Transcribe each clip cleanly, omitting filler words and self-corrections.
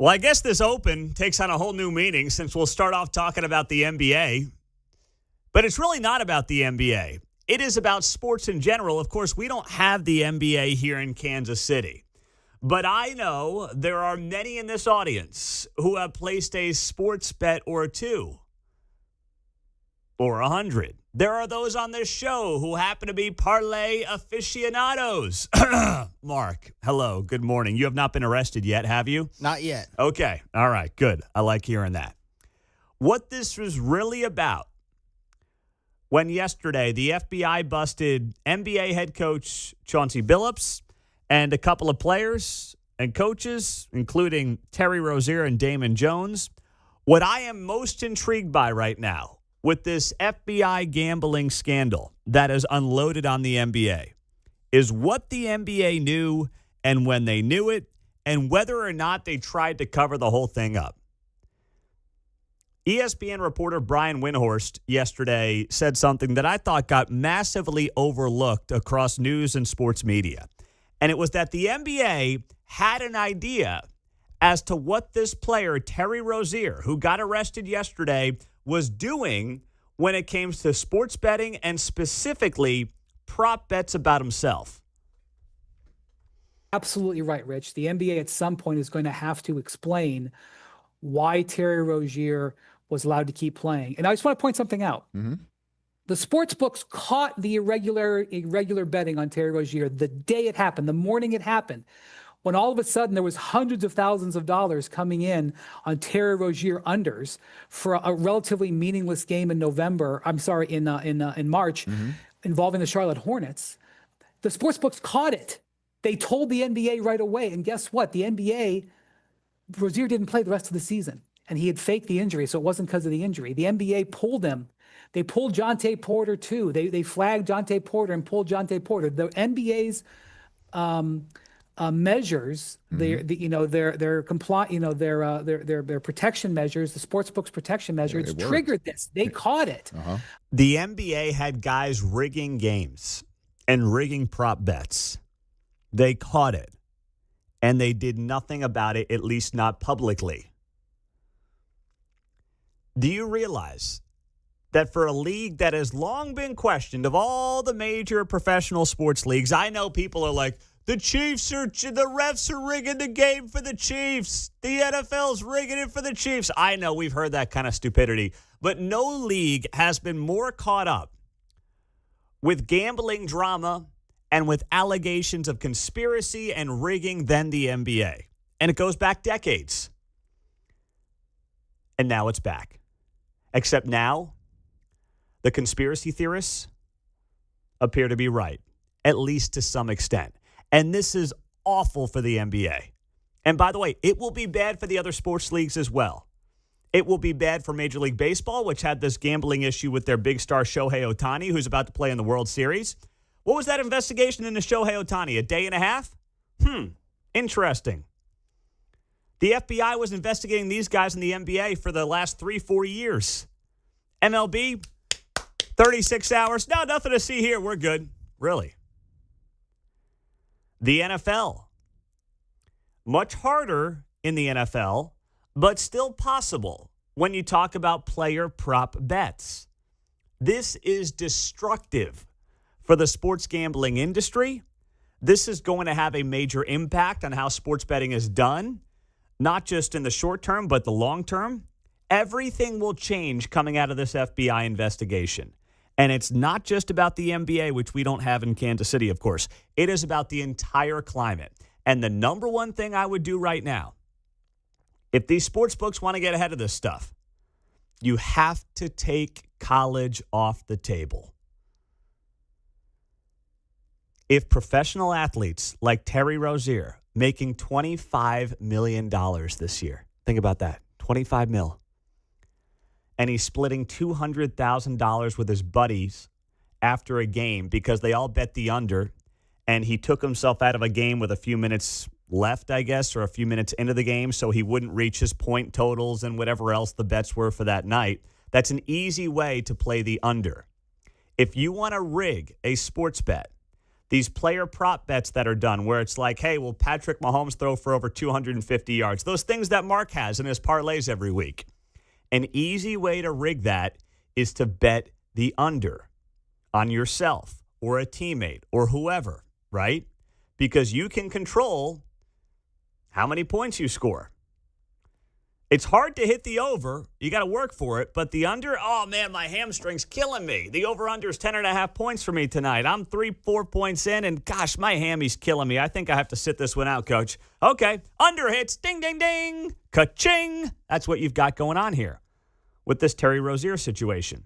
Well, I guess this open takes on a whole new meaning since we'll start off talking about the NBA. But it's really not about the NBA. It is about sports in general. Of course, we don't have the NBA here in Kansas City. But I know there are many in this audience who have placed a sports bet or two or 100. There are those on this show who happen to be parlay aficionados. Mark, hello, good morning. You have not been arrested yet, have you? Not yet. Okay, all right, good. I like hearing that. What this was really about when yesterday the FBI busted NBA head coach Chauncey Billups and a couple of players and coaches, including Terry Rozier and Damon Jones. What I am most intrigued by right now with this FBI gambling scandal that is unloaded on the NBA is what the NBA knew and when they knew it and whether or not they tried to cover the whole thing up. ESPN reporter Brian Windhorst yesterday said something that I thought got massively overlooked across news and sports media. And it was that the NBA had an idea as to what this player, Terry Rozier, who got arrested yesterday, was doing when it came to sports betting and specifically prop bets about himself. Absolutely right, Rich. The NBA at some point is going to have to explain why Terry Rozier was allowed to keep playing. And I just want to point something out. Mm-hmm. The sports books caught the irregular betting on Terry Rozier the day it happened, the morning it happened, when all of a sudden there was hundreds of thousands of dollars coming in on Terry Rozier unders for a relatively meaningless game in March, mm-hmm. involving the Charlotte Hornets. The sports books caught it. They told the NBA right away. And guess what? The NBA, Rozier didn't play the rest of the season. And he had faked the injury, so it wasn't because of the injury. The NBA pulled him. They pulled Jonte Porter, too. They flagged Jonte Porter and pulled Jonte Porter. The NBA's measures, mm-hmm. their protection measures, the sportsbook's protection measures, triggered this. They caught it. Uh-huh. The NBA had guys rigging games and rigging prop bets. They caught it, and they did nothing about it, at least not publicly. Do you realize that for a league that has long been questioned, of all the major professional sports leagues, I know people are like, the refs are rigging the game for the Chiefs. The NFL's rigging it for the Chiefs. I know we've heard that kind of stupidity, but no league has been more caught up with gambling drama and with allegations of conspiracy and rigging than the NBA. And it goes back decades. And now it's back. Except now, the conspiracy theorists appear to be right, at least to some extent. And this is awful for the NBA. And by the way, it will be bad for the other sports leagues as well. It will be bad for Major League Baseball, which had this gambling issue with their big star Shohei Ohtani, who's about to play in the World Series. What was that investigation into Shohei Ohtani? A day and a half? Interesting. The FBI was investigating these guys in the NBA for the last 3-4 years. MLB, 36 hours. No, nothing to see here. We're good. Really. The NFL. Much harder in the NFL, but still possible when you talk about player prop bets. This is destructive for the sports gambling industry. This is going to have a major impact on how sports betting is done, not just in the short term, but the long term. Everything will change coming out of this FBI investigation. And it's not just about the NBA, which we don't have in Kansas City, of course. It is about the entire climate. And the number one thing I would do right now, if these sports books want to get ahead of this stuff, you have to take college off the table. If professional athletes like Terry Rozier making $25 million this year, think about that, $25 million. And he's splitting $200,000 with his buddies after a game because they all bet the under, and he took himself out of a game with a few minutes left, I guess, or a few minutes into the game so he wouldn't reach his point totals and whatever else the bets were for that night. That's an easy way to play the under. If you want to rig a sports bet These player prop bets that are done where it's like, hey, will Patrick Mahomes throw for over 250 yards? Those things that Mark has in his parlays every week. An easy way to rig that is to bet the under on yourself or a teammate or whoever, right? Because you can control how many points you score. It's hard to hit the over. You got to work for it. But the under, oh, man, my hamstring's killing me. The over-under is 10.5 points for me tonight. I'm 3-4 points in, and, gosh, my hammy's killing me. I think I have to sit this one out, Coach. Okay, under hits. Ding, ding, ding. Ka-ching. That's what you've got going on here with this Terry Rozier situation.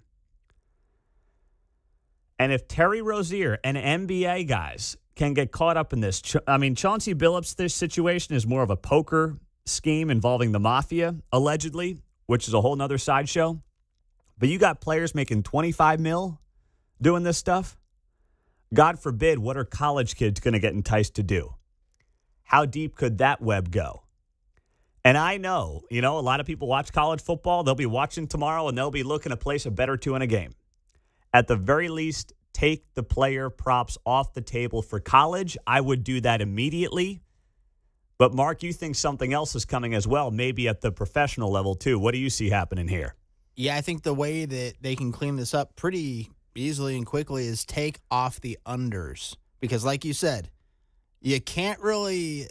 And if Terry Rozier and NBA guys can get caught up in this, Chauncey Billups, this situation is more of a poker scheme involving the mafia, allegedly, which is a whole nother sideshow. But you got players making $25 million doing this stuff. God forbid, what are college kids going to get enticed to do? How deep could that web go? And I know, a lot of people watch college football. They'll be watching tomorrow, and they'll be looking to place a bet or two in a game. At the very least, take the player props off the table for college. I would do that immediately. But, Mark, you think something else is coming as well, maybe at the professional level, too. What do you see happening here? Yeah, I think the way that they can clean this up pretty easily and quickly is take off the unders. Because, like you said, you can't really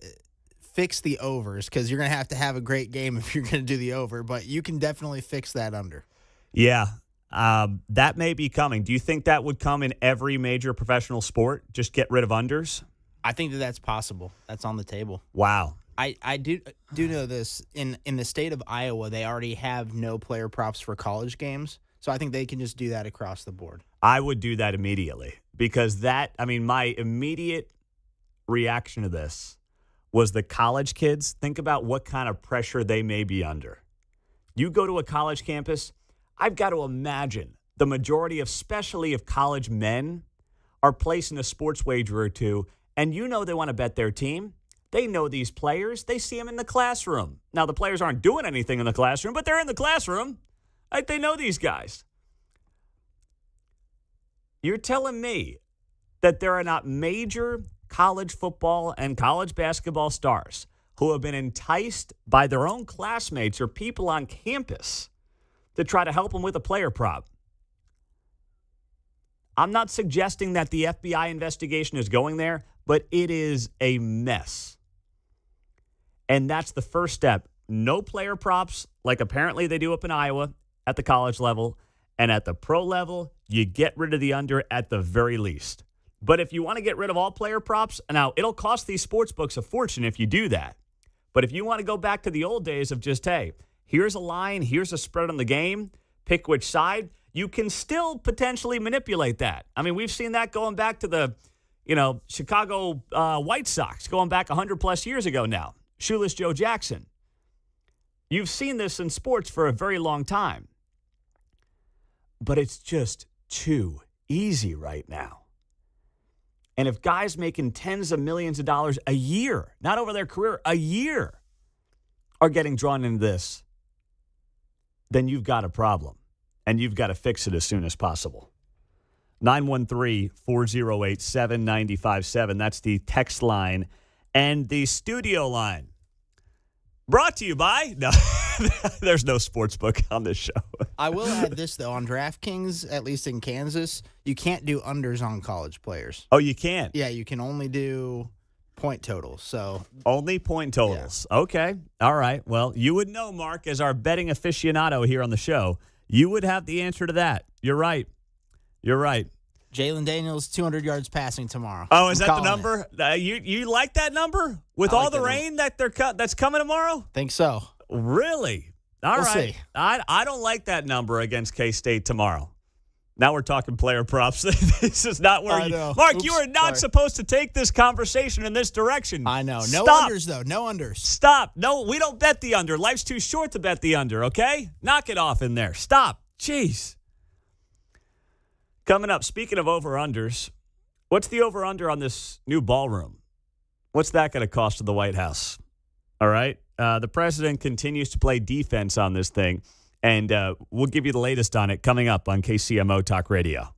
fix the overs because you're going to have a great game if you're going to do the over. But you can definitely fix that under. Yeah, that may be coming. Do you think that would come in every major professional sport? Just get rid of unders? I think that's possible. That's on the table. Wow. I do know this. In the state of Iowa, they already have no player props for college games. So I think they can just do that across the board. I would do that immediately because my immediate reaction to this was the college kids. Think about what kind of pressure they may be under. You go to a college campus, I've got to imagine the majority of, especially of college men, are placing a sports wager or two. And they want to bet their team. They know these players. They see them in the classroom. Now, the players aren't doing anything in the classroom, but they're in the classroom. Like, they know these guys. You're telling me that there are not major college football and college basketball stars who have been enticed by their own classmates or people on campus to try to help them with a player prop? I'm not suggesting that the FBI investigation is going there, but it is a mess. And that's the first step. No player props like apparently they do up in Iowa at the college level. And at the pro level, you get rid of the under at the very least. But if you want to get rid of all player props, now it'll cost these sports books a fortune if you do that. But if you want to go back to the old days of just, hey, here's a line, here's a spread on the game, pick which side, you can still potentially manipulate that. We've seen that going back to the Chicago White Sox going back 100-plus years ago now. Shoeless Joe Jackson. You've seen this in sports for a very long time. But it's just too easy right now. And if guys making tens of millions of dollars a year, not over their career, a year, are getting drawn into this, then you've got a problem. And you've got to fix it as soon as possible. 913-408-7957. That's the text line and the studio line. Brought to you by... No, there's no sports book on this show. I will add this, though. On DraftKings, at least in Kansas, you can't do unders on college players. Oh, you can't? Yeah, you can only do point totals. So only point totals. Yeah. Okay. All right. Well, you would know, Mark, as our betting aficionado here on the show. You would have the answer to that. You're right. Jalen Daniels, 200 yards passing tomorrow. Oh, is that the number? You like that number? With all the rain that's coming tomorrow? Think so. Really? All right. See. I don't like that number against K-State tomorrow. Now we're talking player props. This is not where Mark, you are not supposed to take this conversation in this direction. I know. No unders, though. No unders. Stop. No, we don't bet the under. Life's too short to bet the under, okay? Knock it off in there. Stop. Jeez. Coming up, speaking of over-unders, what's the over-under on this new ballroom? What's that going to cost to the White House? All right? The president continues to play defense on this thing. And we'll give you the latest on it coming up on KCMO Talk Radio.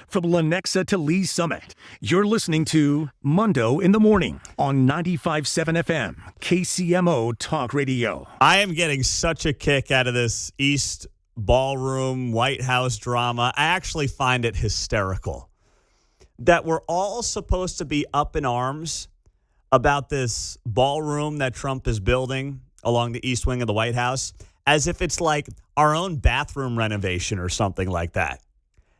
from Lenexa to Lee Summit. You're listening to Mundo in the Morning on 95.7 FM, KCMO Talk Radio. I am getting such a kick out of this East Ballroom, White House drama. I actually find it hysterical that we're all supposed to be up in arms about this ballroom that Trump is building along the east wing of the White House, as if it's like our own bathroom renovation or something like that.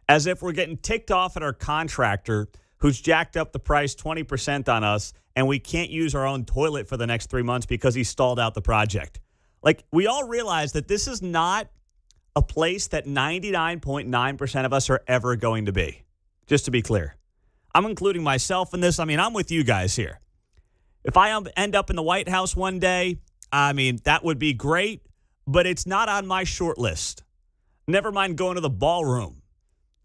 As if we're getting ticked off at our contractor who's jacked up the price 20% on us, and we can't use our own toilet for the next 3 months because he stalled out the project. Like, we all realize that this is not a place that 99.9% of us are ever going to be, just to be clear. I'm including myself in this. I mean, I'm with you guys here. If I end up in the White House one day, I mean, that would be great, but it's not on my short list. Never mind going to the ballroom.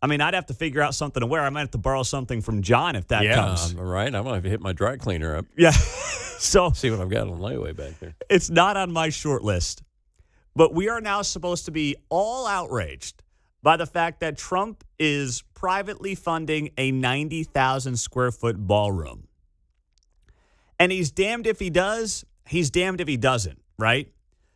I mean, I'd have to figure out something to wear. I might have to borrow something from John if that comes. Yeah, right. I'm going to have to hit my dry cleaner up. Yeah. So see what I've got on layaway back there. It's not on my short list. But we are now supposed to be all outraged by the fact that Trump is privately funding a 90,000 square foot ballroom. And he's damned if he does, he's damned if he doesn't, right?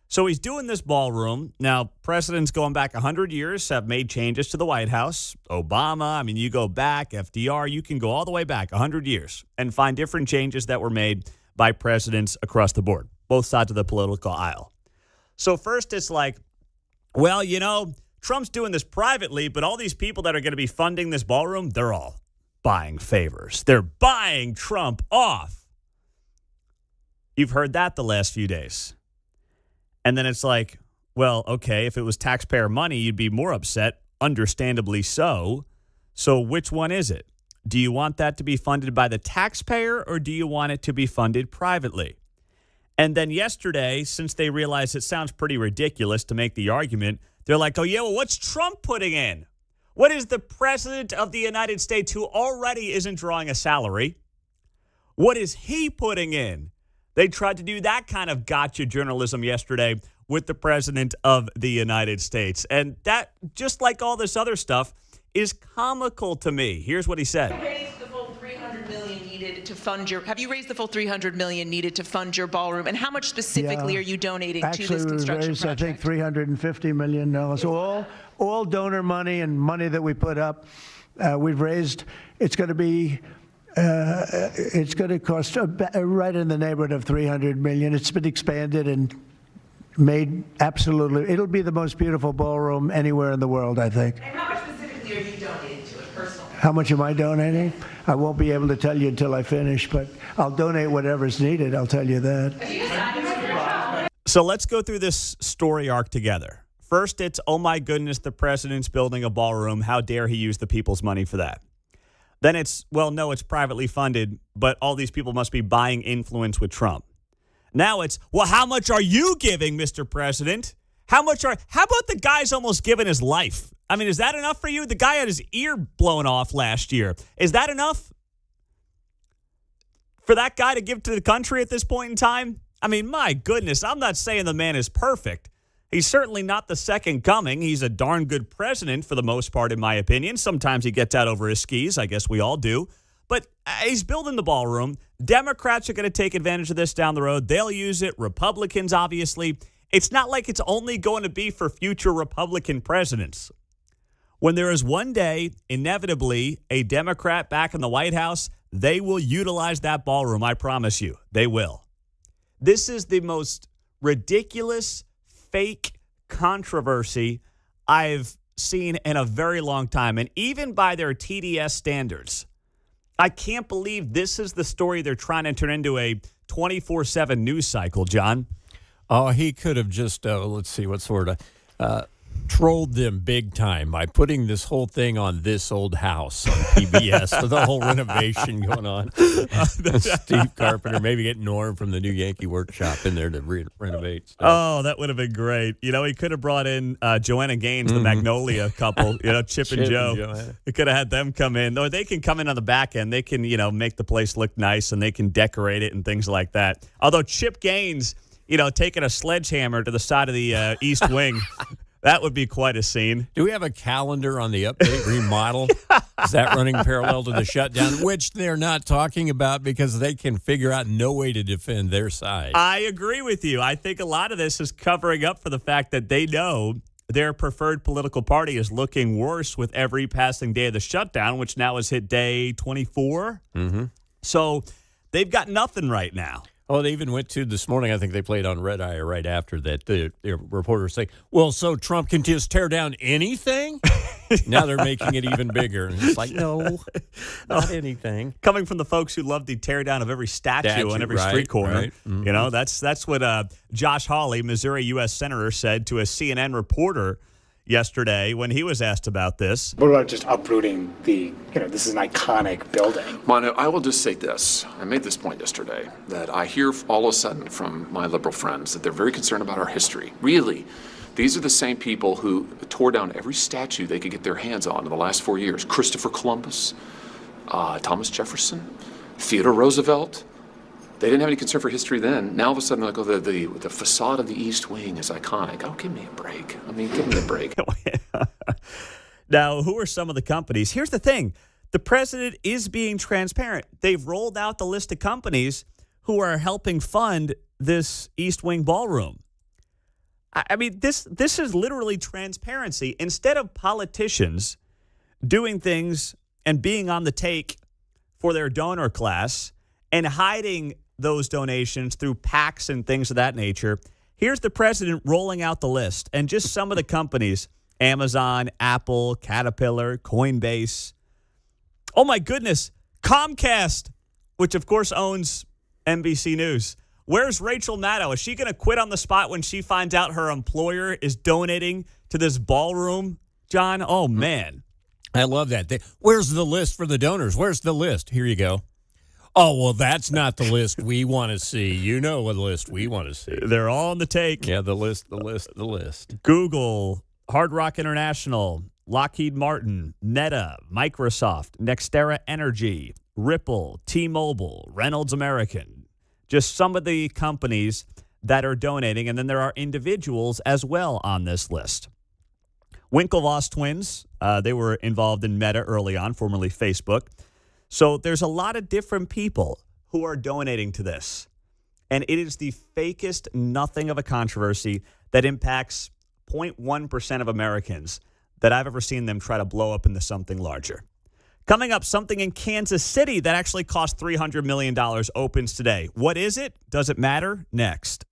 So he's doing this ballroom. Now, presidents going back 100 years have made changes to the White House. Obama, I mean, you go back, FDR, you can go all the way back 100 years and find different changes that were made by presidents across the board, both sides of the political aisle. So first it's like, well, you know, Trump's doing this privately, but all these people that are going to be funding this ballroom, they're all buying favors. They're buying Trump off. You've heard that the last few days. And then it's like, well, okay, if it was taxpayer money, you'd be more upset, understandably so. So which one is it? Do you want that to be funded by the taxpayer or do you want it to be funded privately? And then yesterday, since they realized it sounds pretty ridiculous to make the argument, they're like, oh, yeah, well, what's Trump putting in? What is the president of the United States who already isn't drawing a salary? What is he putting in? They tried to do that kind of gotcha journalism yesterday with the president of the United States. And that, just like all this other stuff, is comical to me. Here's what he said. Have you raised the full $300 million needed to fund your ballroom? And how much specifically are you donating to this construction project? I think $350 million. All donor money and money that we put up, we've raised. It's going to be. It's going to cost right in the neighborhood of $300 million. It's been expanded and made absolutely. It'll be the most beautiful ballroom anywhere in the world, I think. And how much specifically are you donating to it personally? How much am I donating? I won't be able to tell you until I finish, but I'll donate whatever's needed. I'll tell you that. So let's go through this story arc together. First, it's, oh my goodness, the president's building a ballroom. How dare he use the people's money for that? Then it's, well, no, it's privately funded, but all these people must be buying influence with Trump. Now it's, well, how much are you giving, Mr. President? How about the guy's almost given his life? I mean, is that enough for you? The guy had his ear blown off last year. Is that enough for that guy to give to the country at this point in time? I mean, my goodness, I'm not saying the man is perfect. He's certainly not the second coming. He's a darn good president for the most part, in my opinion. Sometimes he gets out over his skis. I guess we all do. But he's building the ballroom. Democrats are going to take advantage of this down the road. They'll use it. Republicans, obviously. It's not like it's only going to be for future Republican presidents. When there is one day, inevitably, a Democrat back in the White House, they will utilize that ballroom. I promise you, they will. This is the most ridiculous, fake controversy I've seen in a very long time. And even by their TDS standards, I can't believe this is the story they're trying to turn into a 24/7 news cycle, John. Oh, he could have just, let's see, what sort of, trolled them big time by putting this whole thing on This Old House on PBS with the whole renovation going on. Steve Carpenter, maybe get Norm from the new Yankee Workshop in there to renovate stuff. Oh, that would have been great. You know, he could have brought in Joanna Gaines, the Magnolia couple, Chip and Joe. He could have had them come in. Or they can come in on the back end. They can, make the place look nice and they can decorate it and things like that. Although Chip Gaines, taking a sledgehammer to the side of the East Wing, that would be quite a scene. Do we have a calendar on the update remodel? Is that running parallel to the shutdown, which they're not talking about because they can figure out no way to defend their side? I agree with you. I think a lot of this is covering up for the fact that they know their preferred political party is looking worse with every passing day of the shutdown, which now has hit day 24. Mm-hmm. So they've got nothing right now. Oh, they even went to this morning. I think they played on Red Eye right after that. The reporters say, well, so Trump can just tear down anything? Now they're making it even bigger. And it's like, no, not anything. Coming from the folks who love the tear down of every statue on every street corner. Right. Mm-hmm. You know, that's what Josh Hawley, Missouri U.S. Senator, said to a CNN reporter yesterday when he was asked about this. What about just uprooting this is an iconic building? Mono, I will just say this. I made this point yesterday, that I hear all of a sudden from my liberal friends that they're very concerned about our history. Really, these are the same people who tore down every statue they could get their hands on in the last 4 years. Christopher Columbus, Thomas Jefferson, Theodore Roosevelt. They didn't have any concern for history then. Now all of a sudden, like, oh, the facade of the East Wing is iconic. Oh, give me a break. I mean, give me a break. Now, who are some of the companies? Here's the thing. The president is being transparent. They've rolled out the list of companies who are helping fund this East Wing ballroom. I mean, this is literally transparency. Instead of politicians doing things and being on the take for their donor class and hiding those donations through PACs and things of that nature, here's the president rolling out the list. And just some of the companies: Amazon, Apple, Caterpillar, Coinbase. Oh, my goodness. Comcast, which, of course, owns NBC News. Where's Rachel Maddow? Is she going to quit on the spot when she finds out her employer is donating to this ballroom, John? Oh, man. I love that. Where's the list for the donors? Where's the list? Here you go. Oh, well, that's not the list we want to see. You know what list we want to see. They're all on the take. Yeah, the list. Google, Hard Rock International, Lockheed Martin, Meta, Microsoft, Nextera Energy, Ripple, T-Mobile, Reynolds American. Just some of the companies that are donating, and then there are individuals as well on this list. Winklevoss twins, they were involved in Meta early on, formerly Facebook. So there's a lot of different people who are donating to this. And it is the fakest nothing of a controversy that impacts 0.1% of Americans that I've ever seen them try to blow up into something larger. Coming up, something in Kansas City that actually cost $300 million opens today. What is it? Does it matter? Next.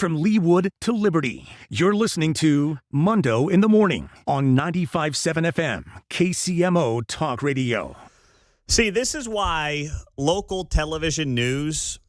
from Leawood to Liberty. You're listening to Mundo in the Morning on 95.7 FM, KCMO Talk Radio. See, this is why local television news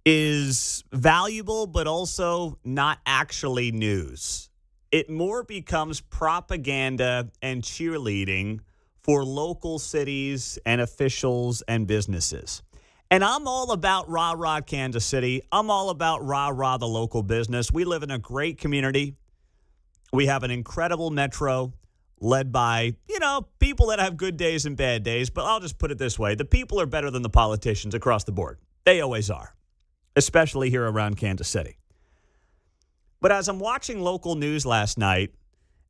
is valuable, but also not actually news. It more becomes propaganda and cheerleading for local cities and officials and businesses. And I'm all about rah-rah Kansas City. I'm all about rah-rah the local business. We live in a great community. We have an incredible metro led by, people that have good days and bad days. But I'll just put it this way. The people are better than the politicians across the board. They always are, especially here around Kansas City. But as I'm watching local news last night,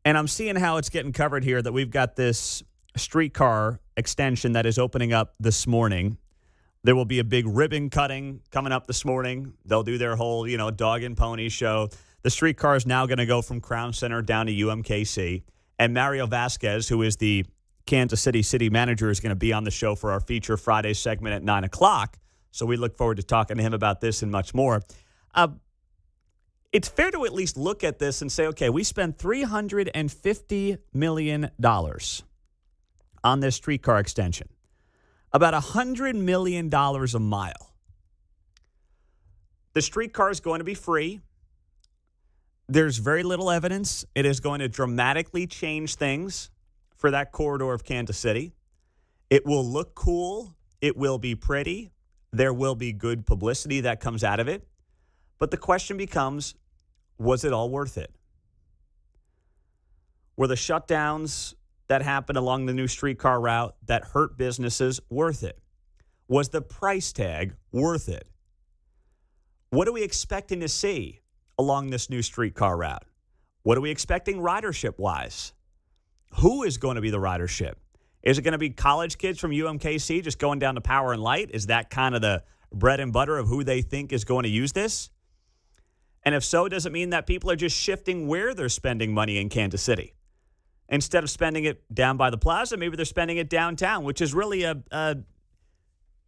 and I'm seeing how it's getting covered here, that we've got this streetcar extension that is opening up this morning. There will be a big ribbon cutting coming up this morning. They'll do their whole, dog and pony show. The streetcar is now going to go from Crown Center down to UMKC. And Mario Vasquez, who is the Kansas City Manager, is going to be on the show for our Feature Friday segment at 9 o'clock. So we look forward to talking to him about this and much more. It's fair to at least look at this and say, okay, we spent $350 million on this streetcar extension. About $100 million a mile. The streetcar is going to be free. There's very little evidence it is going to dramatically change things for that corridor of Kansas City. It will look cool. It will be pretty. There will be good publicity that comes out of it. But the question becomes, was it all worth it? Were the shutdowns that happened along the new streetcar route that hurt businesses worth it? Was the price tag worth it? What are we expecting to see along this new streetcar route? What are we expecting ridership-wise? Who is going to be the ridership? Is it going to be college kids from UMKC just going down to Power and Light? Is that kind of the bread and butter of who they think is going to use this? And if so, does it mean that people are just shifting where they're spending money in Kansas City? Instead of spending it down by the plaza, maybe they're spending it downtown, which is really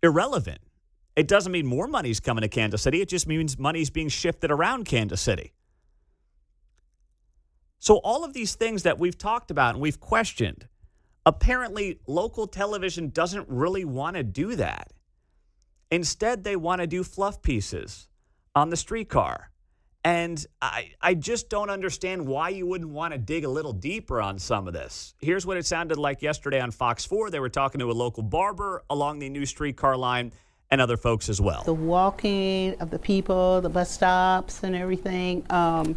irrelevant. It doesn't mean more money's coming to Kansas City. It just means money's being shifted around Kansas City. So all of these things that we've talked about and we've questioned, apparently local television doesn't really want to do that. Instead, they want to do fluff pieces on the streetcar. And I just don't understand why you wouldn't want to dig a little deeper on some of this. Here's what it sounded like yesterday on Fox 4. They were talking to a local barber along the new streetcar line and other folks as well. The walking of the people, the bus stops and everything, I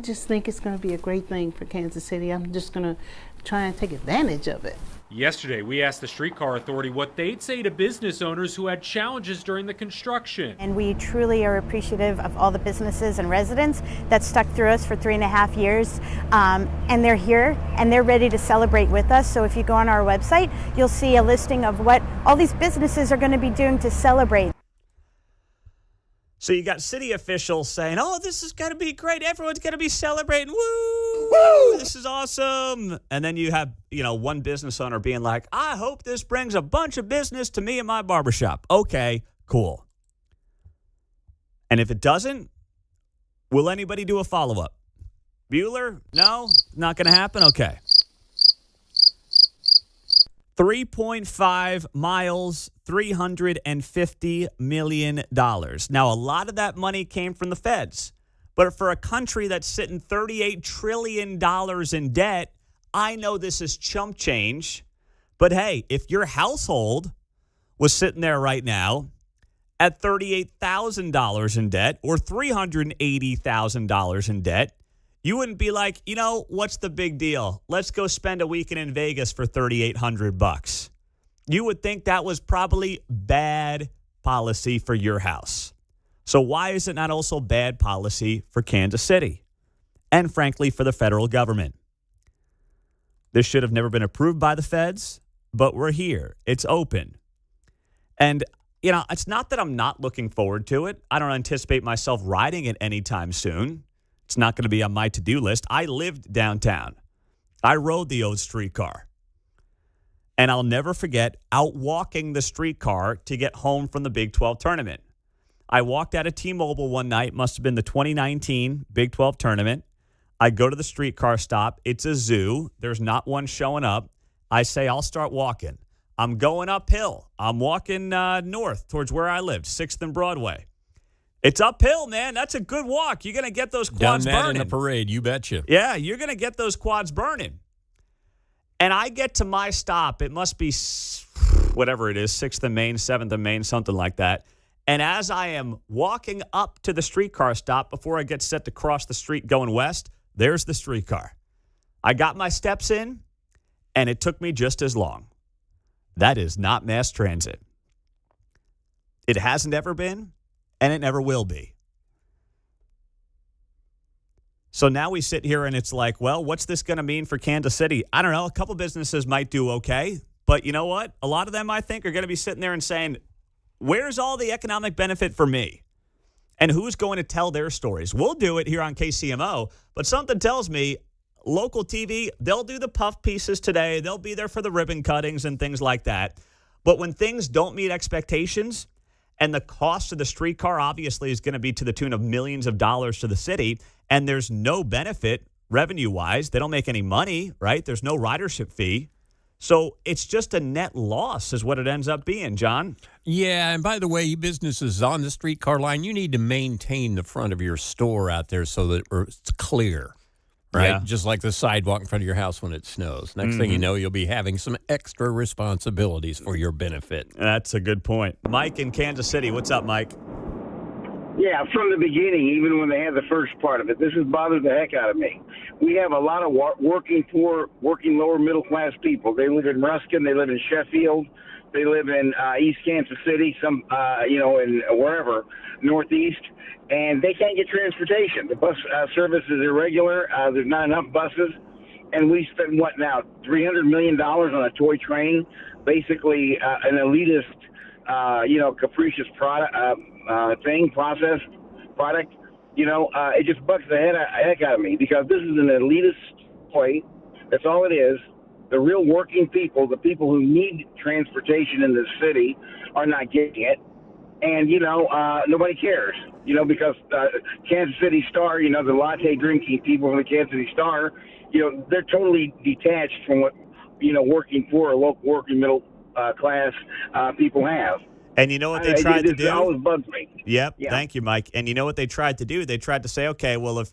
just think it's going to be a great thing for Kansas City. I'm just going to try and take advantage of it. Yesterday, we asked the Streetcar Authority what they'd say to business owners who had challenges during the construction. And we truly are appreciative of all the businesses and residents that stuck through us for 3.5 years. And they're here and they're ready to celebrate with us. So if you go on our website, you'll see a listing of what all these businesses are going to be doing to celebrate. So you got city officials saying, oh, this is going to be great. Everyone's going to be celebrating. Woo! Woo! This is awesome. And then you have, one business owner being like, I hope this brings a bunch of business to me and my barbershop. Okay, cool. And if it doesn't, will anybody do a follow-up? Bueller? No? Not going to happen? Okay. 3.5 miles, $350 million. Now, a lot of that money came from the feds. But for a country that's sitting $38 trillion in debt, I know this is chump change. But hey, if your household was sitting there right now at $38,000 in debt or $380,000 in debt, you wouldn't be like, what's the big deal? Let's go spend a weekend in Vegas for $3,800. You would think that was probably bad policy for your house. So why is it not also bad policy for Kansas City? And frankly, for the federal government? This should have never been approved by the feds, but we're here. It's open. And, it's not that I'm not looking forward to it. I don't anticipate myself riding it anytime soon. It's not going to be on my to-do list. I lived downtown. I rode the old streetcar. And I'll never forget out walking the streetcar to get home from the Big 12 tournament. I walked out of T-Mobile one night, must have been the 2019 Big 12 tournament. I go to the streetcar stop. It's a zoo. There's not one showing up. I say, I'll start walking. I'm going uphill. I'm walking north towards where I lived, 6th and Broadway. It's uphill, man. That's a good walk. You're going to get those quads Done that burning. in a parade, you betcha. Yeah, you're going to get those quads burning. And I get to my stop. It must be whatever it is, 6th and Main, 7th and Main, something like that. And as I am walking up to the streetcar stop before I get set to cross the street going west, there's the streetcar. I got my steps in, and it took me just as long. That is not mass transit. It hasn't ever been. And it never will be. So now we sit here and it's like, well, what's this going to mean for Kansas City? I don't know. A couple businesses might do okay. But you know what? A lot of them, I think, are going to be sitting there and saying, where's all the economic benefit for me? And who's going to tell their stories? We'll do it here on KCMO. But something tells me local TV, they'll do the puff pieces today. They'll be there for the ribbon cuttings and things like that. But when things don't meet expectations, and the cost of the streetcar obviously is going to be to the tune of millions of dollars to the city, and there's no benefit revenue-wise. They don't make any money, right? There's no ridership fee. So it's just a net loss is what it ends up being, John. Yeah, and by the way, you businesses on the streetcar line, you need to maintain the front of your store out there so that it's clear. Right? Yeah. Just like the sidewalk in front of your house when it snows. Next thing you know, you'll be having some extra responsibilities for your benefit. That's a good point. Mike in Kansas City. What's up, Mike? Yeah, from the beginning, even when they had the first part of it, this has bothered the heck out of me. We have a lot of working poor, working lower middle class people. They live in Ruskin, they live in Sheffield, they live in East Kansas City, some in wherever, Northeast. And they can't get transportation. The bus service is irregular. There's not enough buses. And we spend, $300 million on a toy train, basically an elitist, capricious product. It just bucks the heck out of me because this is an elitist toy. That's all it is. The real working people, the people who need transportation in this city, are not getting it. And, nobody cares, because Kansas City Star, the latte drinking people from the Kansas City Star, they're totally detached from what, working poor or local working middle class people have. And you know what they tried to do? It always bugs me. Yep. Yeah. Thank you, Mike. And you know what they tried to do? They tried to say, okay, well, if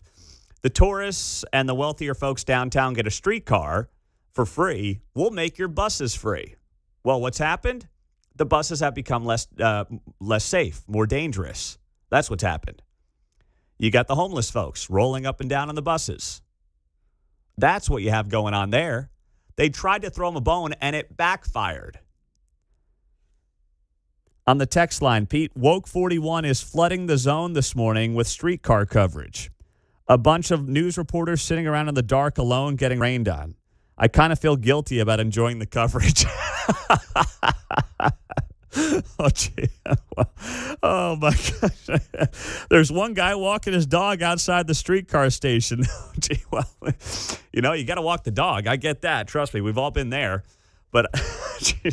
the tourists and the wealthier folks downtown get a streetcar for free, we'll make your buses free. Well, what's happened? The buses have become less safe, more dangerous. That's what's happened. You got the homeless folks rolling up and down on the buses. That's what you have going on there. They tried to throw them a bone, and it backfired. On the text line, Pete, Woke 41 is flooding the zone this morning with streetcar coverage. A bunch of news reporters sitting around in the dark alone getting rained on. I kind of feel guilty about enjoying the coverage. Oh, gee. Oh, my gosh. There's one guy walking his dog outside the streetcar station. Gee, well, you got to walk the dog. I get that. Trust me, we've all been there. But gee,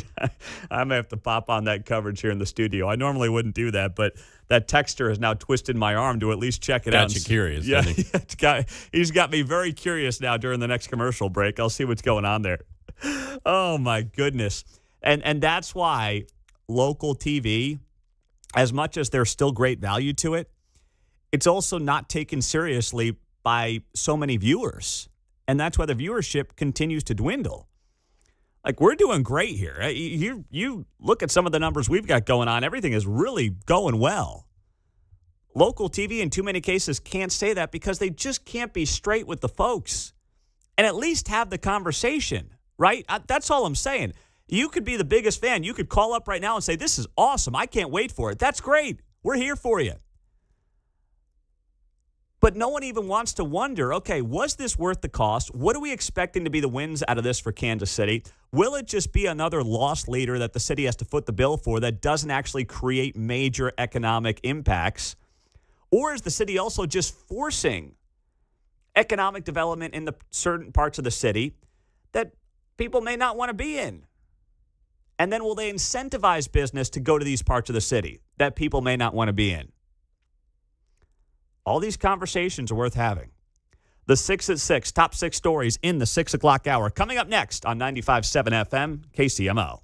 I may have to pop on that coverage here in the studio. I normally wouldn't do that, but that texter has now twisted my arm to at least check it out. Got you curious, yeah, didn't he? He's got me very curious now during the next commercial break. I'll see what's going on there. Oh, my goodness. And that's why local TV, as much as there's still great value to it, it's also not taken seriously by so many viewers. And that's why the viewership continues to dwindle. Like, we're doing great here. You look at some of the numbers we've got going on. Everything is really going well. Local TV, in too many cases, can't say that because they just can't be straight with the folks and at least have the conversation, right? That's all I'm saying. You could be the biggest fan. You could call up right now and say, this is awesome. I can't wait for it. That's great. We're here for you. But no one even wants to wonder, okay, was this worth the cost? What are we expecting to be the wins out of this for Kansas City? Will it just be another loss leader that the city has to foot the bill for that doesn't actually create major economic impacts? Or is the city also just forcing economic development in the certain parts of the city that people may not want to be in? And then will they incentivize business to go to these parts of the city that people may not want to be in? All these conversations are worth having. The 6 at 6, top 6 stories in the 6 o'clock hour. Coming up next on 95.7 FM, KCMO.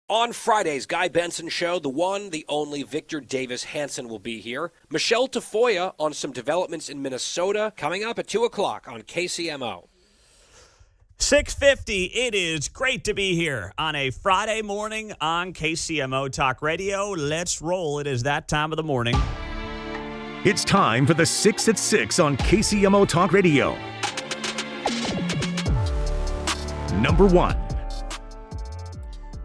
On Friday's Guy Benson Show, the one, the only Victor Davis Hanson will be here. Michelle Tafoya on some developments in Minnesota coming up at 2 o'clock on KCMO. 6:50. It is great to be here on a Friday morning on KCMO Talk Radio. Let's roll. It is that time of the morning. It's time for the 6 at 6 on KCMO Talk Radio. Number 1.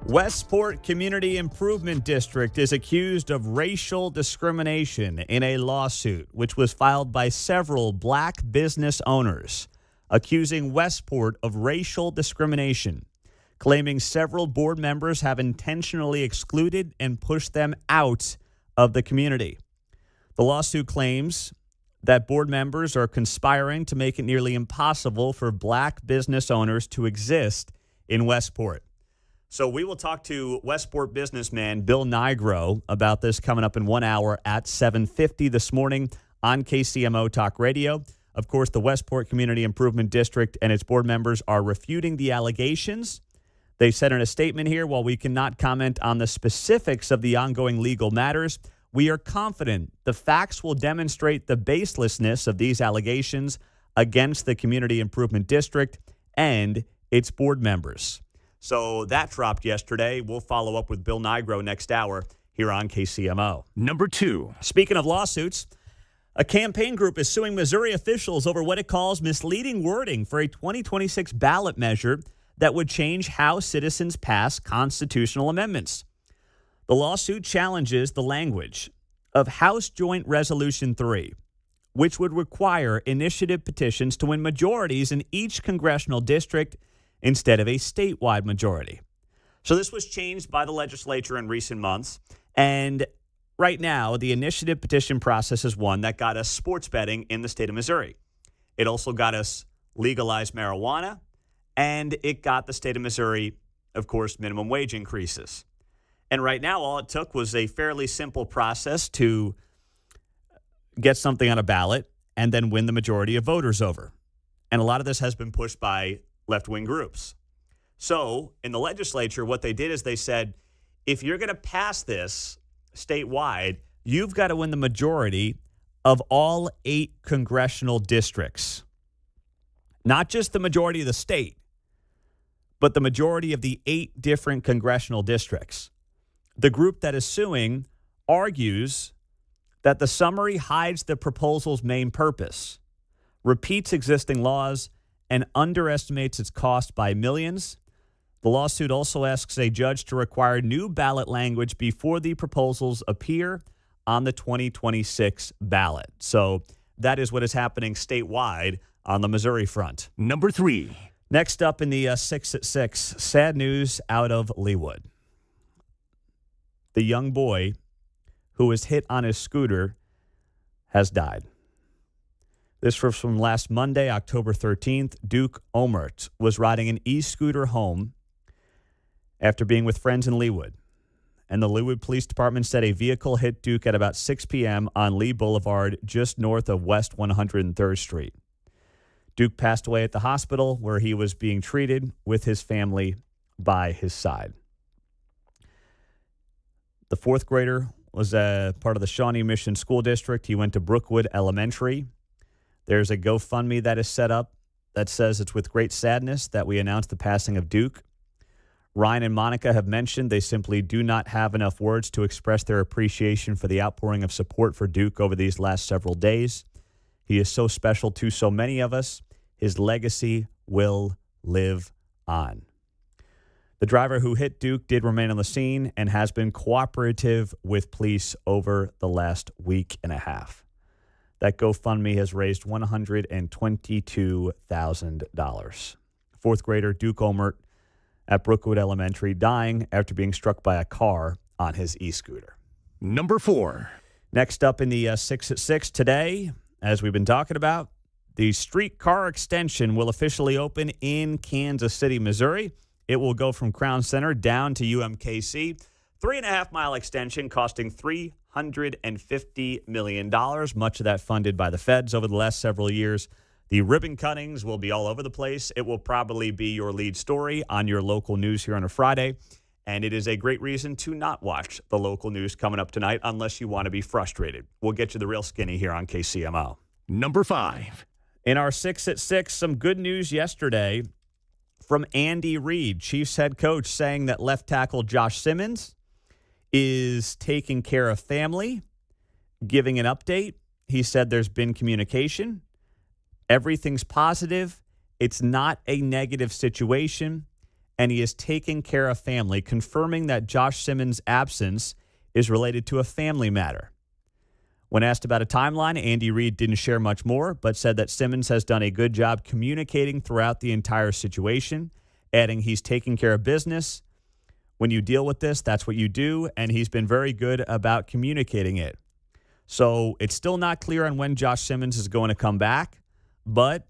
Westport Community Improvement District is accused of racial discrimination in a lawsuit which was filed by several black business owners, accusing Westport of racial discrimination, claiming several board members have intentionally excluded and pushed them out of the community. The lawsuit claims that board members are conspiring to make it nearly impossible for black business owners to exist in Westport. So we will talk to Westport businessman Bill Nirgo about this coming up in 1 hour at 7:50 this morning on KCMO Talk Radio. Of course, the Westport Community Improvement District and its board members are refuting the allegations. They said in a statement here, while we cannot comment on the specifics of the ongoing legal matters, we are confident the facts will demonstrate the baselessness of these allegations against the Community Improvement District and its board members. So that dropped yesterday. We'll follow up with Bill Nirgo next hour here on KCMO. Number 2. Speaking of lawsuits, a campaign group is suing Missouri officials over what it calls misleading wording for a 2026 ballot measure that would change how citizens pass constitutional amendments. The lawsuit challenges the language of House Joint Resolution 3, which would require initiative petitions to win majorities in each congressional district instead of a statewide majority. So this was changed by the legislature in recent months, and right now, the initiative petition process is one that got us sports betting in the state of Missouri. It also got us legalized marijuana, and it got the state of Missouri, of course, minimum wage increases. And right now, all it took was a fairly simple process to get something on a ballot and then win the majority of voters over. And a lot of this has been pushed by left-wing groups. So in the legislature, what they did is they said, if you're going to pass this statewide, you've got to win the majority of all 8 congressional districts. Not just the majority of the state, but the majority of the 8 different congressional districts. The group that is suing argues that the summary hides the proposal's main purpose, repeats existing laws, and underestimates its cost by millions. The lawsuit also asks a judge to require new ballot language before the proposals appear on the 2026 ballot. So that is what is happening statewide on the Missouri front. Number 3. Next up in the 6 at 6, sad news out of Leawood. The young boy who was hit on his scooter has died. This was from last Monday, October 13th. Duke Omert was riding an e-scooter home after being with friends in Leawood. And the Leawood Police Department said a vehicle hit Duke at about 6 p.m. on Lee Boulevard, just north of West 103rd Street. Duke passed away at the hospital where he was being treated with his family by his side. The 4th grader was a part of the Shawnee Mission School District. He went to Brookwood Elementary. There's a GoFundMe that is set up that says it's with great sadness that we announce the passing of Duke. Ryan and Monica have mentioned they simply do not have enough words to express their appreciation for the outpouring of support for Duke over these last several days. He is so special to so many of us. His legacy will live on. The driver who hit Duke did remain on the scene and has been cooperative with police over the last week and a half. That GoFundMe has raised $122,000. 4th grader Duke Omert at Brookwood Elementary dying after being struck by a car on his e-scooter. Number 4. Next up in the 6 at 6 today, as we've been talking about, the streetcar extension will officially open in Kansas City, Missouri. It will go from Crown Center down to UMKC. 3.5-mile extension costing $350 million, much of that funded by the feds over the last several years. The ribbon cuttings will be all over the place. It will probably be your lead story on your local news here on a Friday. And it is a great reason to not watch the local news coming up tonight unless you want to be frustrated. We'll get you the real skinny here on KCMO. Number 5. In our 6 at 6, some good news yesterday from Andy Reid, Chiefs head coach, saying that left tackle Josh Simmons is taking care of family, giving an update. He said there's been communication. Everything's positive. It's not a negative situation. And he is taking care of family, confirming that Josh Simmons' absence is related to a family matter. When asked about a timeline, Andy Reid didn't share much more, but said that Simmons has done a good job communicating throughout the entire situation, adding he's taking care of business. When you deal with this, that's what you do, and he's been very good about communicating it. So it's still not clear on when Josh Simmons is going to come back, but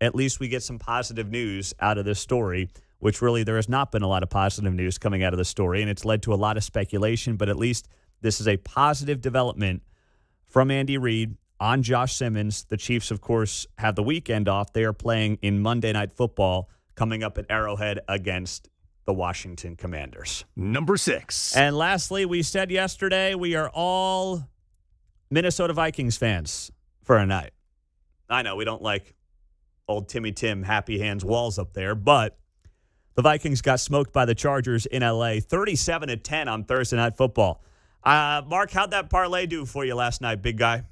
at least we get some positive news out of this story, which really there has not been a lot of positive news coming out of the story, and it's led to a lot of speculation, but at least this is a positive development from Andy Reid on Josh Simmons. The Chiefs, of course, have the weekend off. They are playing in Monday Night Football coming up at Arrowhead against the Washington Commanders. Number 6. And lastly, we said yesterday we are all Minnesota Vikings fans for a night. I know we don't like old Timmy Tim, Happy Hands Walls up there, but the Vikings got smoked by the Chargers in L.A. 37-10 on Thursday Night Football. Mark, how'd that parlay do for you last night, big guy?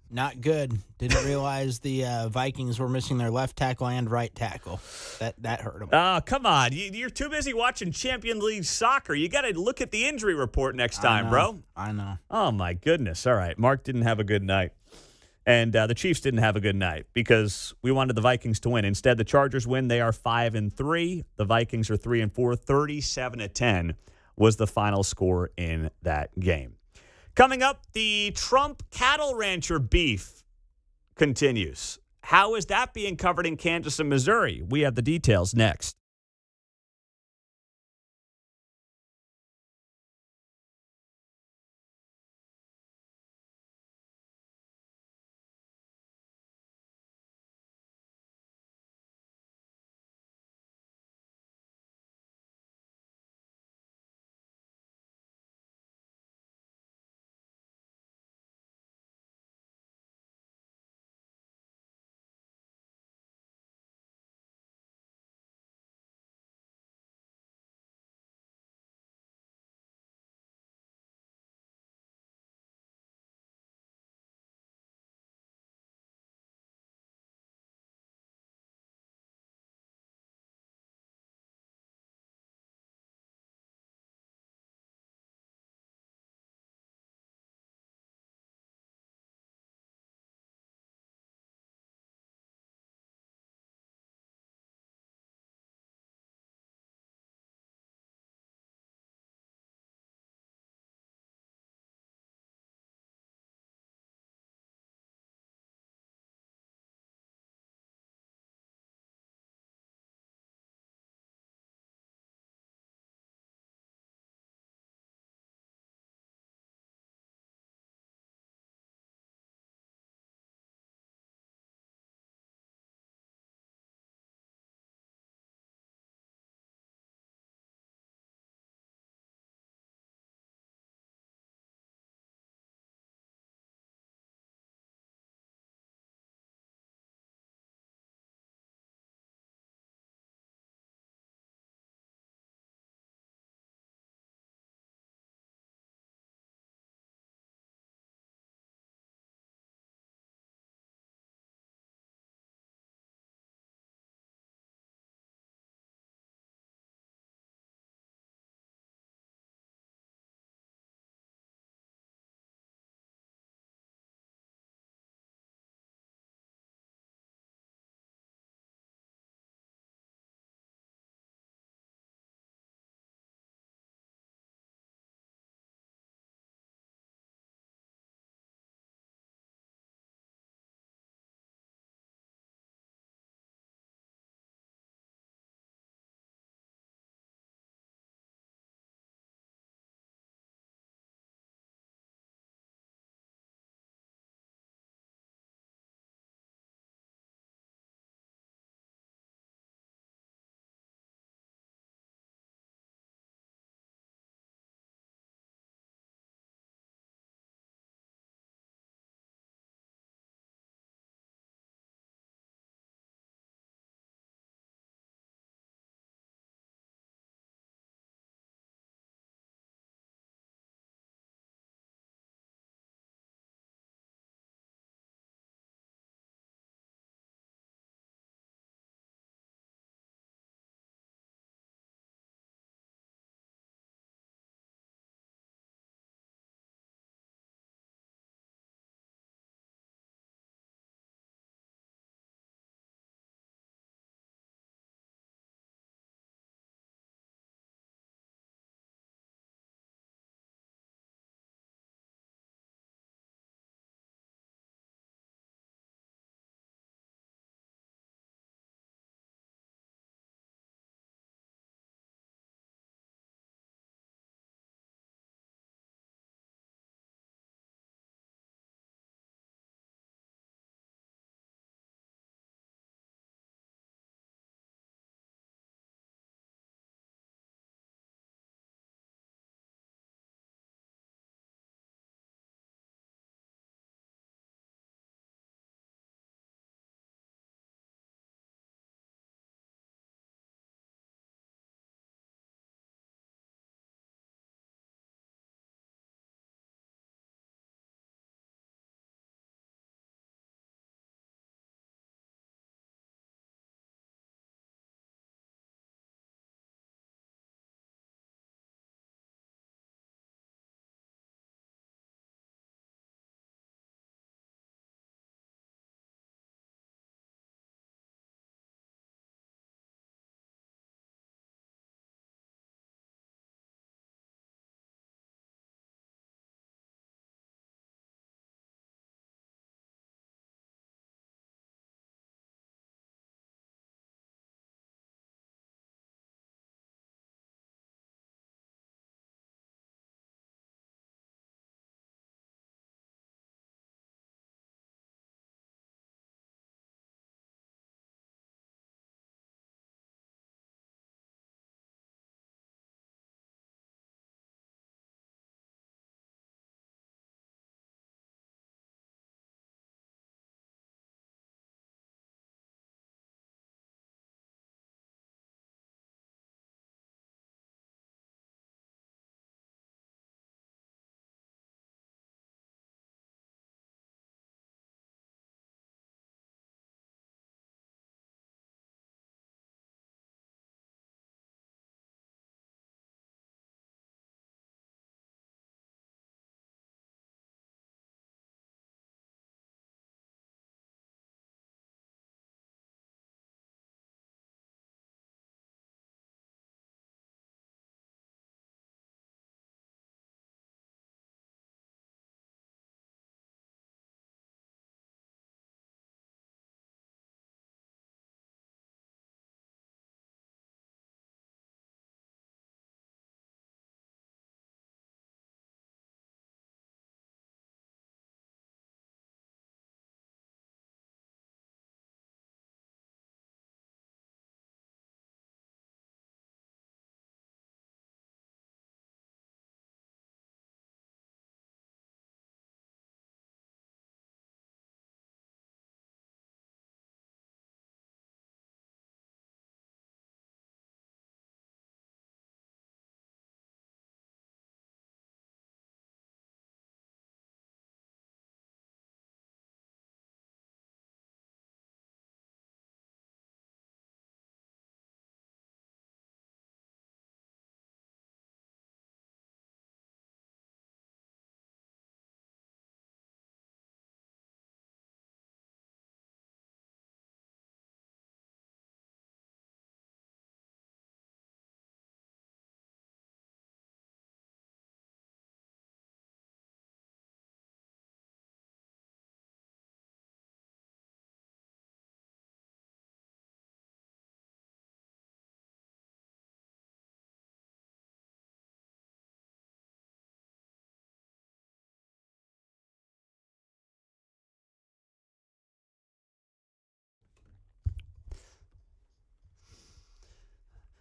Not good. Didn't realize the Vikings were missing their left tackle and right tackle. That hurt them. Oh, come on. You're too busy watching Champions League soccer. You got to look at the injury report next time, bro. I know. Oh, my goodness. All right. Mark didn't have a good night. And the Chiefs didn't have a good night because we wanted the Vikings to win. Instead, the Chargers win. They are 5-3. The Vikings are 3-4. 37-10 was the final score in that game. Coming up, the Trump cattle rancher beef continues. How is that being covered in Kansas and Missouri? We have the details next.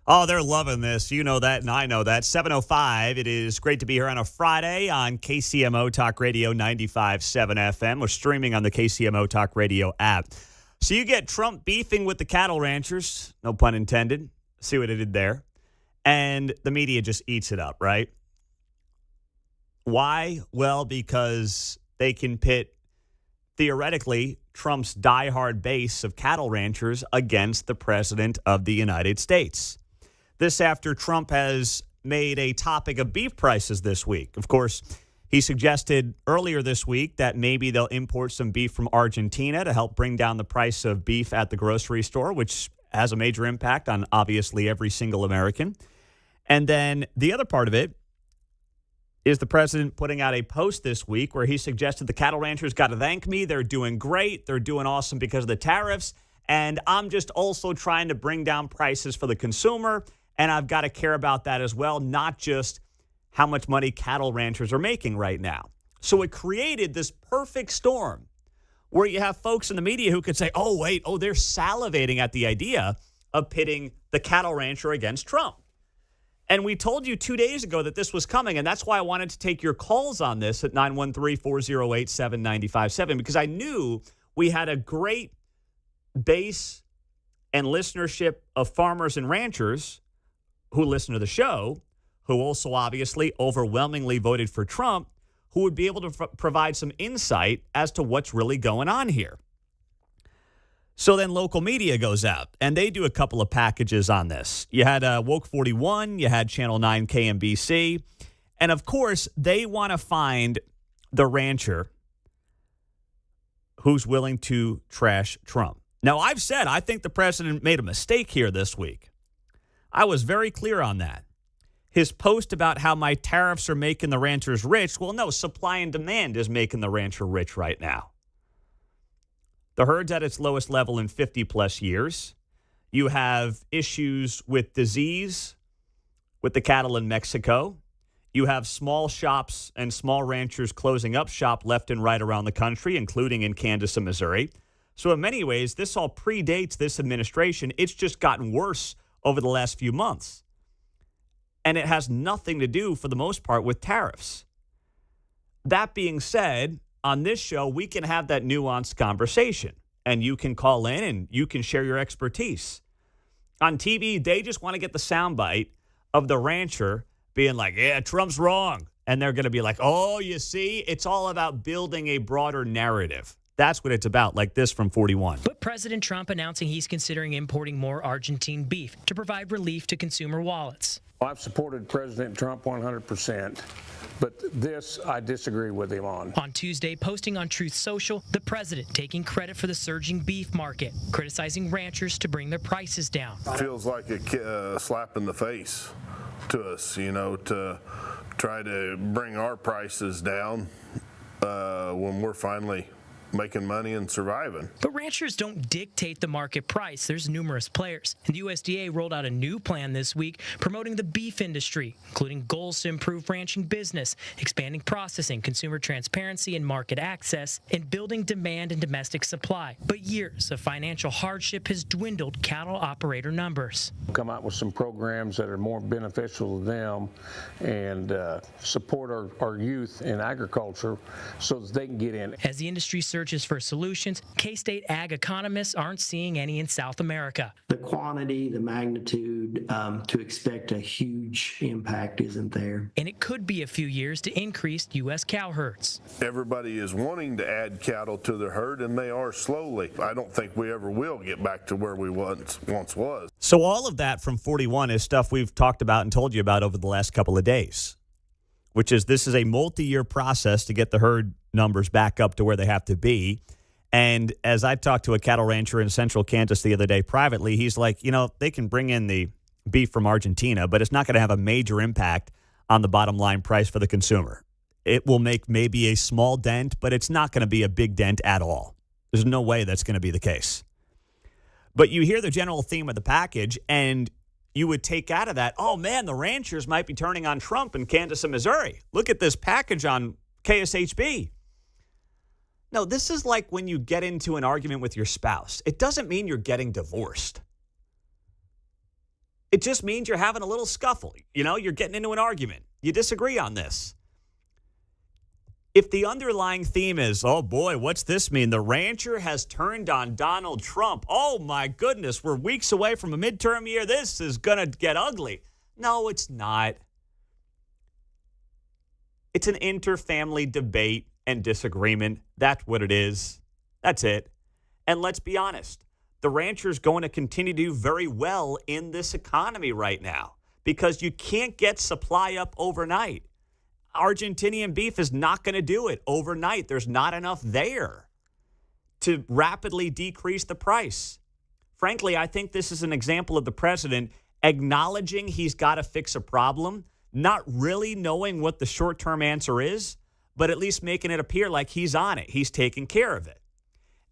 Oh, they're loving this. You know that, and I know that. 7:05. It is great to be here on a Friday on KCMO Talk Radio 95.7 FM. We're streaming on the KCMO Talk Radio app. So you get Trump beefing with the cattle ranchers, no pun intended. See what it did there. And the media just eats it up, right? Why? Well, because they can pit, theoretically, Trump's diehard base of cattle ranchers against the president of the United States. This after Trump has made a topic of beef prices this week. Of course, he suggested earlier this week that maybe they'll import some beef from Argentina to help bring down the price of beef at the grocery store, which has a major impact on obviously every single American. And then the other part of it is the president putting out a post this week where he suggested the cattle ranchers got to thank me. They're doing great. They're doing awesome because of the tariffs. And I'm just also trying to bring down prices for the consumer. And I've got to care about that as well, not just how much money cattle ranchers are making right now. So it created this perfect storm where you have folks in the media who could say, they're salivating at the idea of pitting the cattle rancher against Trump. And we told you 2 days ago that this was coming, and that's why I wanted to take your calls on this at 913-408-7957, because I knew we had a great base and listenership of farmers and ranchers who listen to the show, who also obviously overwhelmingly voted for Trump, who would be able to provide some insight as to what's really going on here. So then local media goes out, and they do a couple of packages on this. You had Woke 41, you had Channel 9 KMBC, and of course, they want to find the rancher who's willing to trash Trump. Now, I've said I think the president made a mistake here this week. I was very clear on that. His post about how my tariffs are making the ranchers rich, well, no, supply and demand is making the rancher rich right now. The herd's at its lowest level in 50-plus years. You have issues with disease with the cattle in Mexico. You have small shops and small ranchers closing up shop left and right around the country, including in Kansas and Missouri. So in many ways, this all predates this administration. It's just gotten worse over the last few months. And it has nothing to do, for the most part, with tariffs. That being said, on this show, we can have that nuanced conversation. And you can call in and you can share your expertise. On TV, they just want to get the soundbite of the rancher being like, yeah, Trump's wrong. And they're going to be like, oh, you see, it's all about building a broader narrative. That's what it's about, like this from 41. But President Trump announcing he's considering importing more Argentine beef to provide relief to consumer wallets. I've supported President Trump 100%, but this I disagree with him on. On Tuesday, posting on Truth Social, the president taking credit for the surging beef market, criticizing ranchers to bring their prices down. Feels like a slap in the face to us, to try to bring our prices down when we're finally making money and surviving. But ranchers don't dictate the market price. There's numerous players. And the USDA rolled out a new plan this week promoting the beef industry, including goals to improve ranching business, expanding processing, consumer transparency and market access, and building demand and domestic supply. But years of financial hardship has dwindled cattle operator numbers. Come out with some programs that are more beneficial to them and support our youth in agriculture so that they can get in. As the industry searches for solutions, K-State ag economists aren't seeing any in South America. The quantity, the magnitude to expect a huge impact isn't there. And it could be a few years to increase U.S. cow herds. Everybody is wanting to add cattle to their herd, and they are slowly. I don't think we ever will get back to where we once was. So all of that from 41 is stuff we've talked about and told you about over the last couple of days, which is this is a multi-year process to get the herd numbers back up to where they have to be. And as I talked to a cattle rancher in central Kansas the other day privately, he's like, they can bring in the beef from Argentina, but it's not going to have a major impact on the bottom line price for the consumer. It will make maybe a small dent, but it's not going to be a big dent at all. There's no way that's going to be the case. But you hear the general theme of the package, and you would take out of that, oh, man, the ranchers might be turning on Trump in Kansas and Missouri. Look at this package on KSHB. No, this is like when you get into an argument with your spouse. It doesn't mean you're getting divorced. It just means you're having a little scuffle. You're getting into an argument. You disagree on this. If the underlying theme is, oh boy, what's this mean? The rancher has turned on Donald Trump. Oh my goodness, we're weeks away from a midterm year. This is going to get ugly. No, it's not. It's an interfamily debate and disagreement. That's what it is. That's it. And let's be honest. The rancher's going to continue to do very well in this economy right now because you can't get supply up overnight. Argentinian beef is not going to do it overnight. There's not enough there to rapidly decrease the price. Frankly, I think this is an example of the president acknowledging he's got to fix a problem, not really knowing what the short-term answer is, but at least making it appear like he's on it. He's taking care of it.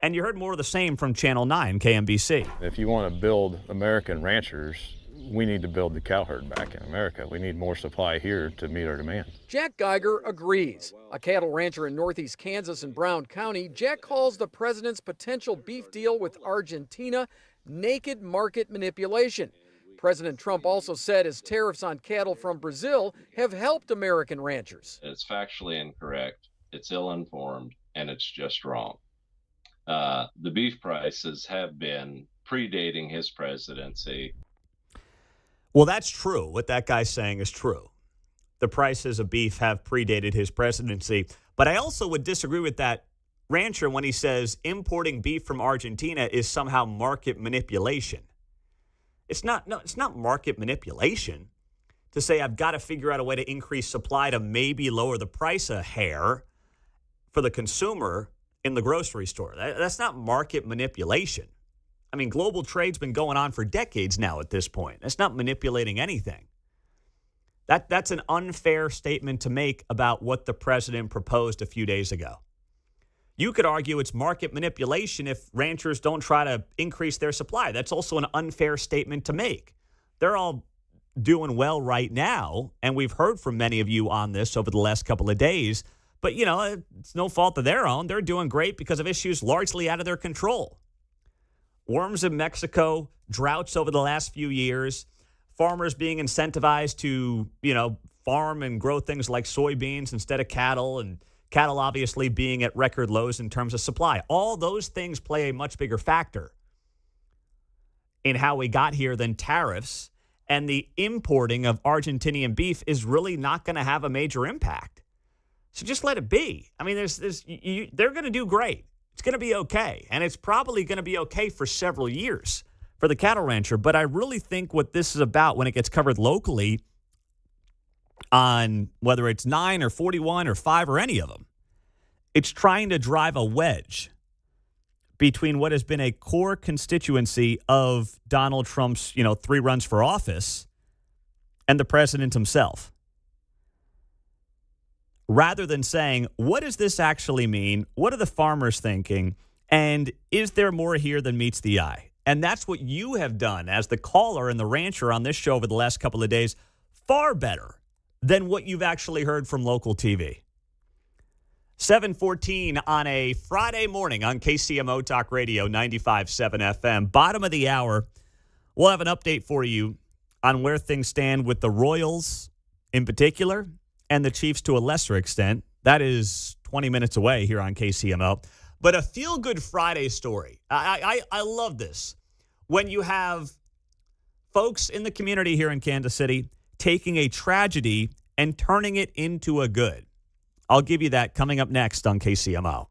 And you heard more of the same from Channel 9, KMBC. If you want to build American ranchers, we need to build the cow herd back in America. We need more supply here to meet our demand. Jack Geiger agrees. A cattle rancher in northeast Kansas and Brown County, Jack calls the president's potential beef deal with Argentina naked market manipulation. President Trump also said his tariffs on cattle from Brazil have helped American ranchers. It's factually incorrect, it's ill-informed, and it's just wrong. The beef prices have been predating his presidency. Well, that's true. What that guy's saying is true. The prices of beef have predated his presidency. But I also would disagree with that rancher when he says importing beef from Argentina is somehow market manipulation. It's not market manipulation to say I've got to figure out a way to increase supply to maybe lower the price a hair for the consumer in the grocery store. That's not market manipulation. I mean, global trade's been going on for decades now at this point. That's not manipulating anything. That's an unfair statement to make about what the president proposed a few days ago. You could argue it's market manipulation if ranchers don't try to increase their supply. That's also an unfair statement to make. They're all doing well right now, and we've heard from many of you on this over the last couple of days. But, it's no fault of their own. They're doing great because of issues largely out of their control. Worms in Mexico, droughts over the last few years, farmers being incentivized to, farm and grow things like soybeans instead of cattle, and cattle obviously being at record lows in terms of supply. All those things play a much bigger factor in how we got here than tariffs, and the importing of Argentinian beef is really not going to have a major impact. So just let it be. I mean, they're going to do great. It's going to be okay, and it's probably going to be okay for several years for the cattle rancher. But I really think what this is about when it gets covered locally on whether it's 9 or 41 or 5 or any of them, it's trying to drive a wedge between what has been a core constituency of Donald Trump's, 3 runs for office and the president himself. Rather than saying, what does this actually mean? What are the farmers thinking? And is there more here than meets the eye? And that's what you have done as the caller and the rancher on this show over the last couple of days, far better than what you've actually heard from local TV. 7:14 on a Friday morning on KCMO Talk Radio 95.7 FM. Bottom of the hour, we'll have an update for you on where things stand with the Royals in particular and the Chiefs to a lesser extent. That is 20 minutes away here on KCMO. But a feel-good Friday story. I love this. When you have folks in the community here in Kansas City taking a tragedy and turning it into a good. I'll give you that coming up next on KCMO.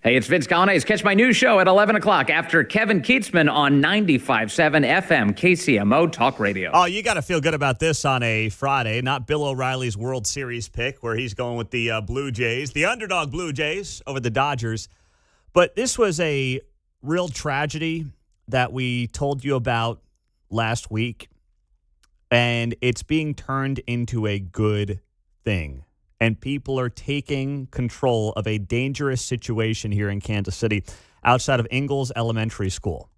Hey, it's Vince Gallane's Catch My News Show at 11 o'clock after Kevin Keatsman on 95.7 FM KCMO Talk Radio. Oh, you got to feel good about this on a Friday, not Bill O'Reilly's World Series pick where he's going with the Blue Jays, the underdog Blue Jays over the Dodgers. But this was a real tragedy that we told you about last week, and it's being turned into a good thing. And people are taking control of a dangerous situation here in Kansas City outside of Ingalls Elementary School.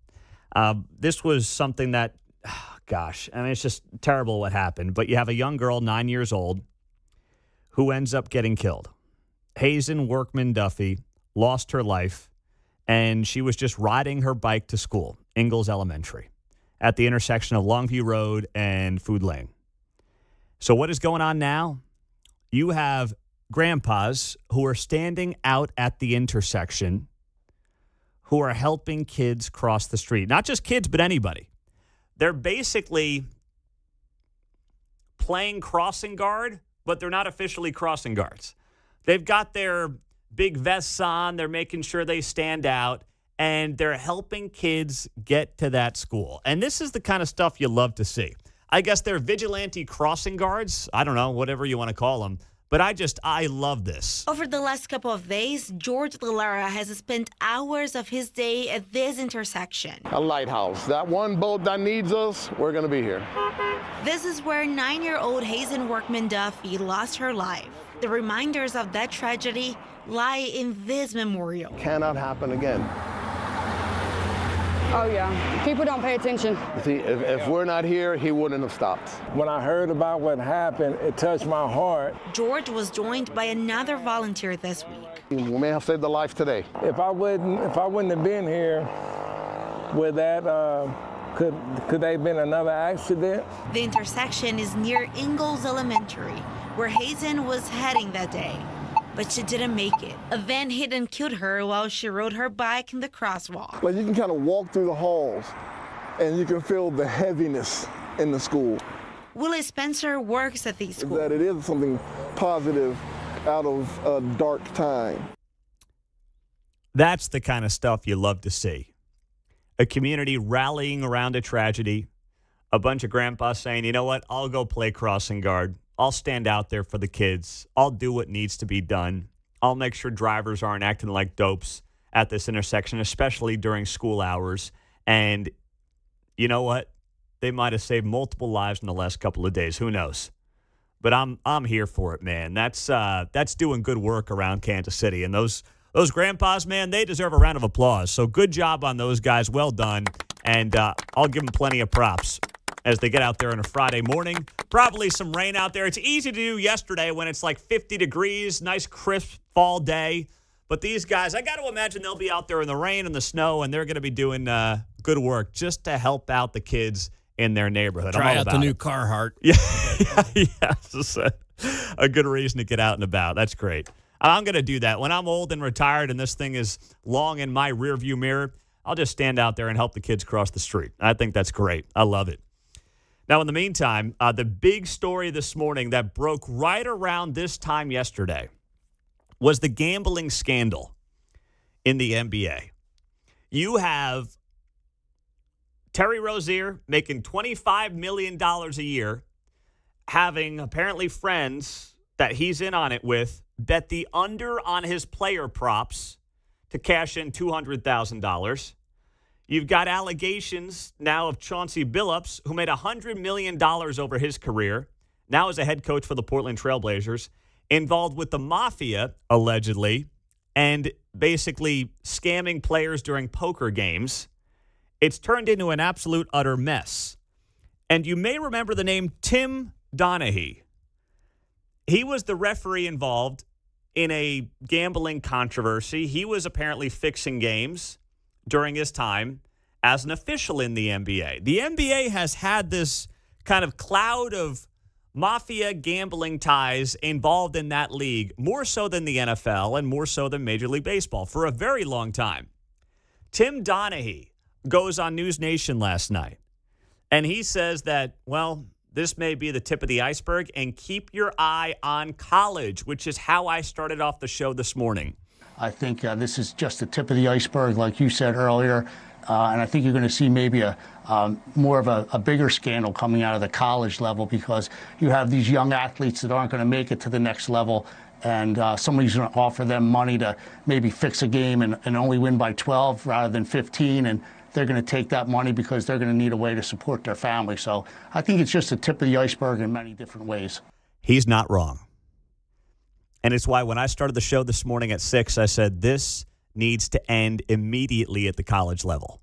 This was something that, it's just terrible what happened. But you have a young girl, 9 years old, who ends up getting killed. Hazen Workman Duffy lost her life, and she was just riding her bike to school, Ingalls Elementary, at the intersection of Longview Road and Food Lane. So what is going on now? You have grandpas who are standing out at the intersection who are helping kids cross the street. Not just kids, but anybody. They're basically playing crossing guard, but they're not officially crossing guards. They've got their big vests on. They're making sure they stand out, and they're helping kids get to that school. And this is the kind of stuff you love to see. I guess they're vigilante crossing guards. I don't know, whatever you want to call them. But I love this. Over the last couple of days, George Lara has spent hours of his day at this intersection. A lighthouse. That one boat that needs us, we're going to be here. This is where 9-year-old Hazen Workman Duffy lost her life. The reminders of that tragedy lie in this memorial. Cannot happen again. Oh, yeah. People don't pay attention. See, if we're not here, he wouldn't have stopped. When I heard about what happened, it touched my heart. George was joined by another volunteer this week. We may have saved a life today. If I wouldn't have been here, would that, could there have been another accident? The intersection is near Ingalls Elementary, where Hazen was heading that day. But she didn't make it. A van hit and killed her while she rode her bike in the crosswalk. Like you can kind of walk through the halls and you can feel the heaviness in the school. Willie Spencer works at the school. That it is something positive out of a dark time. That's the kind of stuff you love to see. A community rallying around a tragedy. A bunch of grandpas saying, you know what, I'll go play crossing guard. I'll stand out there for the kids. I'll do what needs to be done. I'll make sure drivers aren't acting like dopes at this intersection, especially during school hours. And you know what? They might have saved multiple lives in the last couple of days. Who knows? But I'm here for it, man. That's doing good work around Kansas City. And those grandpas, man, they deserve a round of applause. So good job on those guys. Well done. And I'll give them plenty of props as they get out there on a Friday morning. Probably some rain out there. It's easy to do yesterday when it's like 50 degrees, nice crisp fall day. But these guys, I got to imagine they'll be out there in the rain and the snow, and they're going to be doing good work just to help out the kids in their neighborhood. Try I'm all out about the new it. Carhartt. Yeah. It's a good reason to get out and about. That's great. I'm going to do that. When I'm old and retired and this thing is long in my rearview mirror, I'll just stand out there and help the kids cross the street. I think that's great. I love it. Now, in the meantime, the big story this morning that broke right around this time yesterday was the gambling scandal in the NBA. You have Terry Rozier making $25 million a year, having apparently friends that he's in on it with bet the under on his player props to cash in $200,000. You've got allegations now of Chauncey Billups, who made $100 million over his career, now as a head coach for the Portland Trailblazers, involved with the mafia, allegedly, and basically scamming players during poker games. It's turned into an absolute utter mess. And you may remember the name Tim Donaghy. He was the referee involved in a gambling controversy. He was apparently fixing games during his time as an official in the NBA. The NBA has had this kind of cloud of mafia gambling ties involved in that league, more so than the NFL and more so than Major League Baseball for a very long time. Tim Donaghy goes on News Nation last night, and he says that, well, this may be the tip of the iceberg, and keep your eye on college, which is how I started off the show this morning. I think this is just the tip of the iceberg, like you said earlier. And I think you're going to see maybe more of a bigger scandal coming out of the college level, because you have these young athletes that aren't going to make it to the next level, and somebody's going to offer them money to maybe fix a game and only win by 12 rather than 15, and they're going to take that money because they're going to need a way to support their family. So I think it's just the tip of the iceberg in many different ways. He's not wrong. And it's why when I started the show this morning at 6, I said this needs to end immediately at the college level.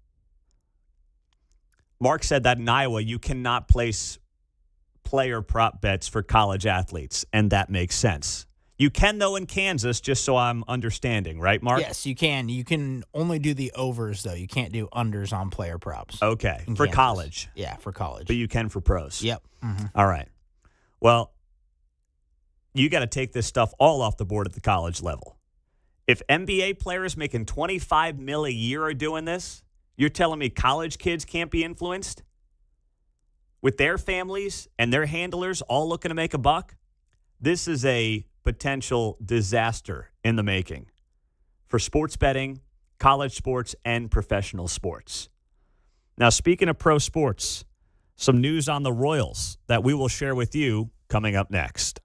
Mark said that in Iowa, you cannot place player prop bets for college athletes, and that makes sense. You can, though, in Kansas, just so I'm understanding, right, Mark? Yes, you can. You can only do the overs, though. You can't do unders on player props. Okay, for Kansas. college. Yeah, for college. But you can for pros. Yep. Mm-hmm. All right. Well, you got to take this stuff all off the board at the college level. If NBA players making $25 million a year are doing this, you're telling me college kids can't be influenced? With their families and their handlers all looking to make a buck? This is a potential disaster in the making for sports betting, college sports, and professional sports. Now, speaking of pro sports, some news on the Royals that we will share with you coming up next.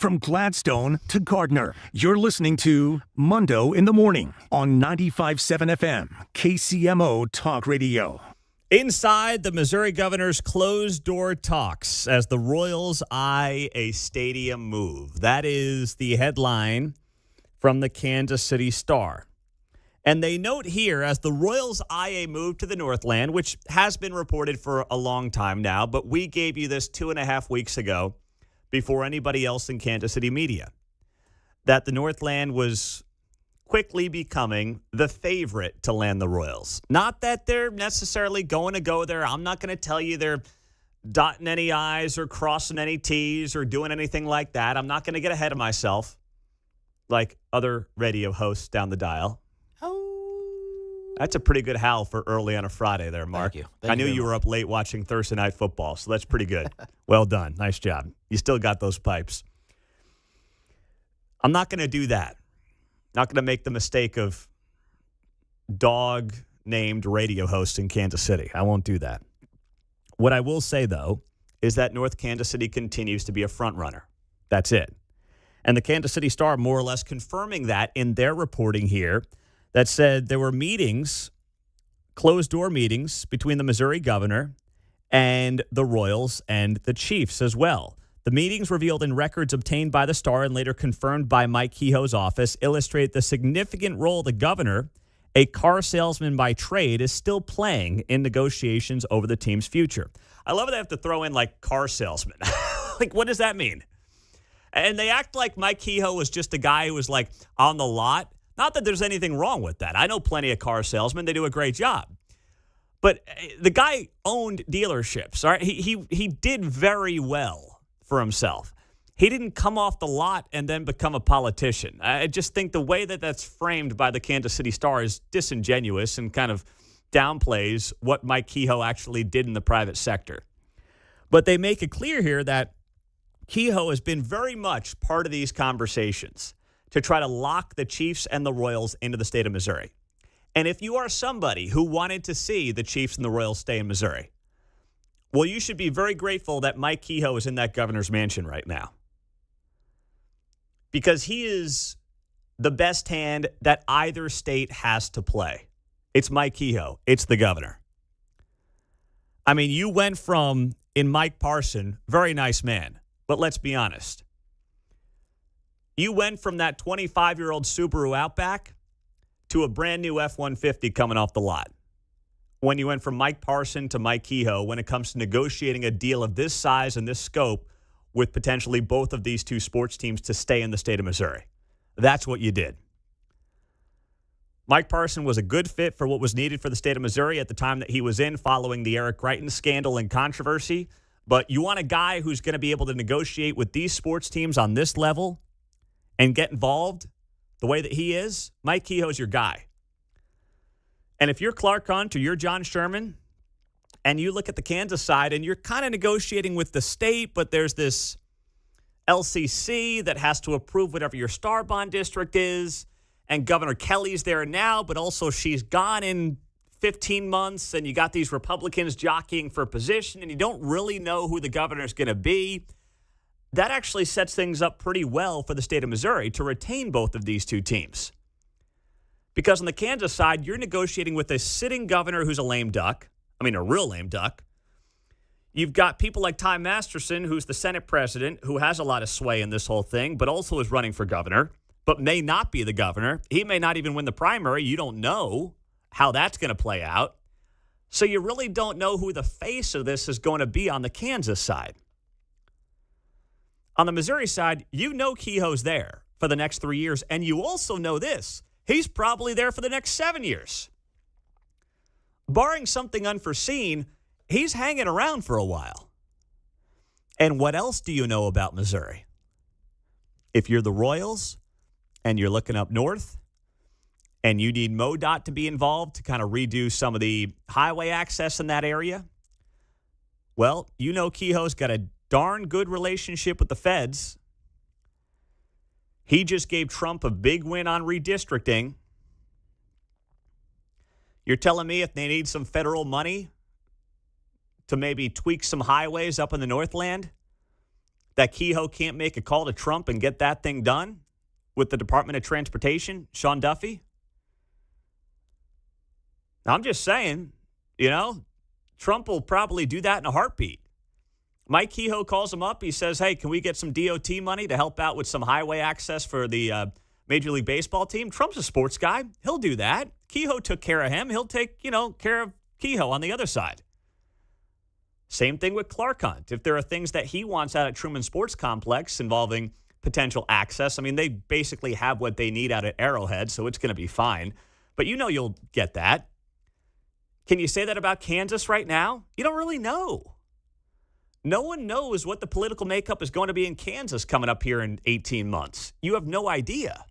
From Gladstone to Gardner, you're listening to Mundo in the Morning on 95.7 FM, KCMO Talk Radio. Inside the Missouri governor's closed-door talks as the Royals eye a stadium move. That is the headline from the Kansas City Star. And they note here, as the Royals eye a move to the Northland, which has been reported for a long time now, but we gave you this 2.5 weeks ago before anybody else in Kansas City media, that the Northland was quickly becoming the favorite to land the Royals. Not that they're necessarily going to go there. I'm not going to tell you they're dotting any I's or crossing any T's or doing anything like that. I'm not going to get ahead of myself like other radio hosts down the dial. That's a pretty good howl for early on a Friday there, Mark. Thank you. I knew you were up late watching Thursday Night Football, so that's pretty good. Well done. Nice job. You still got those pipes. I'm not going to do that. Not going to make the mistake of dog-named radio hosts in Kansas City. I won't do that. What I will say, though, is that North Kansas City continues to be a front runner. That's it. And the Kansas City Star more or less confirming that in their reporting here, that said there were meetings, closed-door meetings, between the Missouri governor and the Royals and the Chiefs as well. The meetings revealed in records obtained by the Star and later confirmed by Mike Kehoe's office illustrate the significant role the governor, a car salesman by trade, is still playing in negotiations over the team's future. I love it they have to throw in, like, car salesman. Like, what does that mean? And they act like Mike Kehoe was just a guy who was, like, on the lot. Not that there's anything wrong with that. I know plenty of car salesmen. They do a great job. But the guy owned dealerships. All right? He did very well for himself. He didn't come off the lot and then become a politician. I just think the way that that's framed by the Kansas City Star is disingenuous and kind of downplays what Mike Kehoe actually did in the private sector. But they make it clear here that Kehoe has been very much part of these conversations to try to lock the Chiefs and the Royals into the state of Missouri. And if you are somebody who wanted to see the Chiefs and the Royals stay in Missouri, well, you should be very grateful that Mike Kehoe is in that governor's mansion right now. Because he is the best hand that either state has to play. It's Mike Kehoe. It's the governor. I mean, you went from, in Mike Parson, very nice man, but let's be honest. You went from that 25-year-old Subaru Outback to a brand new F-150 coming off the lot. When you went from Mike Parson to Mike Kehoe when it comes to negotiating a deal of this size and this scope with potentially both of these two sports teams to stay in the state of Missouri. That's what you did. Mike Parson was a good fit for what was needed for the state of Missouri at the time that he was in following the Eric Greitens scandal and controversy. But you want a guy who's going to be able to negotiate with these sports teams on this level and get involved the way that he is, Mike Kehoe's your guy. And if you're Clark Hunt or you're John Sherman and you look at the Kansas side and you're kind of negotiating with the state, but there's this LCC that has to approve whatever your star bond district is, and Governor Kelly's there now, but also she's gone in 15 months, and you got these Republicans jockeying for position, and you don't really know who the governor's going to be. That actually sets things up pretty well for the state of Missouri to retain both of these two teams. Because on the Kansas side, you're negotiating with a sitting governor who's a lame duck. I mean, a real lame duck. You've got people like Ty Masterson, who's the Senate president, who has a lot of sway in this whole thing, but also is running for governor, but may not be the governor. He may not even win the primary. You don't know how that's going to play out. So you really don't know who the face of this is going to be on the Kansas side. On the Missouri side, you know Kehoe's there for the next 3 years, and you also know this. He's probably there for the next 7 years. Barring something unforeseen, he's hanging around for a while. And what else do you know about Missouri? If you're the Royals and you're looking up north and you need MoDOT to be involved to kind of redo some of the highway access in that area, well, you know Kehoe's got a darn good relationship with the feds. He just gave Trump a big win on redistricting. You're telling me if they need some federal money to maybe tweak some highways up in the Northland, that Kehoe can't make a call to Trump and get that thing done with the Department of Transportation, Sean Duffy? I'm just saying, Trump will probably do that in a heartbeat. Mike Kehoe calls him up. He says, hey, can we get some DOT money to help out with some highway access for the Major League Baseball team? Trump's a sports guy. He'll do that. Kehoe took care of him. He'll take, care of Kehoe on the other side. Same thing with Clark Hunt. If there are things that he wants out at Truman Sports Complex involving potential access, they basically have what they need out at Arrowhead, so it's going to be fine. But you'll get that. Can you say that about Kansas right now? You don't really know. No one knows what the political makeup is going to be in Kansas coming up here in 18 months. You have no idea.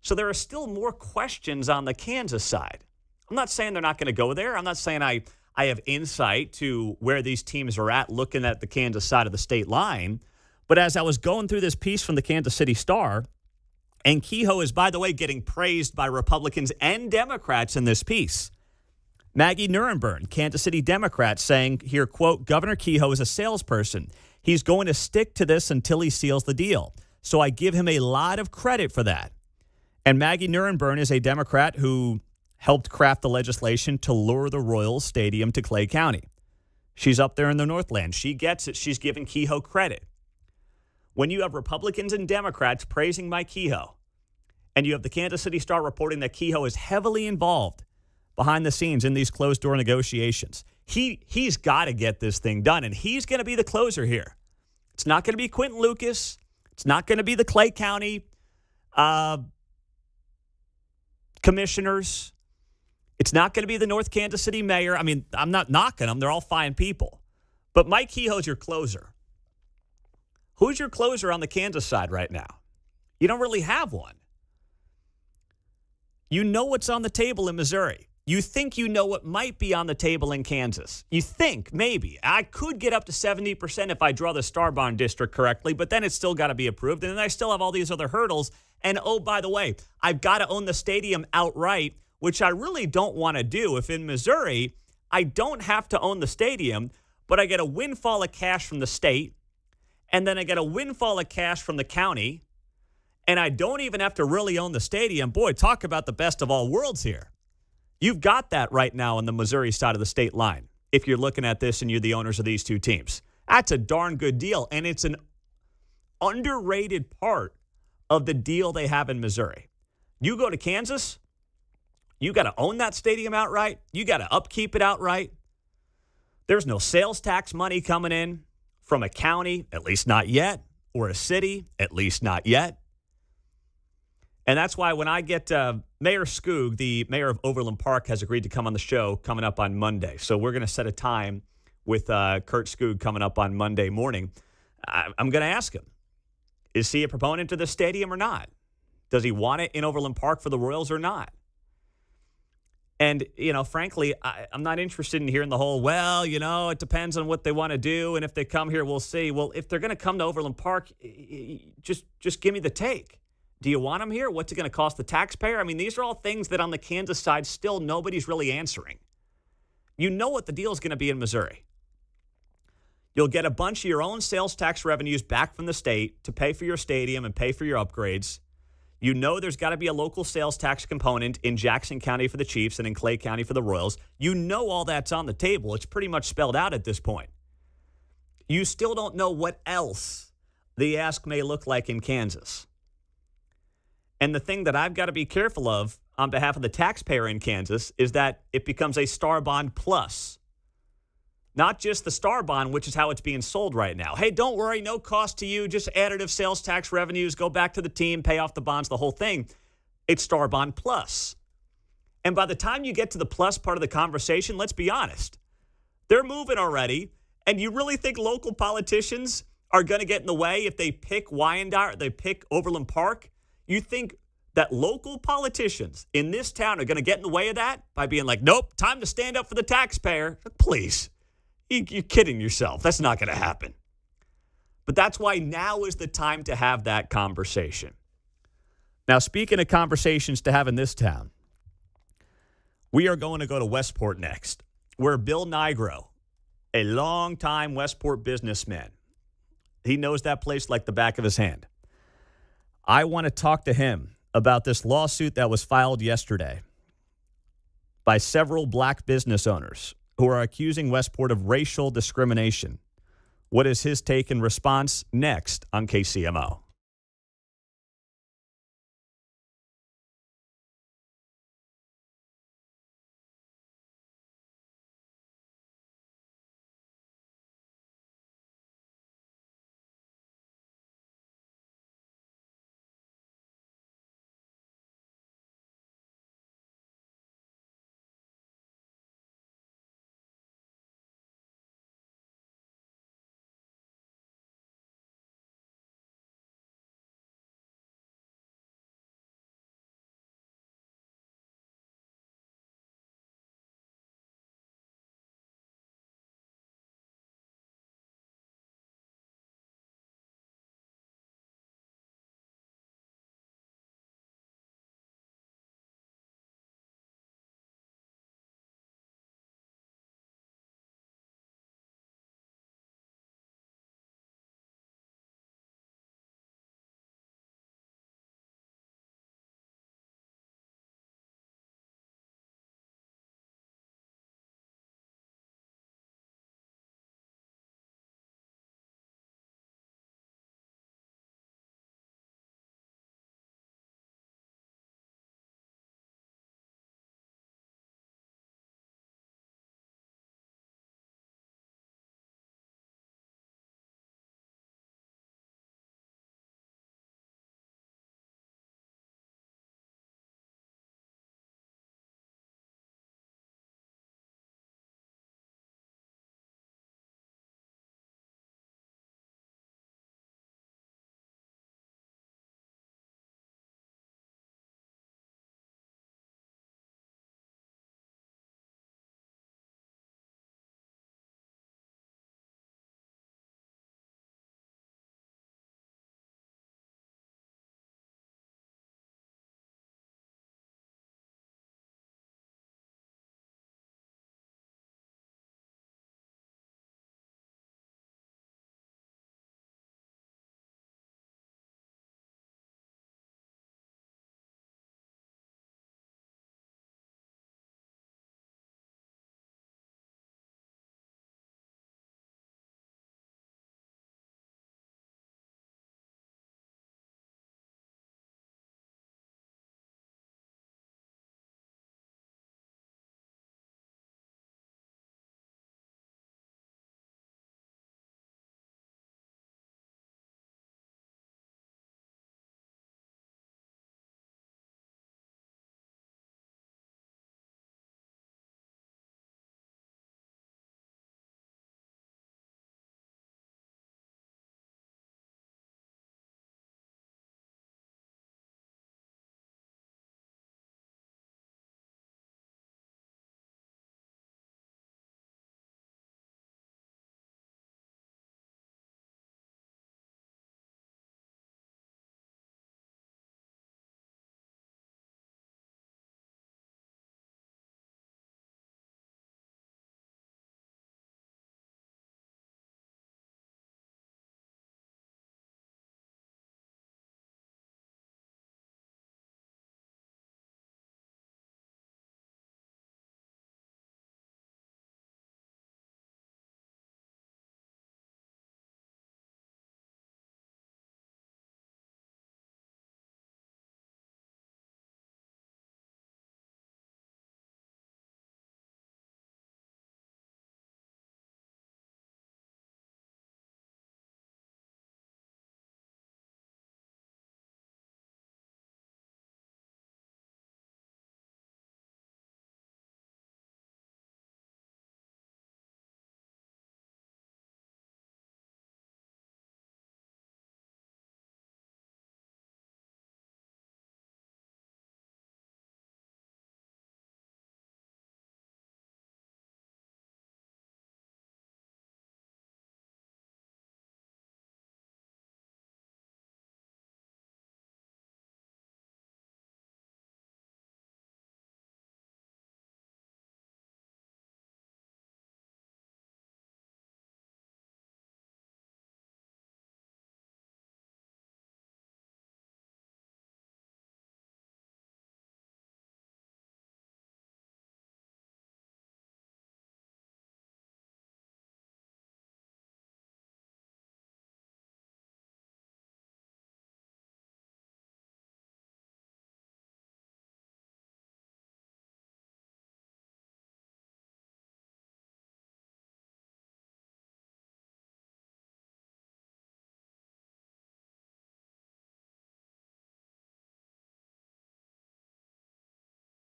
So there are still more questions on the Kansas side. I'm not saying they're not going to go there. I'm not saying I have insight to where these teams are at looking at the Kansas side of the state line. But as I was going through this piece from the Kansas City Star, and Kehoe is, by the way, getting praised by Republicans and Democrats in this piece. Maggie Nuremberg, Kansas City Democrat, saying here, quote, Governor Kehoe is a salesperson. He's going to stick to this until he seals the deal. So I give him a lot of credit for that. And Maggie Nuremberg is a Democrat who helped craft the legislation to lure the Royals Stadium to Clay County. She's up there in the Northland. She gets it. She's giving Kehoe credit. When you have Republicans and Democrats praising Mike Kehoe, and you have the Kansas City Star reporting that Kehoe is heavily involved behind the scenes in these closed-door negotiations, he's got to get this thing done, and he's going to be the closer here. It's not going to be Quentin Lucas. It's not going to be the Clay County commissioners. It's not going to be the North Kansas City mayor. I'm not knocking them. They're all fine people. But Mike Kehoe's your closer. Who's your closer on the Kansas side right now? You don't really have one. You know what's on the table in Missouri. You think you know what might be on the table in Kansas. You think, maybe. I could get up to 70% if I draw the Star Bond district correctly, but then it's still got to be approved, and then I still have all these other hurdles. And, oh, by the way, I've got to own the stadium outright, which I really don't want to do. If in Missouri, I don't have to own the stadium, but I get a windfall of cash from the state, and then I get a windfall of cash from the county, and I don't even have to really own the stadium. Boy, talk about the best of all worlds here. You've got that right now on the Missouri side of the state line, if you're looking at this and you're the owners of these two teams. That's a darn good deal, and it's an underrated part of the deal they have in Missouri. You go to Kansas, you got to own that stadium outright. You got to upkeep it outright. There's no sales tax money coming in from a county, at least not yet, or a city, at least not yet. And that's why when I get Mayor Skoog, the mayor of Overland Park, has agreed to come on the show coming up on Monday. So we're going to set a time with Kurt Skoog coming up on Monday morning. I'm going to ask him, is he a proponent of the stadium or not? Does he want it in Overland Park for the Royals or not? And, frankly, I'm not interested in hearing the whole, it depends on what they want to do. And if they come here, we'll see. Well, if they're going to come to Overland Park, just give me the take. Do you want them here? What's it going to cost the taxpayer? These are all things that on the Kansas side still nobody's really answering. You know what the deal is going to be in Missouri. You'll get a bunch of your own sales tax revenues back from the state to pay for your stadium and pay for your upgrades. You know there's got to be a local sales tax component in Jackson County for the Chiefs and in Clay County for the Royals. You know all that's on the table. It's pretty much spelled out at this point. You still don't know what else the ask may look like in Kansas. And the thing that I've got to be careful of on behalf of the taxpayer in Kansas is that it becomes a Star Bond Plus. Not just the Star Bond, which is how it's being sold right now. Hey, don't worry, no cost to you, just additive sales tax revenues, go back to the team, pay off the bonds, the whole thing. It's Star Bond Plus. And by the time you get to the plus part of the conversation, let's be honest, they're moving already. And you really think local politicians are going to get in the way if they pick Wyandotte or they pick Overland Park? You think that local politicians in this town are going to get in the way of that by being like, nope, time to stand up for the taxpayer? Please. You're kidding yourself. That's not going to happen. But that's why now is the time to have that conversation. Now, speaking of conversations to have in this town, we are going to go to Westport next, where Bill Nirgo a longtime Westport businessman. He knows that place like the back of his hand. I want to talk to him about this lawsuit that was filed yesterday by several black business owners who are accusing Westport of racial discrimination. What is his take and response? Next on KCMO.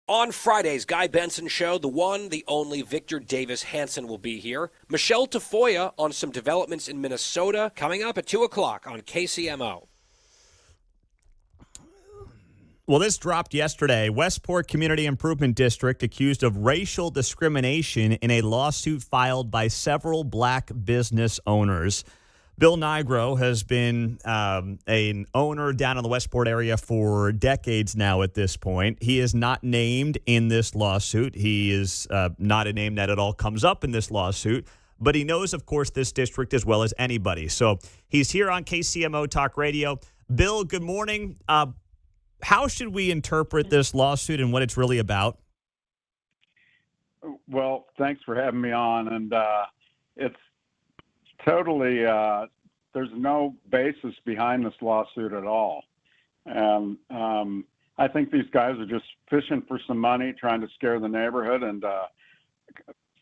On Friday's Guy Benson Show, the one, the only Victor Davis Hanson will be here. Michelle Tafoya on some developments in Minnesota coming up at 2 o'clock on KCMO. Well, this dropped yesterday. Westport Community Improvement District accused of racial discrimination in a lawsuit filed by several black business owners. Bill Nirgo has been an owner down in the Westport area for decades now at this point. He is not named in this lawsuit. He is not a name that at all comes up in this lawsuit, but he knows, of course, this district as well as anybody. So he's here on KCMO Talk Radio. Bill, good morning. How should we interpret this lawsuit and what it's really about? Well, thanks for having me on. And it's totally, there's no basis behind this lawsuit at all. And I think these guys are just fishing for some money, trying to scare the neighborhood and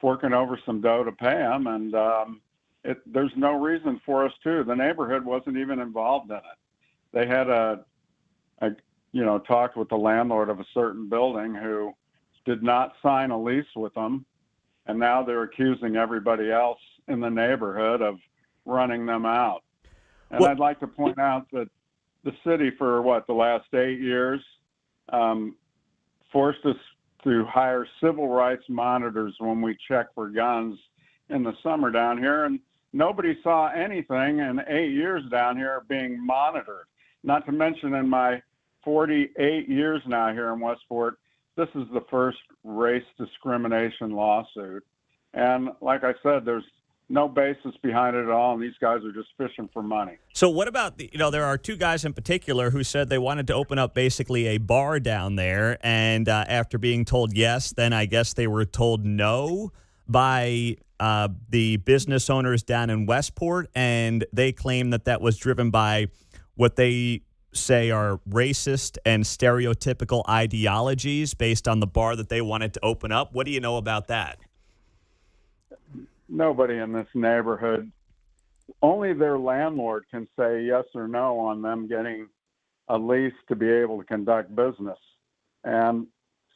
forking over some dough to pay them. And there's no reason for us to. The neighborhood wasn't even involved in it. They had talked with the landlord of a certain building who did not sign a lease with them. And now they're accusing everybody else in the neighborhood of running them out. And I'd like to point out that the city for the last 8 years forced us to hire civil rights monitors when we check for guns in the summer down here. And nobody saw anything in 8 years down here being monitored. Not to mention in my 48 years now here in Westport, this is the first race discrimination lawsuit. And like I said, there's no basis behind it at all, and these guys are just fishing for money. So what about, there are two guys in particular who said they wanted to open up basically a bar down there, and after being told yes, then I guess they were told no by the business owners down in Westport, and they claim that was driven by what they say are racist and stereotypical ideologies based on the bar that they wanted to open up. What do you know about that? Nobody in this neighborhood, only their landlord can say yes or no on them getting a lease to be able to conduct business. And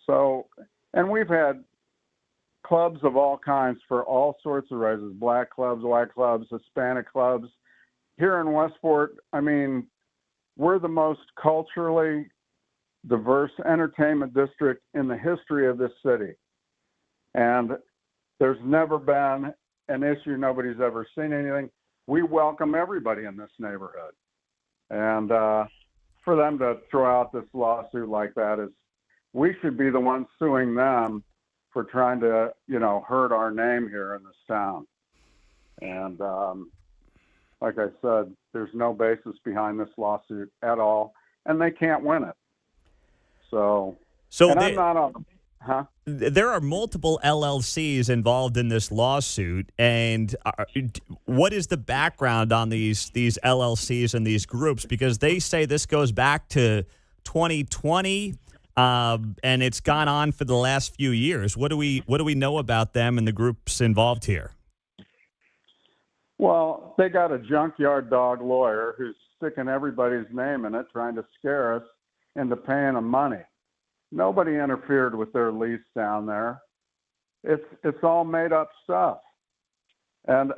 we've had clubs of all kinds for all sorts of races, black clubs, white clubs, Hispanic clubs. Here in Westport, we're the most culturally diverse entertainment district in the history of this city. And there's never been an issue. Nobody's ever seen anything. We welcome everybody in this neighborhood. And for them to throw out this lawsuit like that we should be the ones suing them for trying to, hurt our name here in this town. And like I said, there's no basis behind this lawsuit at all, and they can't win it. I'm not on. Huh? There are multiple LLCs involved in this lawsuit, and what is the background on these LLCs and these groups? Because they say this goes back to 2020, and it's gone on for the last few years. What do we know about them and the groups involved here? Well, they got a junkyard dog lawyer who's sticking everybody's name in it, trying to scare us into paying them money. Nobody interfered with their lease down there. It's all made up stuff. And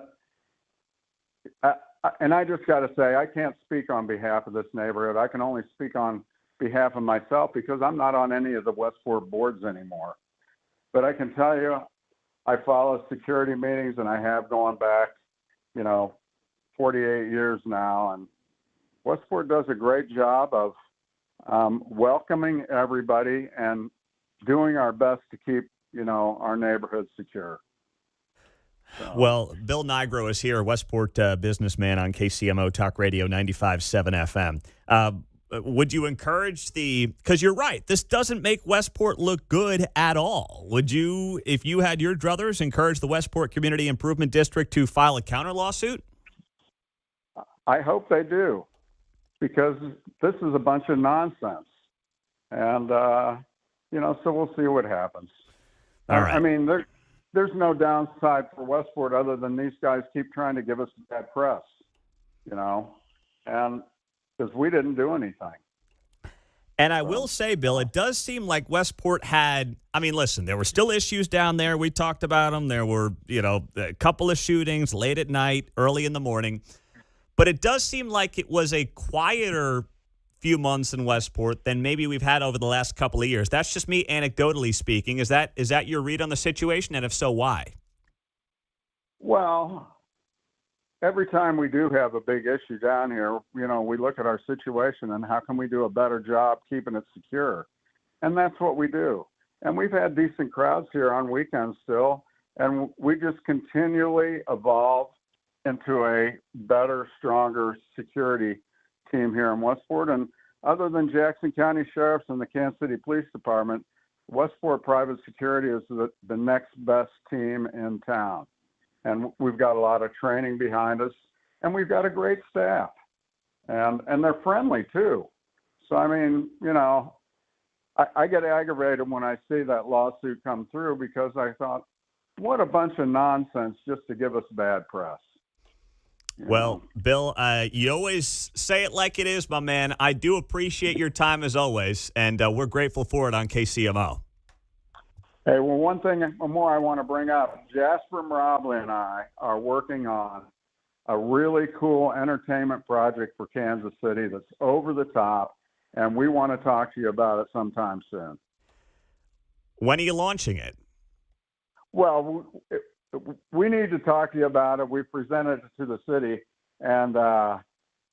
I just got to say, I can't speak on behalf of this neighborhood. I can only speak on behalf of myself because I'm not on any of the Westport boards anymore. But I can tell you, I follow security meetings, and I have gone back 48 years now, and Westport does a great job of welcoming everybody and doing our best to keep, our neighborhood secure. So. Well, Bill Nirgo is here, Westport businessman on KCMO Talk Radio 95.7 FM. Would you encourage because you're right, this doesn't make Westport look good at all. Would you, if you had your druthers, encourage the Westport Community Improvement District to file a counter lawsuit? I hope they do, because this is a bunch of nonsense. And, so we'll see what happens. All right. There's no downside for Westport other than these guys keep trying to give us bad press, and because we didn't do anything. And I will say, Bill, it does seem like Westport had, I mean, listen, there were still issues down there. We talked about them. There were, a couple of shootings late at night, early in the morning. But it does seem like it was a quieter few months in Westport than maybe we've had over the last couple of years. That's just me anecdotally speaking. Is that your read on the situation? And if so, why? Well, every time we do have a big issue down here, we look at our situation and how can we do a better job keeping it secure? And that's what we do. And we've had decent crowds here on weekends still, and we just continually evolve into a better, stronger security team here in Westport. And other than Jackson County Sheriffs and the Kansas City Police Department, Westport Private Security is the next best team in town. And we've got a lot of training behind us, and we've got a great staff, and they're friendly too. So, I mean, I get aggravated when I see that lawsuit come through because I thought, what a bunch of nonsense just to give us bad press. Well, Bill, you always say it like it is, my man. I do appreciate your time as always, and we're grateful for it on KCMO. Hey, well, one thing more I want to bring up. Jasper Marabli and I are working on a really cool entertainment project for Kansas City that's over the top, and we want to talk to you about it sometime soon. When are you launching it? Well, we need to talk to you about it. We presented it to the city, and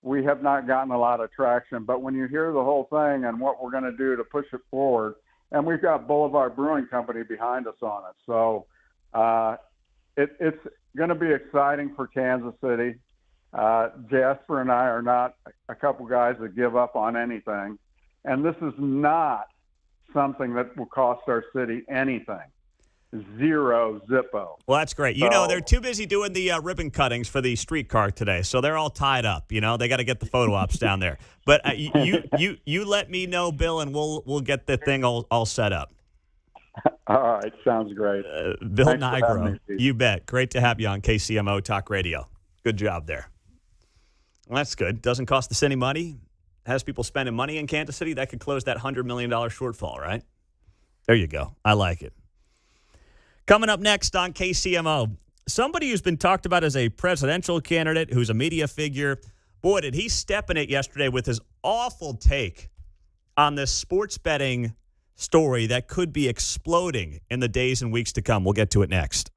we have not gotten a lot of traction. But when you hear the whole thing and what we're going to do to push it forward, and we've got Boulevard Brewing Company behind us on it. So it's going to be exciting for Kansas City. Jasper and I are not a couple guys that give up on anything. And this is not something that will cost our city anything. Zero zippo. Well, that's great. They're too busy doing the ribbon cuttings for the streetcar today, so they're all tied up. They got to get the photo ops down there. But you let me know, Bill, and we'll get the thing all set up. All right, sounds great. Bill Nirgo, you bet. Great to have you on KCMO Talk Radio. Good job there. Well, that's good. Doesn't cost the city money. Has people spending money in Kansas City. That could close that $100 million shortfall, right? There you go. I like it. Coming up next on KCMO, somebody who's been talked about as a presidential candidate, who's a media figure. Boy, did he step in it yesterday with his awful take on this sports betting story that could be exploding in the days and weeks to come. We'll get to it next.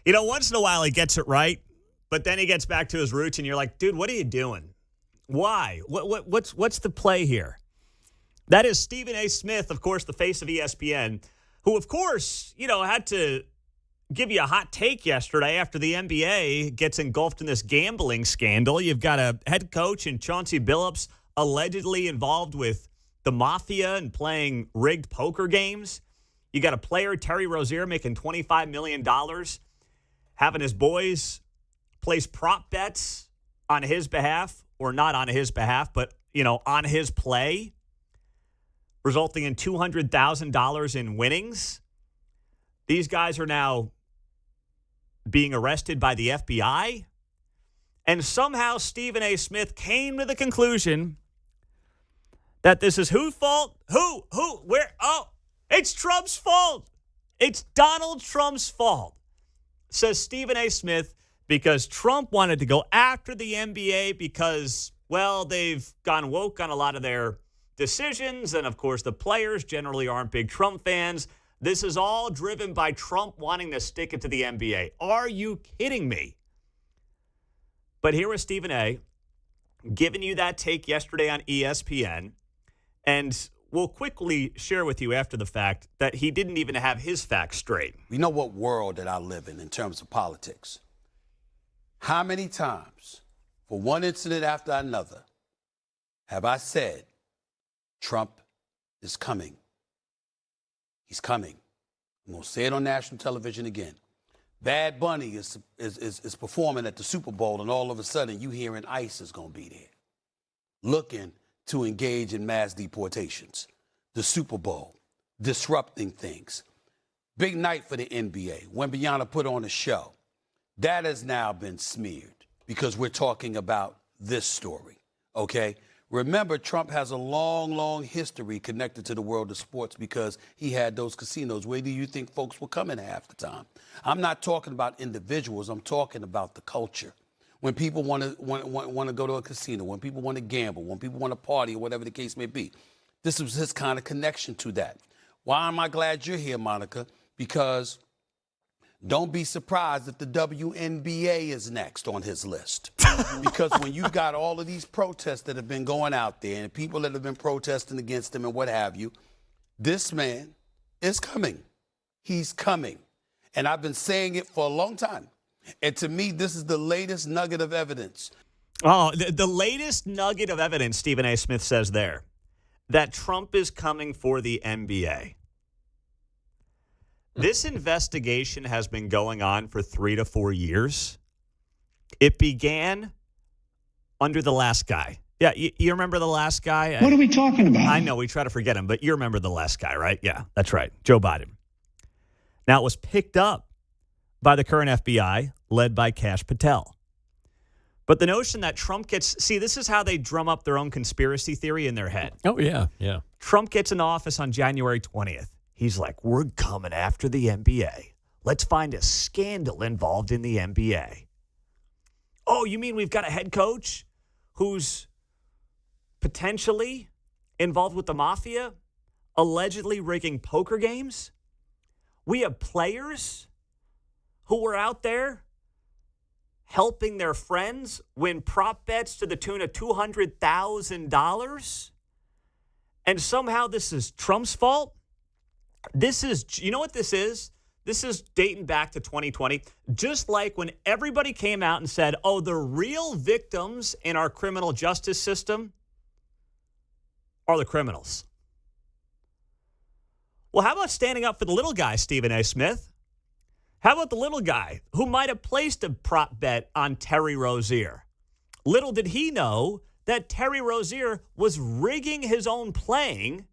Once in a while he gets it right, but then he gets back to his roots, and you're like, dude, what are you doing? Why? What's the play here? That is Stephen A. Smith, of course, the face of ESPN, who, of course, had to give you a hot take yesterday after the NBA gets engulfed in this gambling scandal. You've got a head coach in Chauncey Billups allegedly involved with the mafia and playing rigged poker games. You got a player, Terry Rozier, making $25 million, having his boys place prop bets on his behalf, or not on his behalf, but, on his play, resulting in $200,000 in winnings. These guys are now being arrested by the FBI. And somehow Stephen A. Smith came to the conclusion that this is whose fault? Who? Where? Oh, it's Trump's fault. It's Donald Trump's fault, says Stephen A. Smith, because Trump wanted to go after the NBA because, well, they've gone woke on a lot of their decisions. And, of course, the players generally aren't big Trump fans. This is all driven by Trump wanting to stick it to the NBA. Are you kidding me? But here was Stephen A. giving you that take yesterday on ESPN. And we'll quickly share with you after the fact that he didn't even have his facts straight. We know what world that I live in terms of politics. How many times, for one incident after another, have I said, Trump is coming? He's coming. I'm going to say it on national television again. Bad Bunny is performing at the Super Bowl, and all of a sudden you hearing ICE is going to be there, looking to engage in mass deportations. The Super Bowl, disrupting things. Big night for the NBA. Wembanyama put on a show. That has now been smeared because we're talking about this story, okay? Remember, Trump has a long, long history connected to the world of sports because he had those casinos. Where do you think folks were coming half the time? I'm not talking about individuals. I'm talking about the culture. When people want to go to a casino, when people want to gamble, when people want to party, or whatever the case may be. This was his kind of connection to that. Why am I glad you're here, Monica? Because don't be surprised if the WNBA is next on his list. Because when you've got all of these protests that have been going out there and people that have been protesting against him and what have you, this man is coming. He's coming. And I've been saying it for a long time. And to me, this is the latest nugget of evidence. Oh, the latest nugget of evidence, Stephen A. Smith says there, that Trump is coming for the NBA. This investigation has been going on for 3 to 4 years. It began under the last guy. Yeah, you remember the last guy? What are we talking about? I know, we try to forget him, but you remember the last guy, right? Yeah, that's right, Joe Biden. Now, it was picked up by the current FBI, led by Kash Patel. But the notion that Trump gets... See, this is how they drum up their own conspiracy theory in their head. Oh, yeah. Trump gets in office on January 20th. He's like, we're coming after the NBA. Let's find a scandal involved in the NBA. Oh, you mean we've got a head coach who's potentially involved with the mafia, allegedly rigging poker games? We have players who were out there helping their friends win prop bets to the tune of $200,000? And somehow this is Trump's fault? This is, you know what this is? This is dating back to 2020, just like when everybody came out and said, oh, the real victims in our criminal justice system are the criminals. Well, how about standing up for the little guy, Stephen A. Smith? How about the little guy who might have placed a prop bet on Terry Rozier? Little did he know that Terry Rozier was rigging his own playing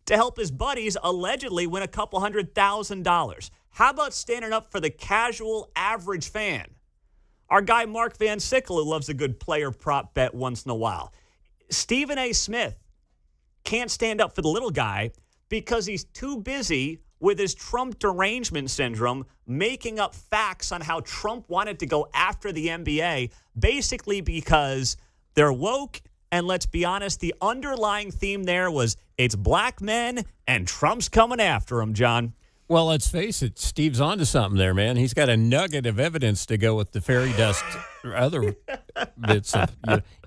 to help his buddies allegedly win a couple $100,000. How about standing up for the casual average fan? Our guy Mark Van Sickle, who loves a good player prop bet once in a while. Stephen A. Smith can't stand up for the little guy because he's too busy with his Trump derangement syndrome, making up facts on how Trump wanted to go after the NBA, basically because they're woke. And let's be honest, the underlying theme there was it's black men and Trump's coming after them, John. Well, let's face it, Steve's onto something there, man. He's got a nugget of evidence to go with the fairy dust or other bits of.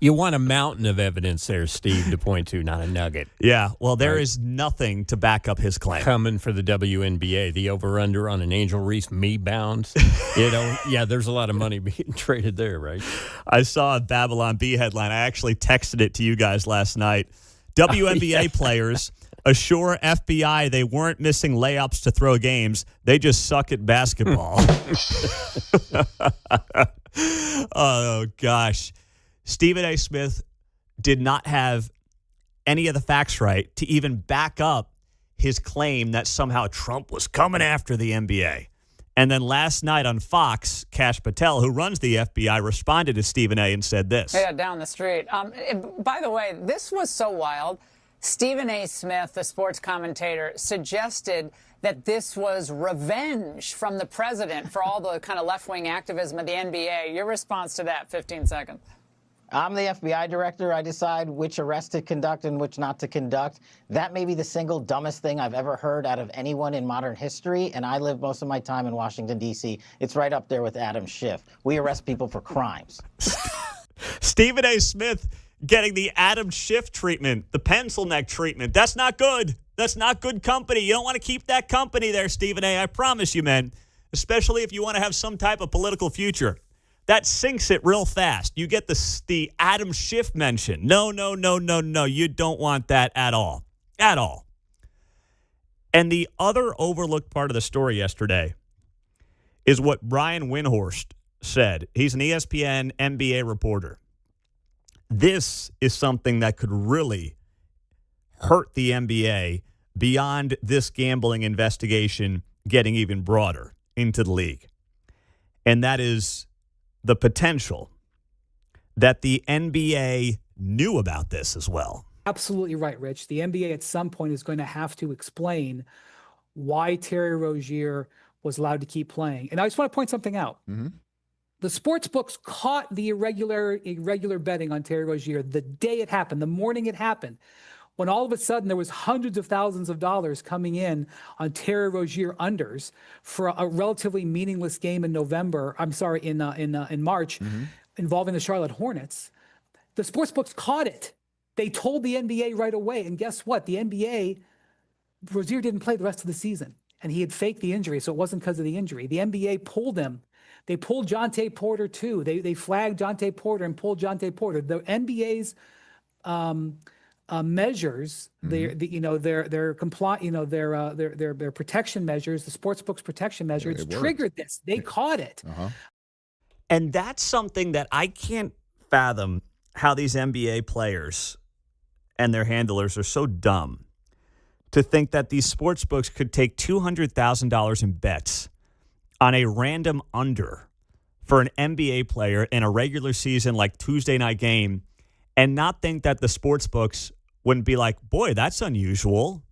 You want a mountain of evidence there, Steve, to point to, not a nugget. Yeah, well, there is nothing to back up his claim. Coming for the WNBA, the over-under on an Angel Reese me-bound. There's a lot of money being traded there, right? I saw a Babylon Bee headline. I actually texted it to you guys last night. WNBA players assure FBI they weren't missing layups to throw games. They just suck at basketball. Oh, gosh. Stephen A. Smith did not have any of the facts right to even back up his claim that somehow Trump was coming after the NBA. And then last night on Fox, Kash Patel, who runs the FBI, responded to Stephen A. and said this. Yeah, down the street. By the way, this was so wild. Stephen A. Smith, the sports commentator, suggested that this was revenge from the president for all the kind of left-wing activism of the NBA. Your response to that, 15 seconds. I'm the FBI director. I decide which arrests to conduct and which not to conduct. That may be the single dumbest thing I've ever heard out of anyone in modern history, and I live most of my time in Washington, D.C. It's right up there with Adam Schiff. We arrest people for crimes. Stephen A. Smith getting the Adam Schiff treatment, the pencil neck treatment. That's not good. That's not good company. You don't want to keep that company there, Stephen A. I promise you, man, especially if you want to have some type of political future. That sinks it real fast. You get the Adam Schiff mention. No. You don't want that at all. At all. And the other overlooked part of the story yesterday is what Brian Windhorst said. He's an ESPN NBA reporter. This is something that could really hurt the NBA beyond this gambling investigation getting even broader into the league. And that is the potential that the NBA knew about this as well. Absolutely right, Rich. The NBA at some point is going to have to explain why Terry Rozier was allowed to keep playing. And I just want to point something out. Mm-hmm. The sports books caught the irregular betting on Terry Rozier the day it happened, the morning it happened, when all of a sudden there was hundreds of thousands of dollars coming in on Terry Rozier unders for a relatively meaningless game in March, mm-hmm. involving the Charlotte Hornets. The sports books caught it. They told the NBA right away. And guess what? The NBA, Rozier didn't play the rest of the season, and he had faked the injury, so it wasn't because of the injury. The NBA pulled him. They pulled Jonte Porter too. They flagged Jonte Porter and pulled Jonte Porter. The NBA's measures, mm-hmm. their protection measures, the sportsbook's protection measures, triggered this. They caught it. Uh-huh. And that's something that I can't fathom, how these NBA players and their handlers are so dumb to think that these sportsbooks could take $200,000 in bets on a random under for an NBA player in a regular season like Tuesday night game and not think that the sports books wouldn't be like, boy, that's unusual.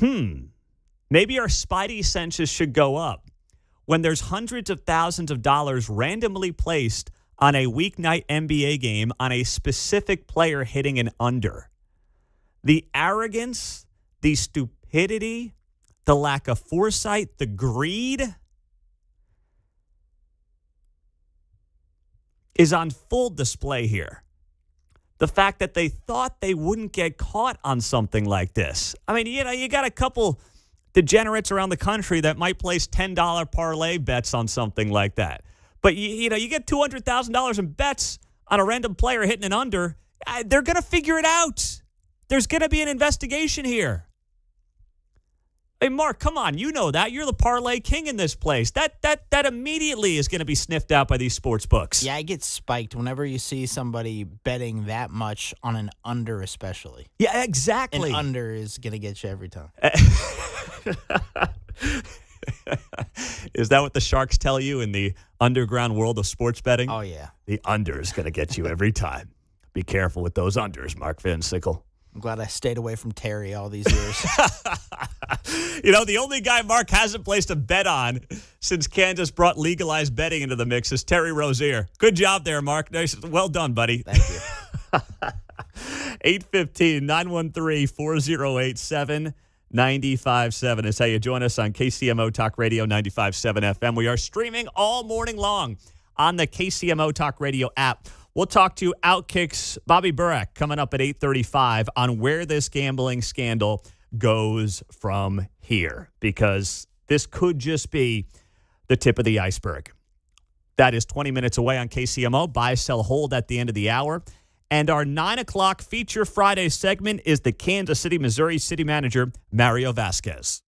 Maybe our spidey senses should go up when there's hundreds of thousands of dollars randomly placed on a weeknight NBA game on a specific player hitting an under. The arrogance, the stupidity, the lack of foresight, the greed is on full display here. The fact that they thought they wouldn't get caught on something like this. I mean, you got a couple degenerates around the country that might place $10 parlay bets on something like that. But, you get $200,000 in bets on a random player hitting an under. They're going to figure it out. There's going to be an investigation here. Hey, Mark, come on. You know that. You're the parlay king in this place. That immediately is going to be sniffed out by these sports books. Yeah, I get spiked whenever you see somebody betting that much on an under especially. Yeah, exactly. An under is going to get you every time. Is that what the sharks tell you in the underground world of sports betting? Oh, yeah. The under is going to get you every time. Be careful with those unders, Mark Van Sickle. I'm glad I stayed away from Terry all these years. The only guy Mark hasn't placed a bet on since Kansas brought legalized betting into the mix is Terry Rozier. Good job there, Mark. Nice. Well done, buddy. Thank you. 815 913 4087 95.7 is how you join us on KCMO Talk Radio 95.7 FM. We are streaming all morning long on the KCMO Talk Radio app. We'll talk to Outkick's Bobby Burack coming up at 8:35 on where this gambling scandal goes from here, because this could just be the tip of the iceberg. That is 20 minutes away on KCMO. Buy, sell, hold at the end of the hour. And our 9 o'clock Feature Friday segment is the Kansas City, Missouri City Manager Mario Vasquez.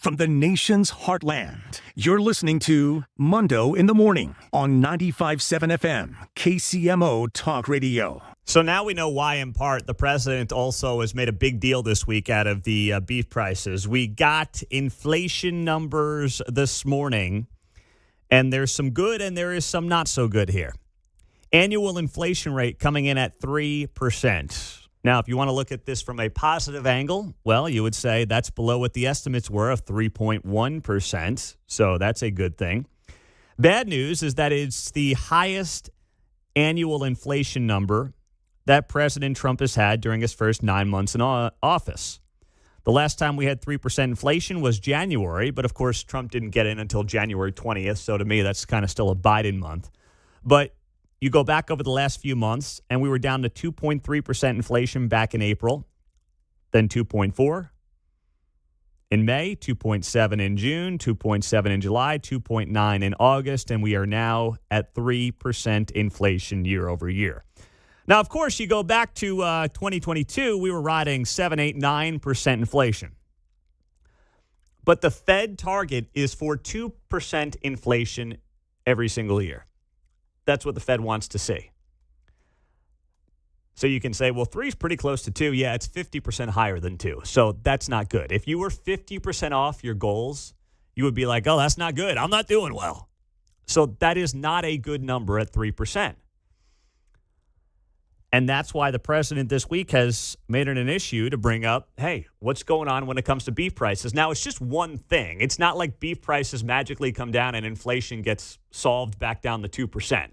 from the nation's heartland. You're listening to Mundo in the Morning on 95.7 FM, KCMO Talk Radio. So now we know why, in part, the president also has made a big deal this week out of the beef prices. We got inflation numbers this morning, and there's some good and there is some not so good here. Annual inflation rate coming in at 3%. Now, if you want to look at this from a positive angle, well, you would say that's below what the estimates were of 3.1%. So that's a good thing. Bad news is that it's the highest annual inflation number that President Trump has had during his first 9 months in office. The last time we had 3% inflation was January, but of course Trump didn't get in until January 20th, so to me that's kind of still a Biden month. But you go back over the last few months, and we were down to 2.3% inflation back in April, then 2.4 in May, 2.7 in June, 2.7 in July, 2.9 in August, and we are now at 3% inflation year over year. Now, of course, you go back to 2022, we were riding 7, 8, 9% inflation. But the Fed target is for 2% inflation every single year. That's what the Fed wants to see. So you can say, well, 3 is pretty close to 2. Yeah, it's 50% higher than 2. So that's not good. If you were 50% off your goals, you would be like, oh, that's not good. I'm not doing well. So that is not a good number at 3%. And that's why the president this week has made it an issue to bring up, hey, what's going on when it comes to beef prices? Now, it's just one thing. It's not like beef prices magically come down and inflation gets solved back down to 2%.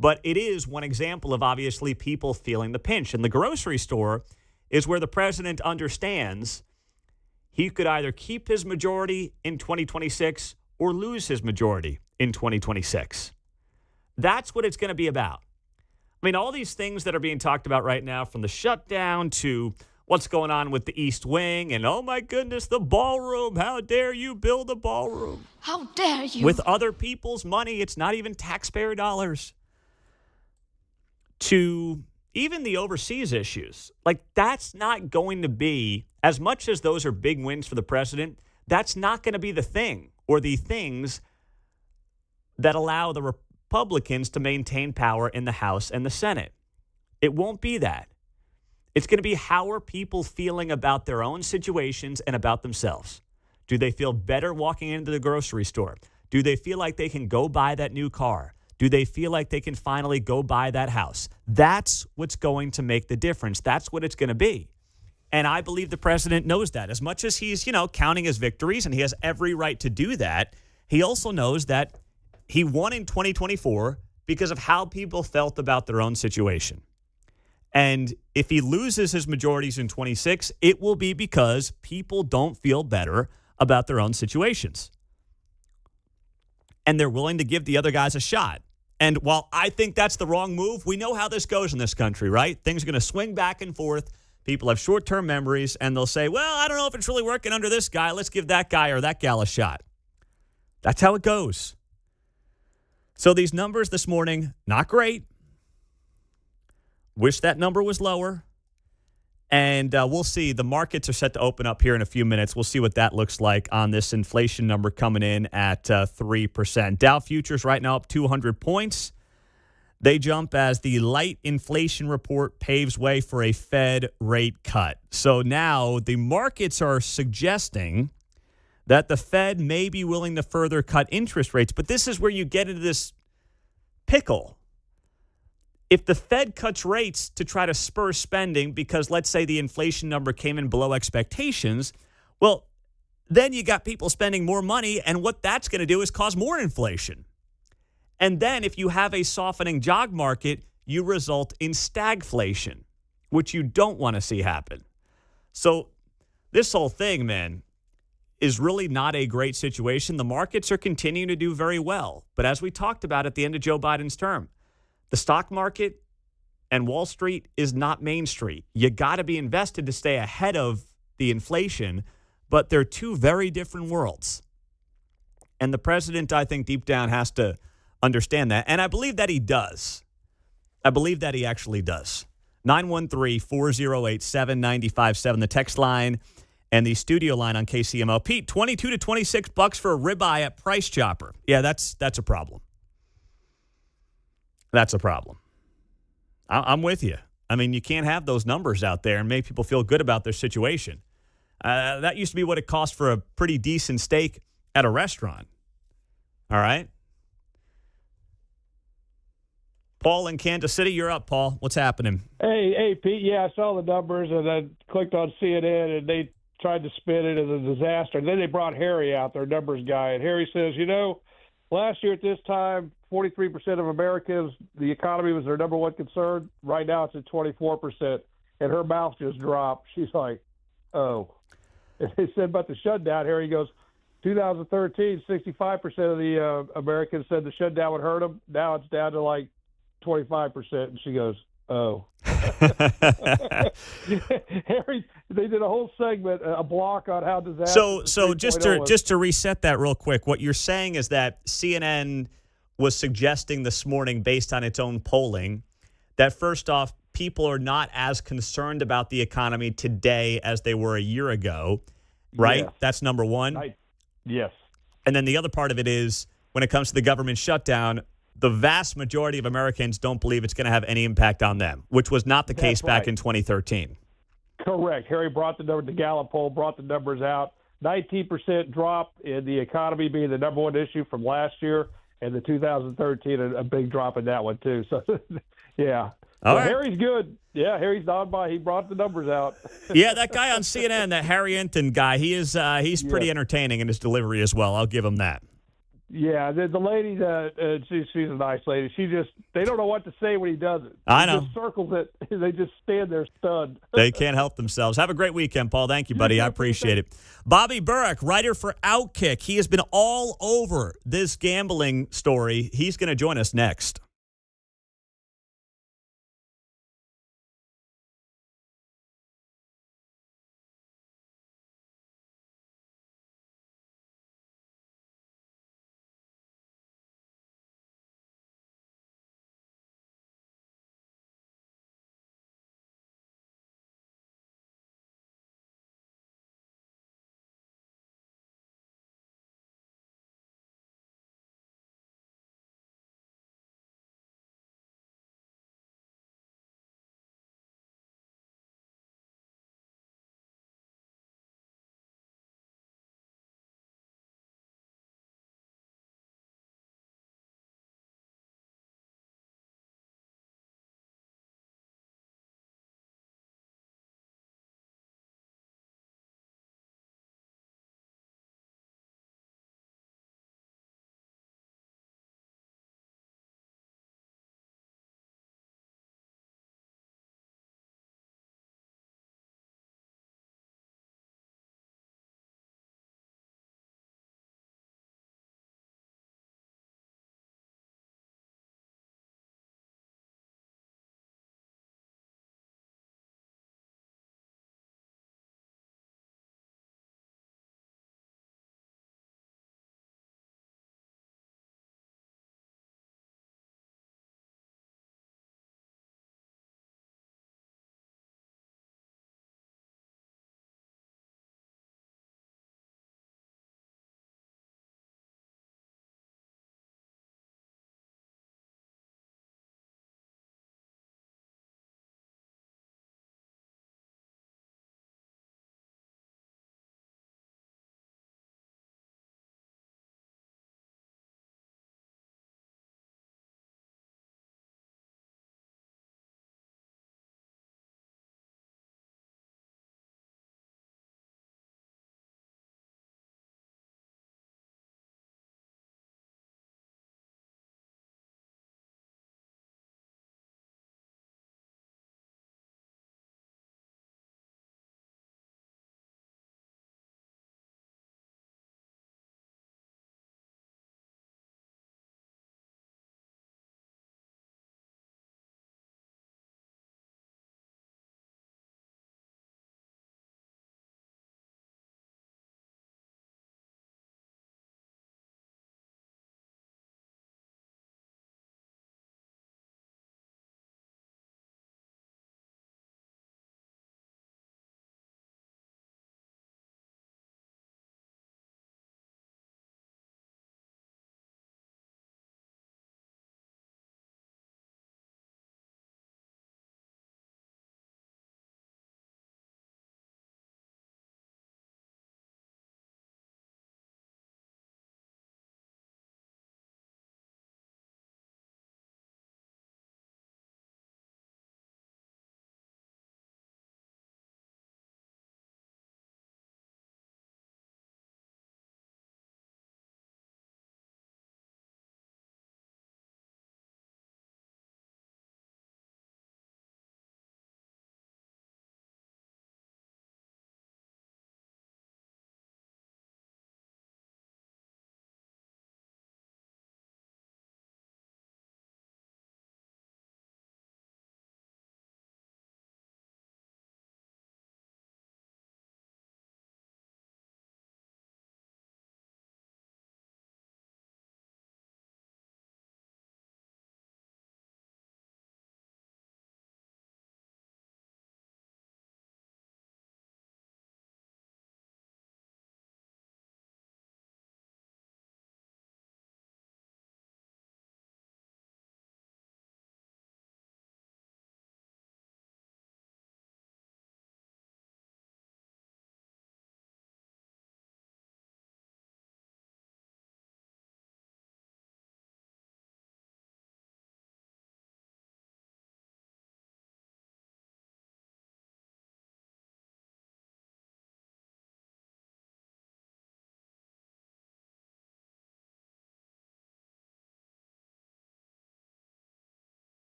But it is one example of obviously people feeling the pinch. And the grocery store is where the president understands he could either keep his majority in 2026 or lose his majority in 2026. That's what it's going to be about. I mean, all these things that are being talked about right now, from the shutdown to what's going on with the East Wing, and oh my goodness, the ballroom. How dare you build a ballroom? How dare you? With other people's money. It's not even taxpayer dollars. To even the overseas issues. Like, that's not going to be, as much as those are big wins for the president, that's not going to be the thing or the things that allow the Republicans to maintain power in the House and the Senate. It won't be that. It's going to be, how are people feeling about their own situations and about themselves? Do they feel better walking into the grocery store? Do they feel like they can go buy that new car? Do they feel like they can finally go buy that house? That's what's going to make the difference. That's what it's going to be. And I believe the president knows that. As much as he's, counting his victories, and he has every right to do that, he also knows that he won in 2024 because of how people felt about their own situation. And if he loses his majorities in 26, it will be because people don't feel better about their own situations. And they're willing to give the other guys a shot. And while I think that's the wrong move, we know how this goes in this country, right? Things are going to swing back and forth. People have short-term memories, and they'll say, well, I don't know if it's really working under this guy. Let's give that guy or that gal a shot. That's how it goes. So these numbers this morning, not great. Wish that number was lower. And we'll see. The markets are set to open up here in a few minutes. We'll see what that looks like on this inflation number coming in at 3%. Dow futures right now up 200 points. They jump as the light inflation report paves way for a Fed rate cut. So now the markets are suggesting that the Fed may be willing to further cut interest rates. But this is where you get into this pickle. If the Fed cuts rates to try to spur spending because, let's say, the inflation number came in below expectations, well, then you got people spending more money, and what that's going to do is cause more inflation. And then if you have a softening job market, you result in stagflation, which you don't want to see happen. So this whole thing, man, is really not a great situation. The markets are continuing to do very well. But as we talked about at the end of Joe Biden's term, the stock market and Wall Street is not Main Street. You got to be invested to stay ahead of the inflation, but they're two very different worlds. And the president, I think, deep down has to understand that. And I believe that he does. I believe that he actually does. 913-408-7957, the text line. and the studio line on KCMO. Pete, $22 to $26 for a ribeye at Price Chopper. Yeah, that's a problem. That's a problem. I'm with you. I mean, you can't have those numbers out there and make people feel good about their situation. That used to be what it cost for a pretty decent steak at a restaurant. All right? Paul in Kansas City, you're up, Paul. What's happening? Hey, Pete. Yeah, I saw the numbers and I clicked on CNN and they tried to spin it as a disaster. And then they brought Harry out, their numbers guy. And Harry says, last year at this time, 43% of Americans, the economy was their number one concern. Right now it's at 24%. And her mouth just dropped. She's like, oh. And they said about the shutdown, Harry goes, 2013, 65% of the Americans said the shutdown would hurt them. Now it's down to like 25%. And she goes, oh. Harry, they did a whole segment, a block on how disastrous. So just to reset that real quick, what you're saying is that CNN was suggesting this morning, based on its own polling, that first off, people are not as concerned about the economy today as they were a year ago, right? Yes. That's number one. Yes. And then the other part of it is, when it comes to the government shutdown, the vast majority of Americans don't believe it's going to have any impact on them, which was not the case back in 2013. Correct. Harry brought the number, the Gallup poll brought the numbers out. 19% drop in the economy being the number one issue from last year, and the 2013 a big drop in that one too. So, yeah. All right. Harry's good. Yeah, Harry's on by. He brought the numbers out. Yeah, that guy on CNN, that Harry Enton guy, he's pretty entertaining in his delivery as well. I'll give him that. Yeah, the lady, she's a nice lady. They don't know what to say when he does it. I know. He just circles it. They just stand there stunned. They can't help themselves. Have a great weekend, Paul. Thank you, buddy. I appreciate it. Bobby Burack, writer for Outkick. He has been all over this gambling story. He's going to join us next.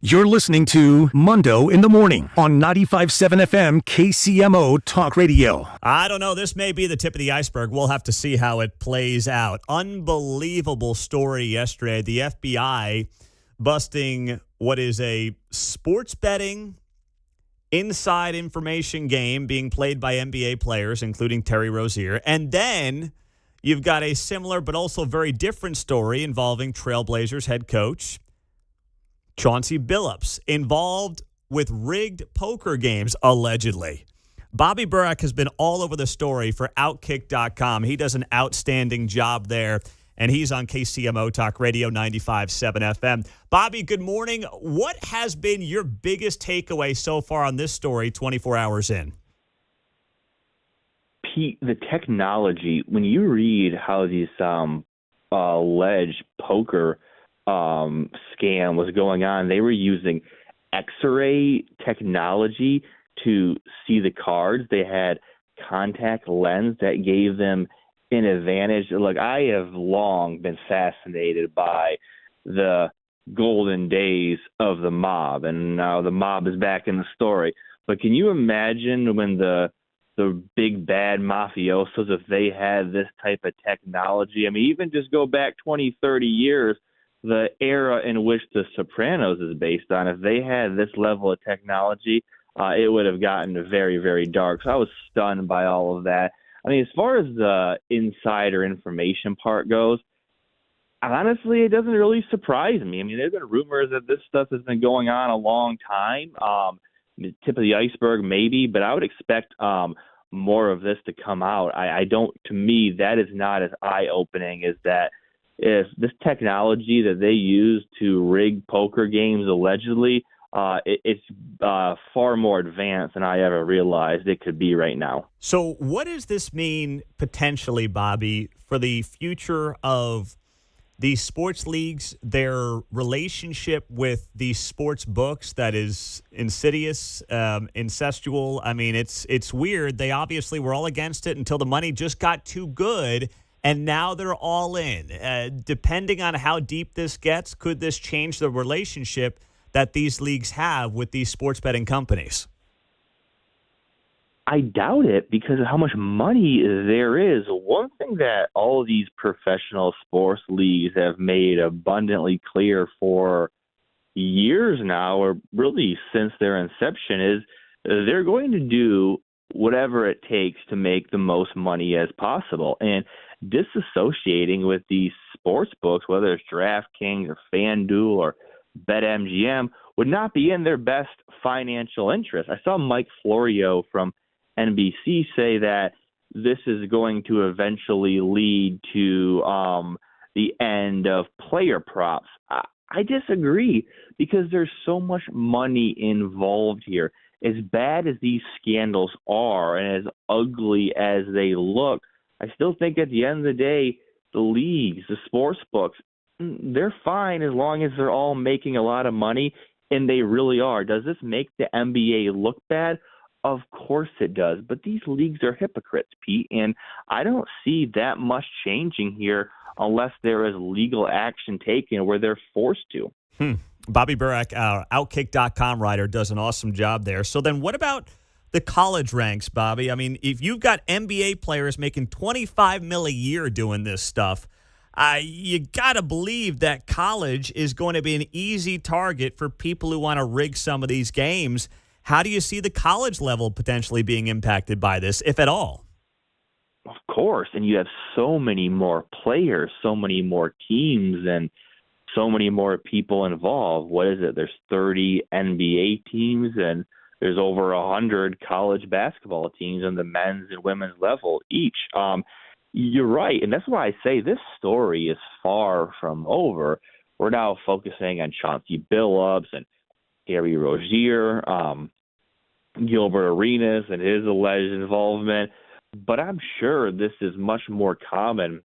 You're listening to Mundo in the Morning on 95.7 FM KCMO Talk Radio. I don't know. This may be the tip of the iceberg. We'll have to see how it plays out. Unbelievable story yesterday. The FBI busting what is a sports betting inside information game being played by NBA players, including Terry Rozier. And then you've got a similar but also very different story involving Trailblazers head coach Chauncey Billups, involved with rigged poker games, allegedly. Bobby Burack has been all over the story for Outkick.com. He does an outstanding job there, and he's on KCMO Talk Radio 95.7 FM. Bobby, good morning. What has been your biggest takeaway so far on this story 24 hours in? Pete, the technology, when you read how these alleged poker scam was going on, they were using X-ray technology to see the cards. They had contact lens that gave them an advantage. Look, I have long been fascinated by the golden days of the mob, and now the mob is back in the story. But can you imagine when the big bad mafiosos, if they had this type of technology? I mean, even just go back 20, 30 years, the era in which The Sopranos is based on, if they had this level of technology, it would have gotten very, very dark. So I was stunned by all of that. I mean, as far as the insider information part goes, honestly, it doesn't really surprise me. I mean, there's been rumors that this stuff has been going on a long time. Tip of the iceberg, maybe, but I would expect more of this to come out. I don't, to me, that is not as eye-opening as that. If this technology that they use to rig poker games allegedly, it's far more advanced than I ever realized it could be right now. So what does this mean potentially, Bobby, for the future of these sports leagues, their relationship with these sports books that is insidious, incestual? I mean, it's weird. They obviously were all against it until the money just got too good. And now they're all in. Depending on how deep this gets, could this change the relationship that these leagues have with these sports betting companies? I doubt it because of how much money there is. One thing that all of these professional sports leagues have made abundantly clear for years now, or really since their inception, is they're going to do whatever it takes to make the most money as possible. And disassociating with these sports books, whether it's DraftKings or FanDuel or BetMGM, would not be in their best financial interest. I saw Mike Florio from NBC say that this is going to eventually lead to the end of player props. I disagree because there's so much money involved here. As bad as these scandals are and as ugly as they look, I still think at the end of the day, the leagues, the sports books, they're fine as long as they're all making a lot of money, and they really are. Does this make the NBA look bad? Of course it does, but these leagues are hypocrites, Pete, and I don't see that much changing here unless there is legal action taken where they're forced to. Bobby Burack, our Outkick.com writer, does an awesome job there. So then what about the college ranks, Bobby? I mean, if you've got NBA players making $25 million a year doing this stuff, you got to believe that college is going to be an easy target for people who want to rig some of these games. How do you see the college level potentially being impacted by this, if at all? Of course, and you have so many more players, so many more teams, and so many more people involved. What is it? There's 30 NBA teams, and there's over 100 college basketball teams on the men's and women's level each. You're right, and that's why I say this story is far from over. We're now focusing on Chauncey Billups and Terry Rozier, Gilbert Arenas and his alleged involvement, but I'm sure this is much more common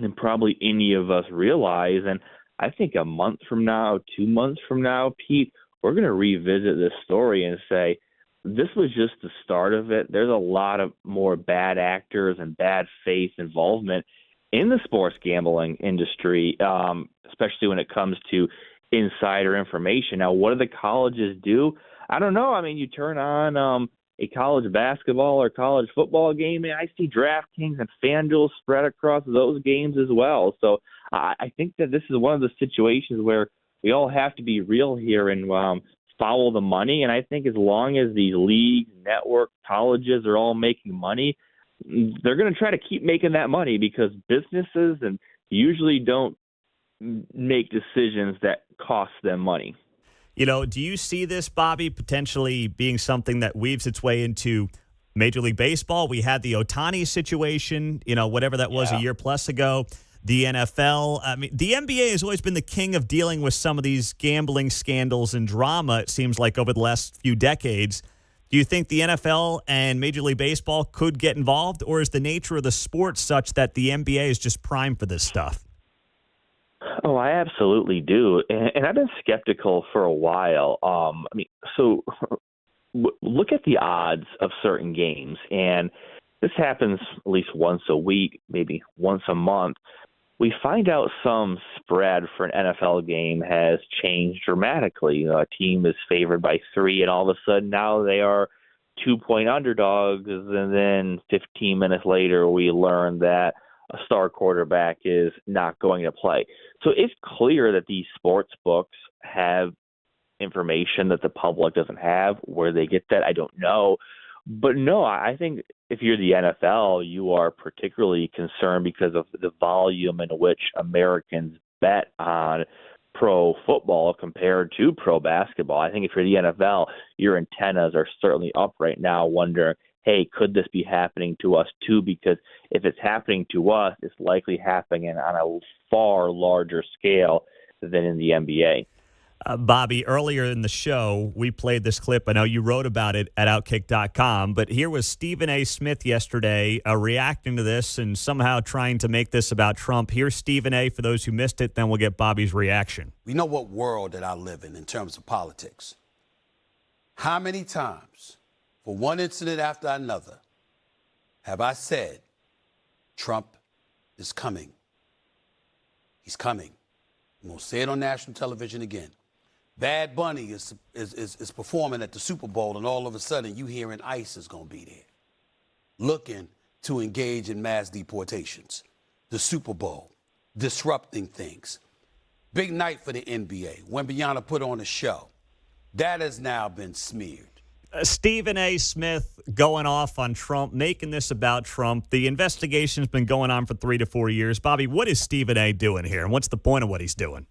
than probably any of us realize. And I think a month from now, 2 months from now, Pete, we're going to revisit this story and say, this was just the start of it. There's a lot of more bad actors and bad faith involvement in the sports gambling industry, especially when it comes to insider information. Now, what do the colleges do? I don't know. I mean, you turn on a college basketball or college football game, and I see DraftKings and FanDuel spread across those games as well. So I think that this is one of the situations where we all have to be real here and follow the money. And I think as long as these leagues, network, colleges are all making money, they're going to try to keep making that money because businesses and usually don't make decisions that cost them money. You know, do you see this, Bobby, potentially being something that weaves its way into Major League Baseball? We had the Ohtani situation, you know, whatever that was a year plus ago. The NFL, I mean, the NBA has always been the king of dealing with some of these gambling scandals and drama, it seems like, over the last few decades. Do you think the NFL and Major League Baseball could get involved, or is the nature of the sport such that the NBA is just primed for this stuff? Oh, I absolutely do. And I've been skeptical for a while. I mean, so look at the odds of certain games, and this happens at least once a week, maybe once a month. We find out some spread for an NFL game has changed dramatically. You know, a team is favored by 3, and all of a sudden now they are 2-point underdogs, and then 15 minutes later we learn that a star quarterback is not going to play. So it's clear that these sports books have information that the public doesn't have. Where they get that, I don't know. But no, I think if you're the NFL, you are particularly concerned because of the volume in which Americans bet on pro football compared to pro basketball. I think if you're the NFL, your antennas are certainly up right now wondering, hey, could this be happening to us too? Because if it's happening to us, it's likely happening on a far larger scale than in the NBA. Bobby, earlier in the show, we played this clip. I know you wrote about it at Outkick.com, but here was Stephen A. Smith yesterday reacting to this and somehow trying to make this about Trump. Here's Stephen A. for those who missed it, then we'll get Bobby's reaction. We know what world that I live in terms of politics. How many times, for one incident after another, have I said, Trump is coming? He's coming. I'm going to say it on national television again. Bad Bunny is performing at the Super Bowl, and all of a sudden you hearing ICE is going to be there, looking to engage in mass deportations. The Super Bowl, disrupting things. Big night for the NBA. Wembanyama put on a show. That has now been smeared. Stephen A. Smith going off on Trump, making this about Trump. The investigation's been going on for 3 to 4 years. Bobby, what is Stephen A. doing here, and what's the point of what he's doing?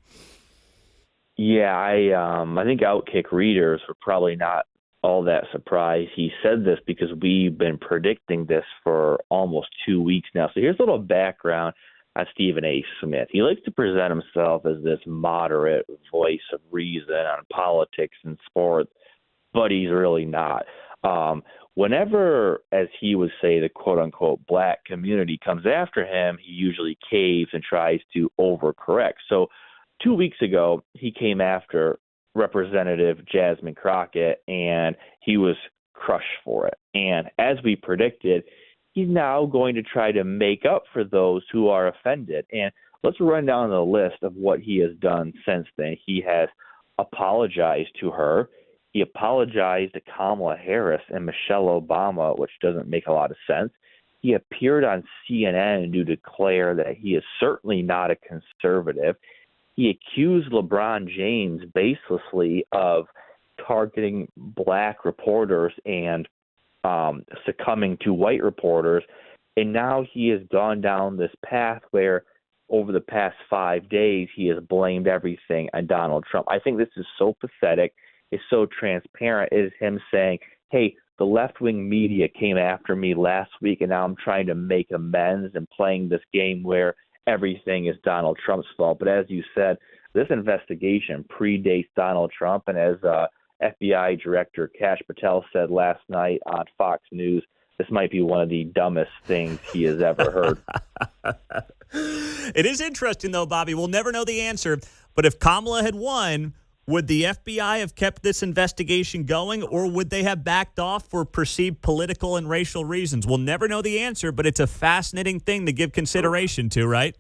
Yeah, I think Outkick readers were probably not all that surprised. He said this because we've been predicting this for almost 2 weeks now. So here's a little background on Stephen A. Smith. He likes to present himself as this moderate voice of reason on politics and sports, but he's really not. Whenever, as he would say, the quote-unquote black community comes after him, he usually caves and tries to overcorrect. So 2 weeks ago, he came after Representative Jasmine Crockett, and he was crushed for it. And as we predicted, he's now going to try to make up for those who are offended. And let's run down the list of what he has done since then. He has apologized to her. He apologized to Kamala Harris and Michelle Obama, which doesn't make a lot of sense. He appeared on CNN to declare that he is certainly not a conservative. He accused LeBron James baselessly of targeting black reporters and succumbing to white reporters. And now he has gone down this path where over the past 5 days, he has blamed everything on Donald Trump. I think this is so pathetic. It's so transparent. It is him saying, hey, the left-wing media came after me last week, and now I'm trying to make amends and playing this game where everything is Donald Trump's fault. But as you said, this investigation predates Donald Trump. And as FBI Director Kash Patel said last night on Fox News, this might be one of the dumbest things he has ever heard. It is interesting, though, Bobby. We'll never know the answer. But if Kamala had won, would the FBI have kept this investigation going, or would they have backed off for perceived political and racial reasons? We'll never know the answer, but it's a fascinating thing to give consideration to, right?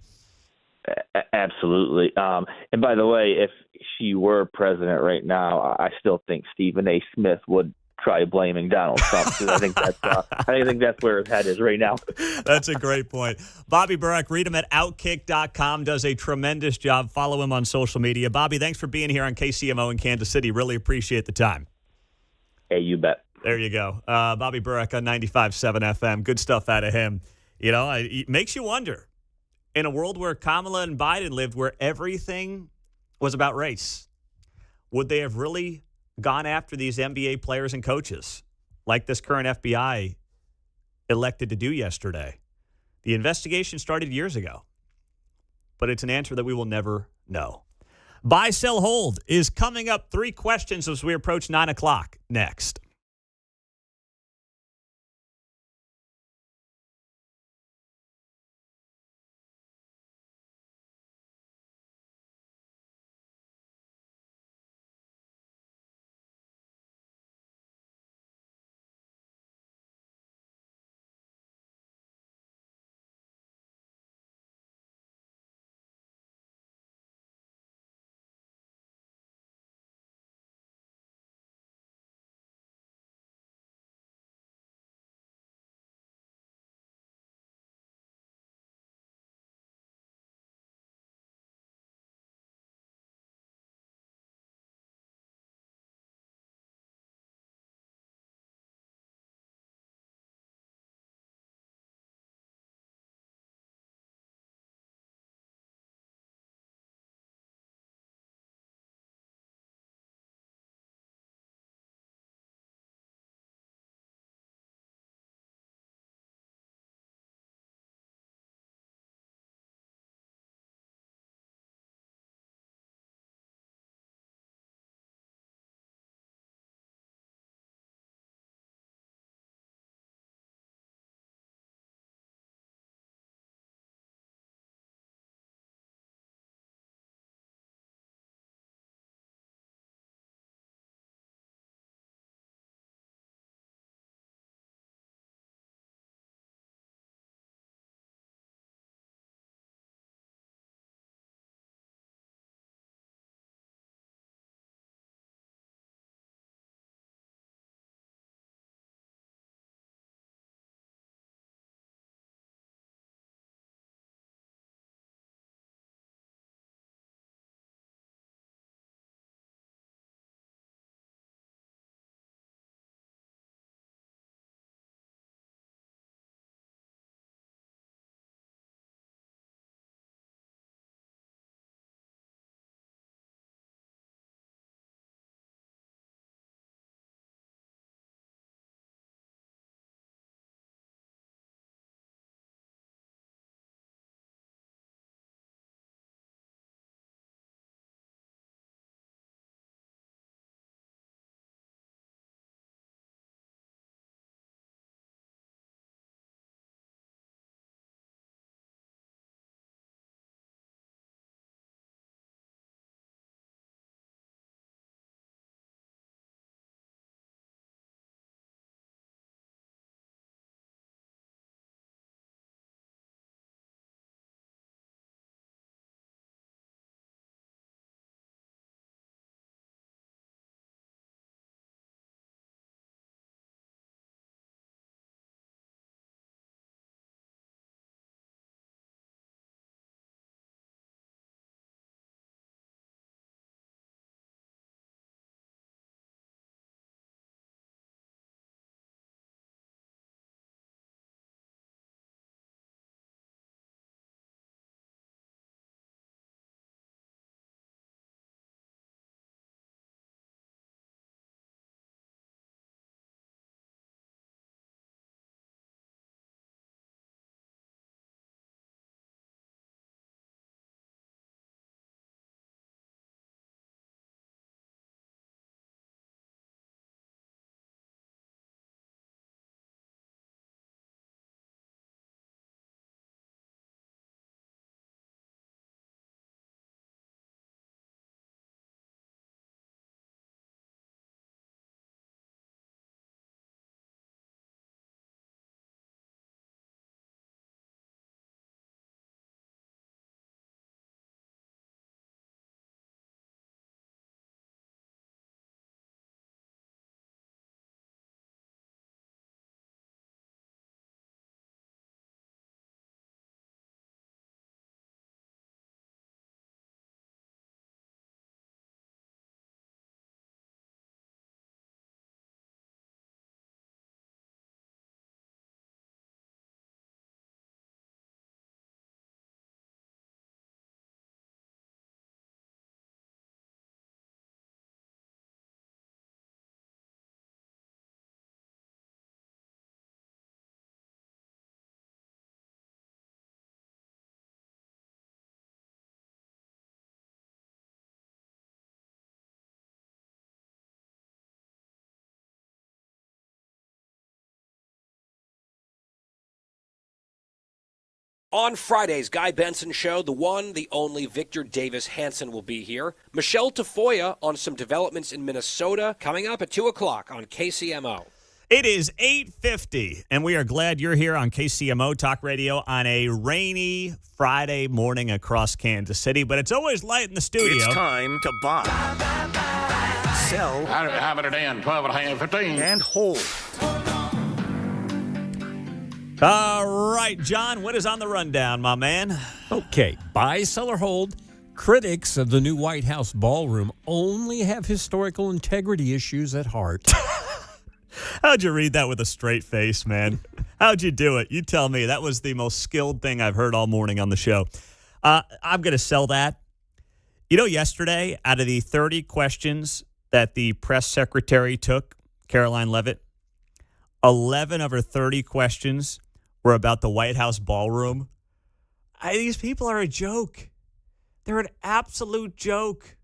Absolutely. And by the way, if she were president right now, I still think Stephen A. Smith would try blaming Donald Trump, because I think that's where his head is right now. That's a great point. Bobby Burack, read him at Outkick.com, does a tremendous job. Follow him on social media. Bobby, thanks for being here on KCMO in Kansas City. Really appreciate the time. Hey, you bet. There you go. Bobby Burack on 95.7 FM. Good stuff out of him. You know, it makes you wonder. In a world where Kamala and Biden lived, where everything was about race, would they have really gone after these NBA players and coaches like this current FBI elected to do yesterday? The investigation started years ago, but it's an answer that we will never know. Buy, sell, hold is coming up. 3 questions as we approach 9 o'clock next. On Friday's Guy Benson Show, the one, the only Victor Davis Hanson will be here. Michelle Tafoya on some developments in Minnesota coming up at 2 o'clock on KCMO. It is 8:50, and we are glad you're here on KCMO Talk Radio on a rainy Friday morning across Kansas City, but it's always light in the studio. It's time to buy, sell, have it at end, 12 and a half, 15. And hold. All right, John, what is on the rundown, my man? Okay, buy, sell, or hold. Critics of the new White House ballroom only have historical integrity issues at heart. How'd you read that with a straight face, man? How'd you do it? You tell me. That was the most skilled thing I've heard all morning on the show. I'm going to sell that. You know, yesterday, out of the 30 questions that the press secretary took, Caroline Leavitt, 11 of her 30 questions were about the White House ballroom. These people are a joke. They're an absolute joke.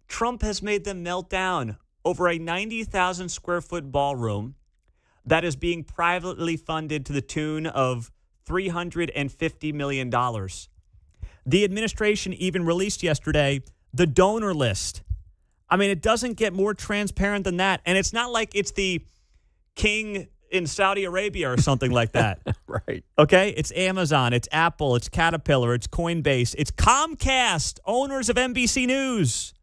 Trump has made them melt down over a 90,000 square foot ballroom that is being privately funded to the tune of $350 million. The administration even released yesterday the donor list. I mean, it doesn't get more transparent than that. And it's not like it's the king in Saudi Arabia or something like that. Right. Okay? It's Amazon, it's Apple, it's Caterpillar, it's Coinbase, it's Comcast, owners of NBC News.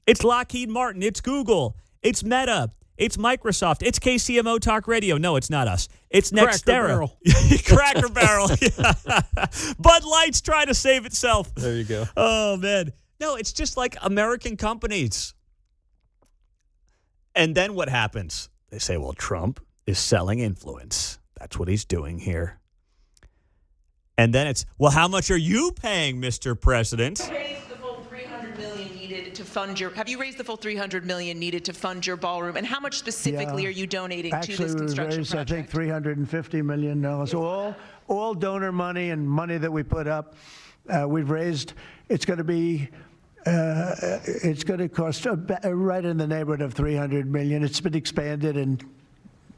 It's Lockheed Martin, it's Google, it's Meta, it's Microsoft, it's KCMO Talk Radio. No, it's not us. It's Nextera. Cracker Barrel. Bud Light's trying to save itself. There you go. Oh, man. No, it's just like American companies. And then what happens? They say, well, Trump is selling influence. That's what he's doing here. And then it's, well, how much are you paying, Mr. President? Have you raised the full $300 million needed to fund your ballroom? And how much specifically are you donating to this construction raised, project? I think $350 million. All donor money and money that we put up, we've raised. It's going to be. It's going to cost right in the neighborhood of $300 million. It's been expanded and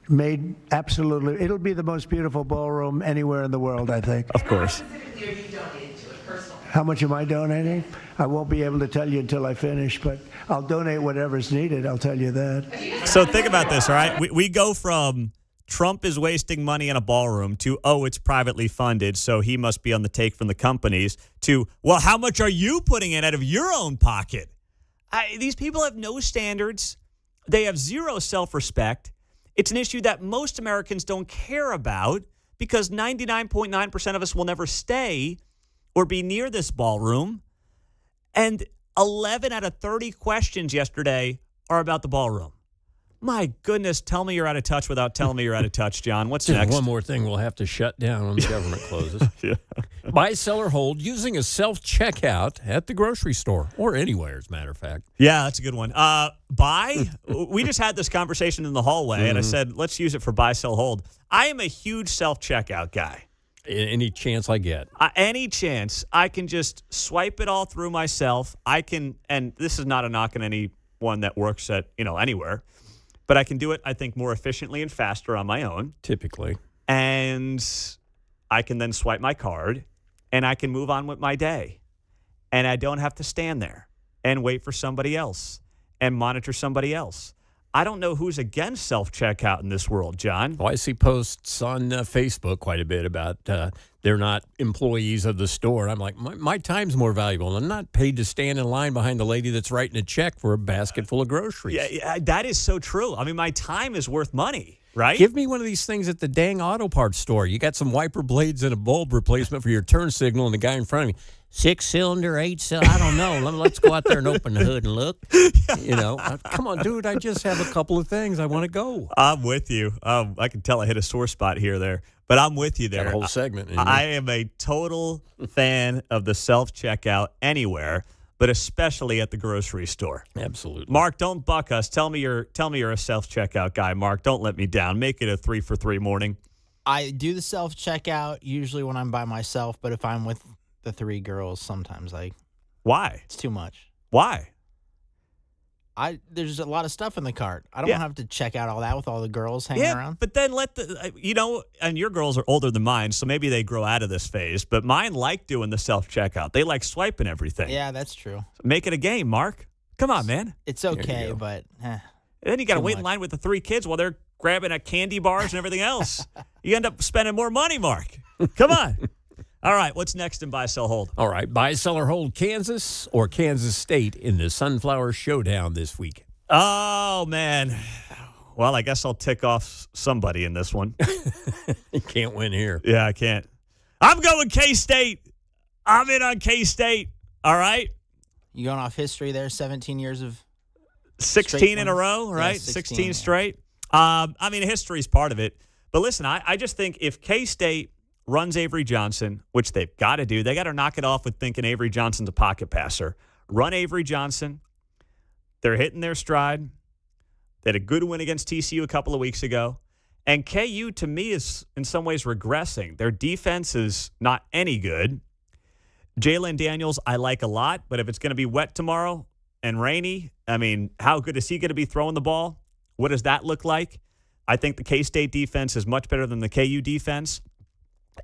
made absolutely. It'll be the most beautiful ballroom anywhere in the world, I think. Of course. How much specifically are you donating to it personally? How much am I donating? I won't be able to tell you until I finish, but I'll donate whatever's needed. I'll tell you that. So think about this, all right? We go from Trump is wasting money in a ballroom to, oh, it's privately funded, so he must be on the take from the companies, to, well, how much are you putting in out of your own pocket? These people have no standards. They have zero self-respect. It's an issue that most Americans don't care about because 99.9% of us will never stay or be near this ballroom. And 11 out of 30 questions yesterday are about the ballroom. My goodness, tell me you're out of touch without telling me you're out of touch, John. What's next? One more thing we'll have to shut down when the government closes. Yeah. Buy, sell, or hold using a self-checkout at the grocery store or anywhere, as a matter of fact. Yeah, that's a good one. Buy, we just had this conversation in the hallway, and I said, let's use it for buy, sell, hold. I am a huge self-checkout guy. Any chance I get. Any chance. I can just swipe it all through myself. I can, and this is not a knock on anyone that works at, anywhere. But I can do it, I think, more efficiently and faster on my own. Typically. And I can then swipe my card, and I can move on with my day. And I don't have to stand there and wait for somebody else and monitor somebody else. I don't know who's against self-checkout in this world, John. Well, I see posts on Facebook quite a bit about they're not employees of the store. I'm like, my time's more valuable. I'm not paid to stand in line behind the lady that's writing a check for a basket full of groceries. Yeah, that is so true. I mean, my time is worth money, right? Give me one of these things at the dang auto parts store. You got some wiper blades and a bulb replacement for your turn signal, and the guy in front of me, 6-cylinder, 8-cylinder, I don't know. Let's go out there and open the hood and look. Come on, dude, I just have a couple of things. I want to go. I'm with you. I can tell I hit a sore spot here there, but I'm with you there. Got a whole segment. I am a total fan of the self-checkout anywhere, but especially at the grocery store. Absolutely. Mark, don't buck us. Tell me you're a self-checkout guy, Mark. Don't let me down. Make it a 3 for 3 morning. I do the self-checkout usually when I'm by myself, but if I'm with the 3 girls, sometimes Why? It's too much. Why? There's a lot of stuff in the cart. I don't have to check out all that with all the girls hanging around. But then and your girls are older than mine, so maybe they grow out of this phase. But mine like doing the self-checkout. They like swiping everything. Yeah, that's true. Make it a game, Mark. Come on, man. It's okay, but and then you got to wait in line with the 3 kids while they're grabbing at candy bars and everything else. You end up spending more money, Mark. Come on. All right, what's next in Buy, Sell, Hold? All right, buy, sell, or hold Kansas or Kansas State in the Sunflower Showdown this week. Oh, man. Well, I guess I'll tick off somebody in this one. You can't win here. Yeah, I can't. I'm going K-State. I'm in on K-State. All right? You going off history there, 17 years of 16 in a row, right? Yeah, 16 straight. I mean, history's part of it. But listen, I just think if K-State runs Avery Johnson, which they've got to do. They got to knock it off with thinking Avery Johnson's a pocket passer. Run Avery Johnson. They're hitting their stride. They had a good win against TCU a couple of weeks ago. And KU, to me, is in some ways regressing. Their defense is not any good. Jalen Daniels, I like a lot, but if it's going to be wet tomorrow and rainy, I mean, how good is he going to be throwing the ball? What does that look like? I think the K-State defense is much better than the KU defense.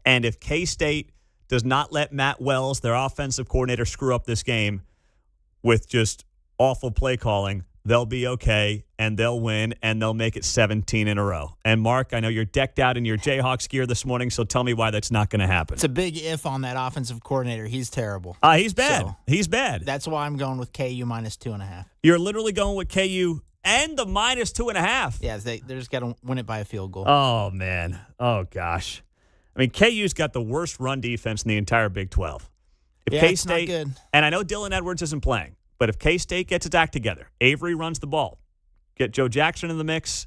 And if K-State does not let Matt Wells, their offensive coordinator, screw up this game with just awful play calling, they'll be okay, and they'll win, and they'll make it 17 in a row. And, Mark, I know you're decked out in your Jayhawks gear this morning, so tell me why that's not going to happen. It's a big if on that offensive coordinator. He's terrible. He's bad. So, he's bad. That's why I'm going with KU minus 2.5. You're literally going with KU and the minus 2.5. Yeah, they're just got to win it by a field goal. Oh, man. Oh, gosh. I mean, KU's got the worst run defense in the entire Big 12. If K-State, it's not good. And I know Dylan Edwards isn't playing, but if K-State gets its act together, Avery runs the ball, get Joe Jackson in the mix,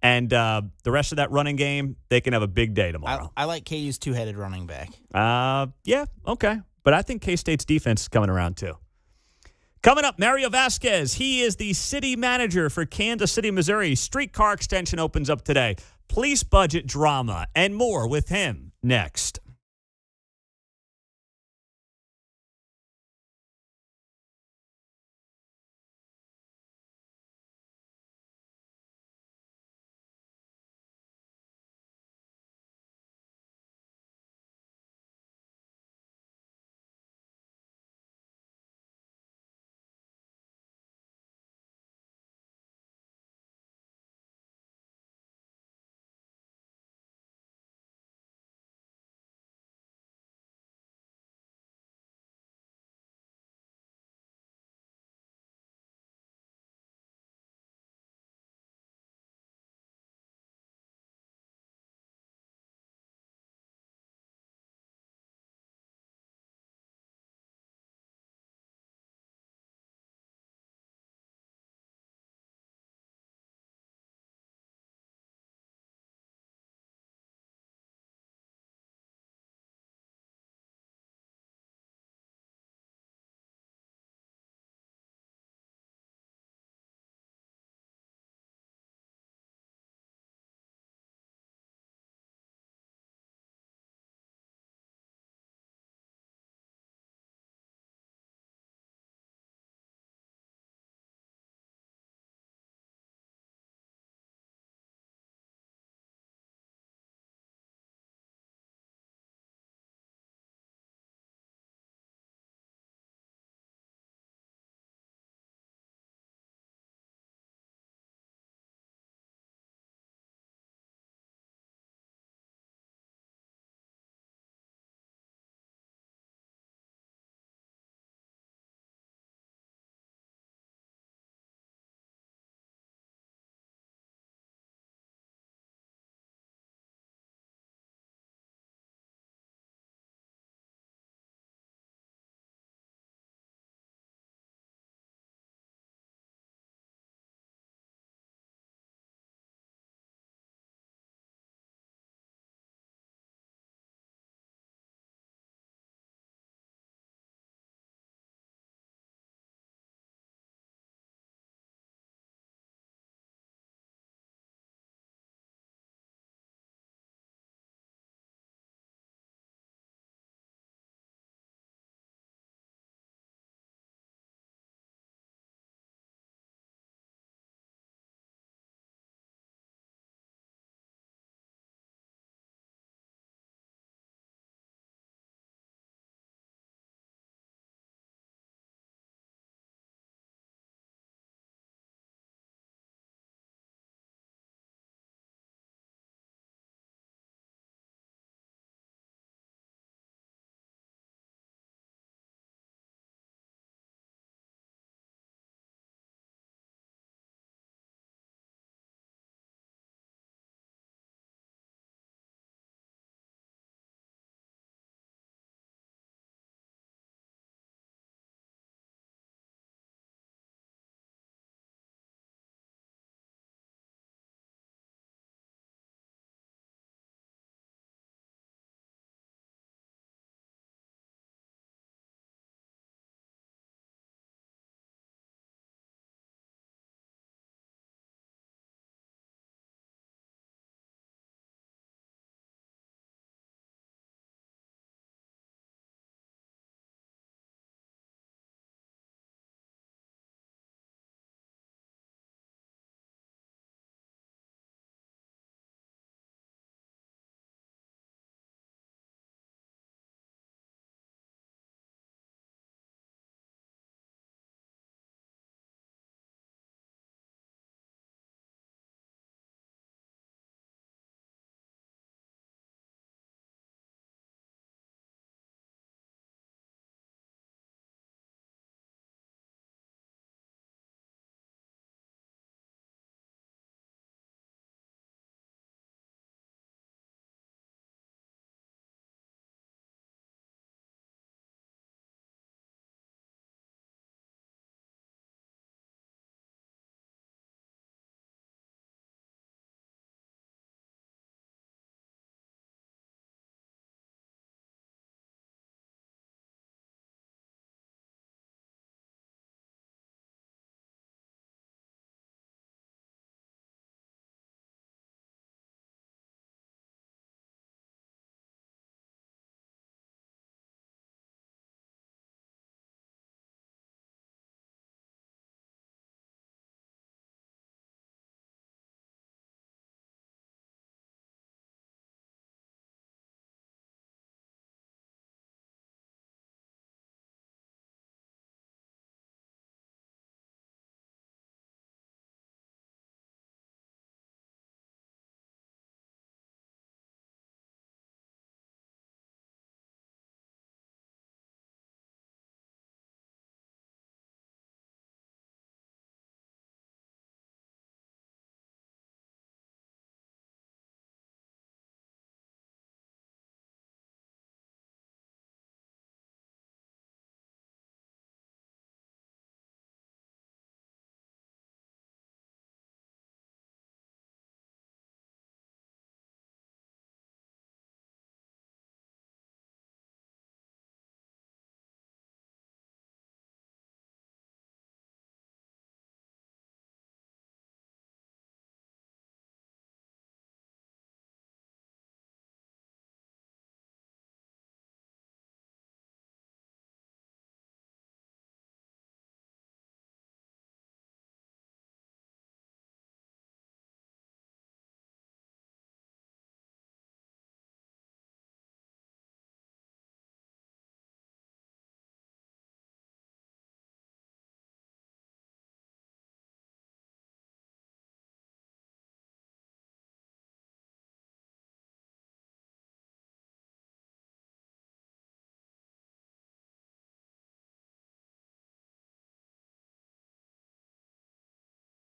and the rest of that running game, they can have a big day tomorrow. I like KU's two-headed running back. Yeah, okay. But I think K-State's defense is coming around too. Coming up, Mario Vasquez. He is the city manager for Kansas City, Missouri. Streetcar extension opens up today. Police budget drama and more with him next.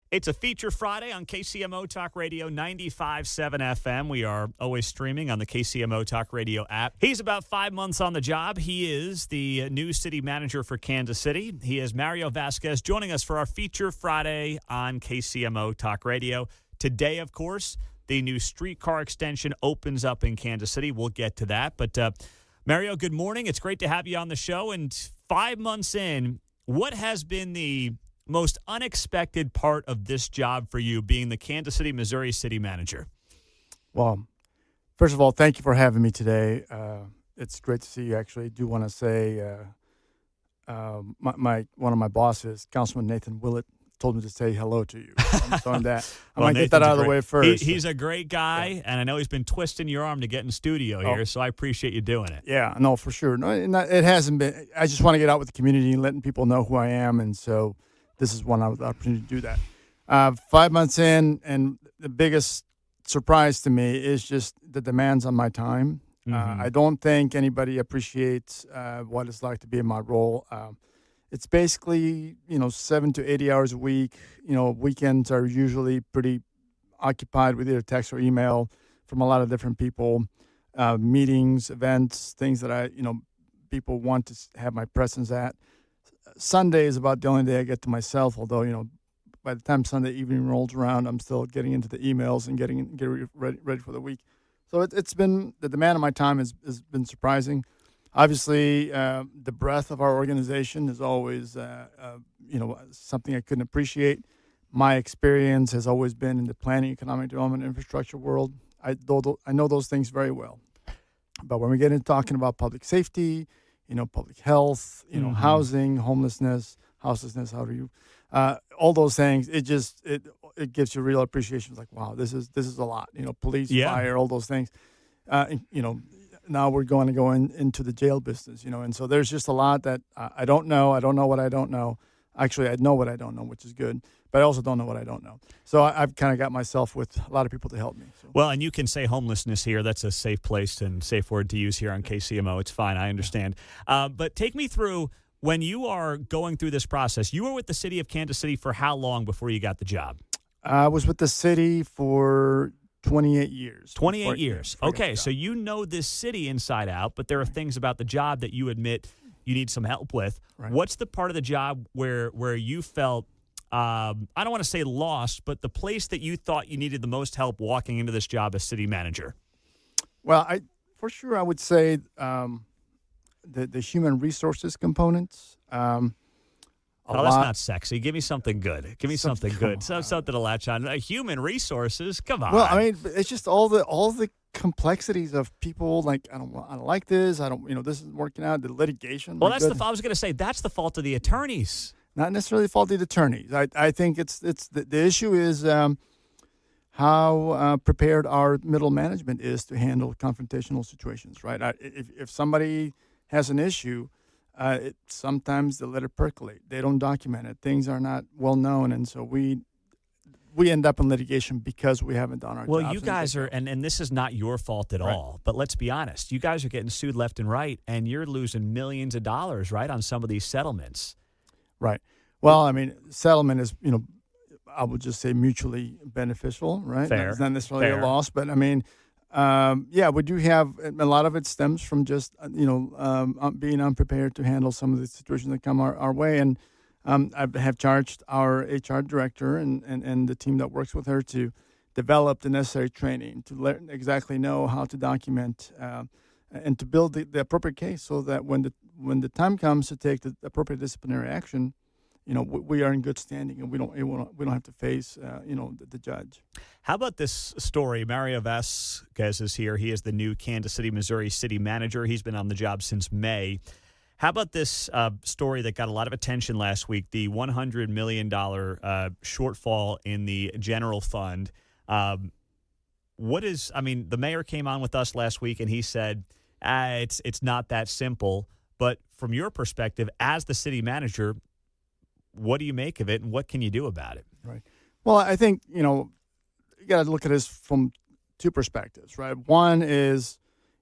It's a feature Friday on KCMO Talk Radio 95.7 FM. We are always streaming on the KCMO Talk Radio app. He's about 5 months on the job. He is the new city manager for Kansas City. He is Mario Vasquez joining us for our feature Friday on KCMO Talk Radio. Today, of course, the new streetcar extension opens up in Kansas City. We'll get to that. But Mario, good morning. It's great to have you on the show. And 5 months in, what has been the most unexpected part of this job for you, being the Kansas City, Missouri city manager? Well, first of all, thank you for having me today. It's great to see you. Actually, I do want to say one of my bosses, Councilman Nathan Willett, told me to say hello to you. So I'm going to get that out of the way first. He's a great guy, and I know he's been twisting your arm to get in studio here, so I appreciate you doing it. Yeah, no, for sure. No, it hasn't been. I just want to get out with the community and letting people know who I am, and so this is one opportunity to do that. 5 months in, and the biggest surprise to me is just the demands on my time. I don't think anybody appreciates what it's like to be in my role. It's basically, 7 to 80 hours a week. Weekends are usually pretty occupied with either text or email from a lot of different people, meetings, events, things that people want to have my presence at. Sunday is about the only day I get to myself, although, by the time Sunday evening rolls around, I'm still getting into the emails and getting ready for the week. So it's been, the demand of my time has been surprising. Obviously, the breadth of our organization is always, something I couldn't appreciate. My experience has always been in the planning, economic development, infrastructure world. I know those things very well. But when we get into talking about public safety, public health, housing, homelessness, houselessness, all those things, it gives you real appreciation. It's like, wow, this is a lot. Police, fire, all those things. Now we're going to go into the jail business, and so there's just a lot that I don't know. I don't know what I don't know. Actually, I know what I don't know, which is good, but I also don't know what I don't know. So I've kind of got myself with a lot of people to help me. So. Well, and you can say homelessness here. That's a safe place and safe word to use here on KCMO. It's fine. I understand. But take me through, when you are going through this process, you were with the city of Kansas City for how long before you got the job? I was with the city for 28 years. 28 years. Okay, so you know this city inside out, but there are things about the job that you admit you need some help with. Right. What's the part of the job where you felt, I don't want to say lost, but the place that you thought you needed the most help walking into this job as city manager? Well, for sure I would say the human resources components. That's not sexy. Give me something good. Give me something good. Something to latch on. Human resources. Come on. Well, I mean, it's just all the complexities of people. Like, I don't like this. I don't. This isn't working out. The litigation. Well, I was going to say that's the fault of the attorneys. Not necessarily the fault of the attorneys. I think it's the issue is how prepared our middle management is to handle confrontational situations. Right. If somebody has an issue. Sometimes they let it percolate. They don't document it. Things are not well known, and so we end up in litigation because we haven't done our jobs. Well, you guys are, and this is not your fault at all, but let's be honest. You guys are getting sued left and right, and you're losing millions of dollars, right, on some of these settlements. Right. Well, I mean, settlement is, I would just say mutually beneficial, right? Fair. It's not necessarily a loss, but I mean, we do have a lot of it stems from just being unprepared to handle some of the situations that come our way, and I have charged our HR director and the team that works with her to develop the necessary training to exactly know how to document and to build the appropriate case so that when the time comes to take the appropriate disciplinary action, we are in good standing and we don't have to face the judge. How about this story? Mario Vasquez is here. He is the new Kansas City, Missouri city manager. He's been on the job since May. How about this story that got a lot of attention last week? The $100 million shortfall in the general fund. The mayor came on with us last week and he said it's not that simple. But from your perspective as the city manager, what do you make of it, and what can you do about it? Right. Well, I think, you got to look at this from two perspectives, right? One is,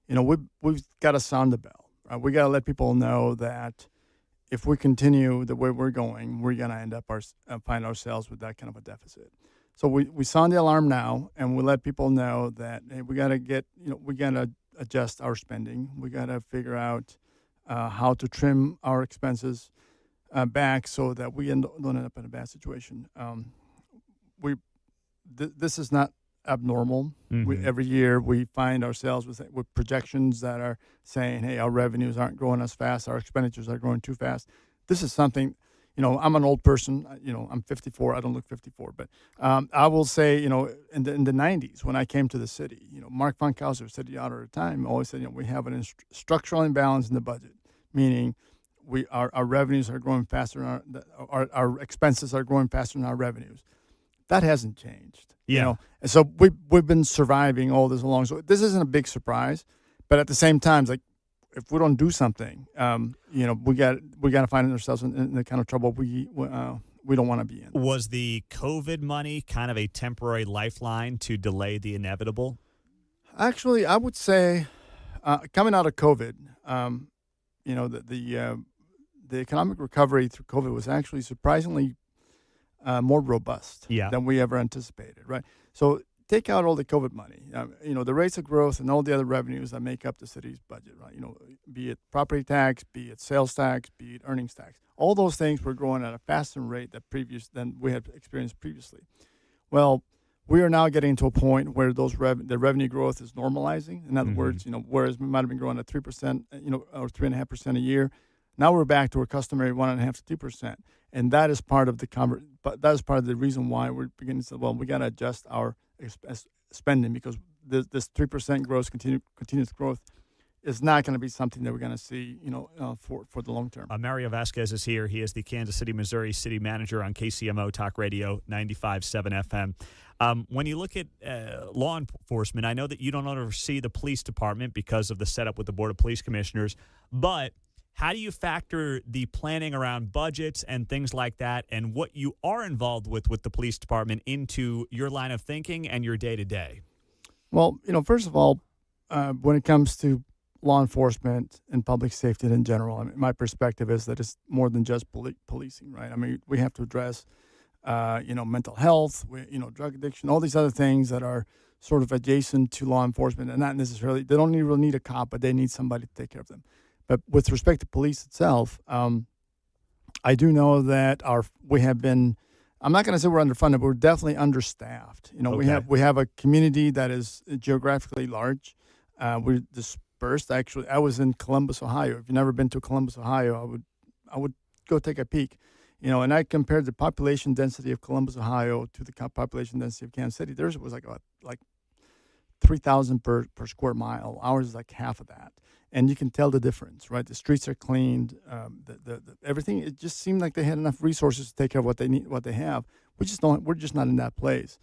we've got to sound the bell, right? We got to let people know that if we continue the way we're going, we're going to end up find ourselves with that kind of a deficit. So we sound the alarm now, and we let people know that hey, we got to adjust our spending. We got to figure out how to trim our expenses back so that we don't end up in a bad situation. This is not abnormal. Mm-hmm. Every year we find ourselves with projections that are saying, hey, our revenues aren't growing as fast, our expenditures are growing too fast. This is something, I'm an old person, I'm 54, I don't look 54, but I will say, in the 90s when I came to the city, Mark Funkhauser, city auditor at the time, always said, we have a structural imbalance in the budget, meaning our revenues are growing faster than our expenses are growing faster than our revenues. That hasn't changed. Yeah. And so we've been surviving all this along. So this isn't a big surprise, but at the same time, it's like if we don't do something, we got to find ourselves in the kind of trouble we don't want to be in. Was the COVID money kind of a temporary lifeline to delay the inevitable? Actually, I would say coming out of COVID, the economic recovery through COVID was actually surprisingly more robust than we ever anticipated, right? So take out all the COVID money, the rates of growth and all the other revenues that make up the city's budget, right? Be it property tax, be it sales tax, be it earnings tax. All those things were growing at a faster rate than we had experienced previously. Well, we are now getting to a point where the revenue growth is normalizing. In other words, whereas we might have been growing at 3%, or 3.5% a year, now we're back to our customary 1.5% to 2%, and that is part of the reason why we're beginning to say, well, we got to adjust our spending because this 3% growth, continuous growth, is not going to be something that we're going to see, for the long term. Mario Vasquez is here. He is the Kansas City, Missouri city manager on KCMO Talk Radio 95.7 FM. When you look at law enforcement, I know that you don't oversee the police department because of the setup with the Board of Police Commissioners, but how do you factor the planning around budgets and things like that and what you are involved with the police department into your line of thinking and your day-to-day? Well, first of all, when it comes to law enforcement and public safety in general, my perspective is that it's more than just policing, right? We have to address, mental health, drug addiction, all these other things that are sort of adjacent to law enforcement and not necessarily, they don't really need a cop, but they need somebody to take care of them. But with respect to police itself, I do know that we have been, I'm not going to say we're underfunded, but we're definitely understaffed. Okay. We have a community that is geographically large. We're dispersed. Actually, I was in Columbus, Ohio. If you've never been to Columbus, Ohio, I would go take a peek. And I compared the population density of Columbus, Ohio, to the population density of Kansas City. Theirs was like 3,000 per square mile. Ours is like half of that. And you can tell the difference, right? The streets are cleaned, everything. It just seemed like they had enough resources to take care of what they need, what they have. We're just not in that place.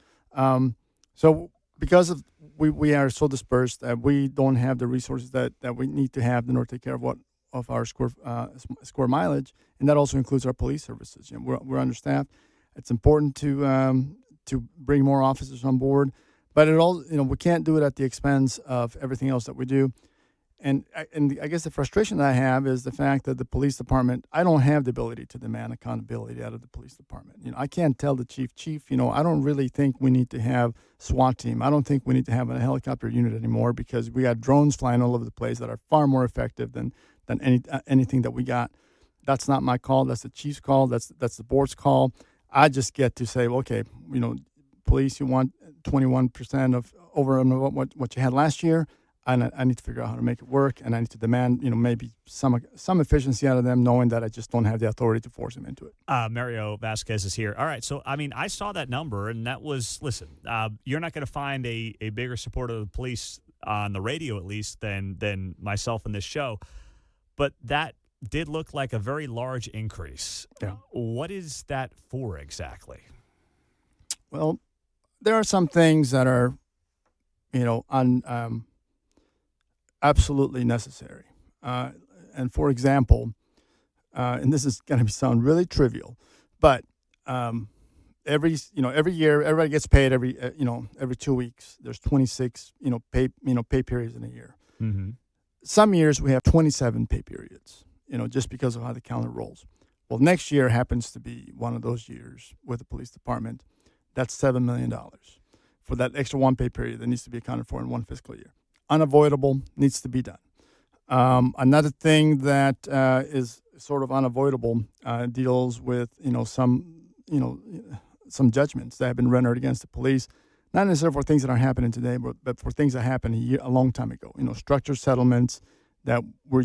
So because of we are so dispersed that we don't have the resources that we need to have in order to take care of our square mileage, and that also includes our police services. We're understaffed. It's important to bring more officers on board, but we can't do it at the expense of everything else that we do. And I guess the frustration that I have is the fact that the police department, I don't have the ability to demand accountability out of the police department. I can't tell the chief, I don't really think we need to have SWAT team. I don't think we need to have a helicopter unit anymore because we got drones flying all over the place that are far more effective than anything that we got. That's not my call. That's the chief's call. That's the board's call. I just get to say, well, okay, police, you want 21% of over and above what you had last year. I need to figure out how to make it work, and I need to demand, maybe some efficiency out of them, knowing that I just don't have the authority to force them into it. Mario Vasquez is here. All right, so, I saw that number, and that was, listen, you're not going to find a bigger supporter of the police on the radio, at least, than myself in this show, but that did look like a very large increase. Yeah. What is that for exactly? Well, there are some things that are, absolutely necessary. And for example, and this is going to sound really trivial, but every year everybody gets paid every 2 weeks. There's 26 pay periods in a year. Mm-hmm. Some years we have 27 pay periods. just because of how the calendar rolls. Well, next year happens to be one of those years with the police department. That's $7 million for that extra one-pay period that needs to be accounted for in one fiscal year. Unavoidable, needs to be done. Another thing that is sort of unavoidable deals with some judgments that have been rendered against the police, not necessarily for things that are happening today, but for things that happened a long time ago. Structured settlements that we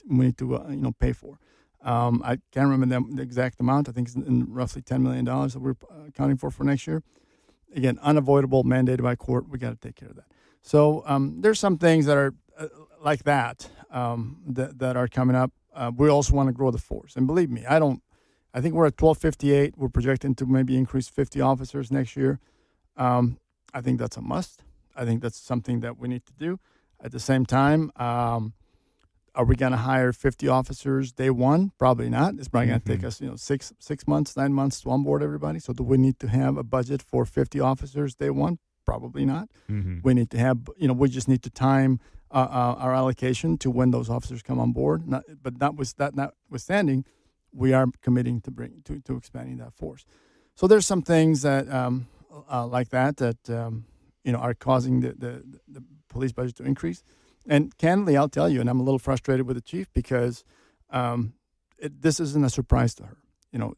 need to pay for. I can't remember the exact amount. I think it's in roughly $10 million that we're accounting for next year. Again, unavoidable, mandated by court. We got to take care of that. So there's some things that are like that that are coming up. We also want to grow the force, and believe me, I think we're at 1258. We're projecting to maybe increase 50 officers next year. I think that's a must. I think that's something that we need to do. At the same time, are we going to hire 50 officers day one? Probably not. It's probably going to take us 6 months, 9 months to onboard everybody. So do we need to have a budget for 50 officers day one? Probably not. We need to have, we just need to time our allocation to when those officers come on board. Notwithstanding, we are committing to expanding that force. So there's some things that like that are causing the police budget to increase. And candidly, I'll tell you, and I'm a little frustrated with the chief because this isn't a surprise to her.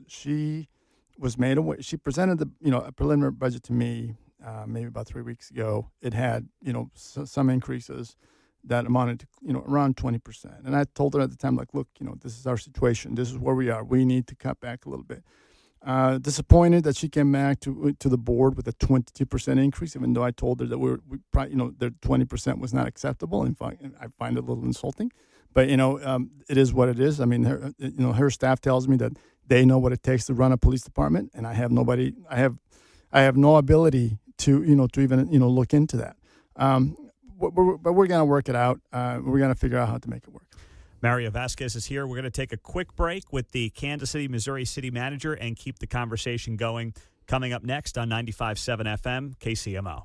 She was made aware. She presented a preliminary budget to me maybe about 3 weeks ago. It had some increases that amounted to around 20%. And I told her at the time, like, look, this is our situation. This is where we are. We need to cut back a little bit. Disappointed that she came back to the board with a 22% increase, even though I told her that we probably, the 20% was not acceptable. In fact, I find it a little insulting, but it is what it is. I mean, her staff tells me that they know what it takes to run a police department, and I have nobody. I have no ability to even look into that. But we're gonna work it out. We're gonna figure out how to make it work. Mario Vasquez is here. We're going to take a quick break with the Kansas City, Missouri City Manager and keep the conversation going. Coming up next on 95.7 FM, KCMO.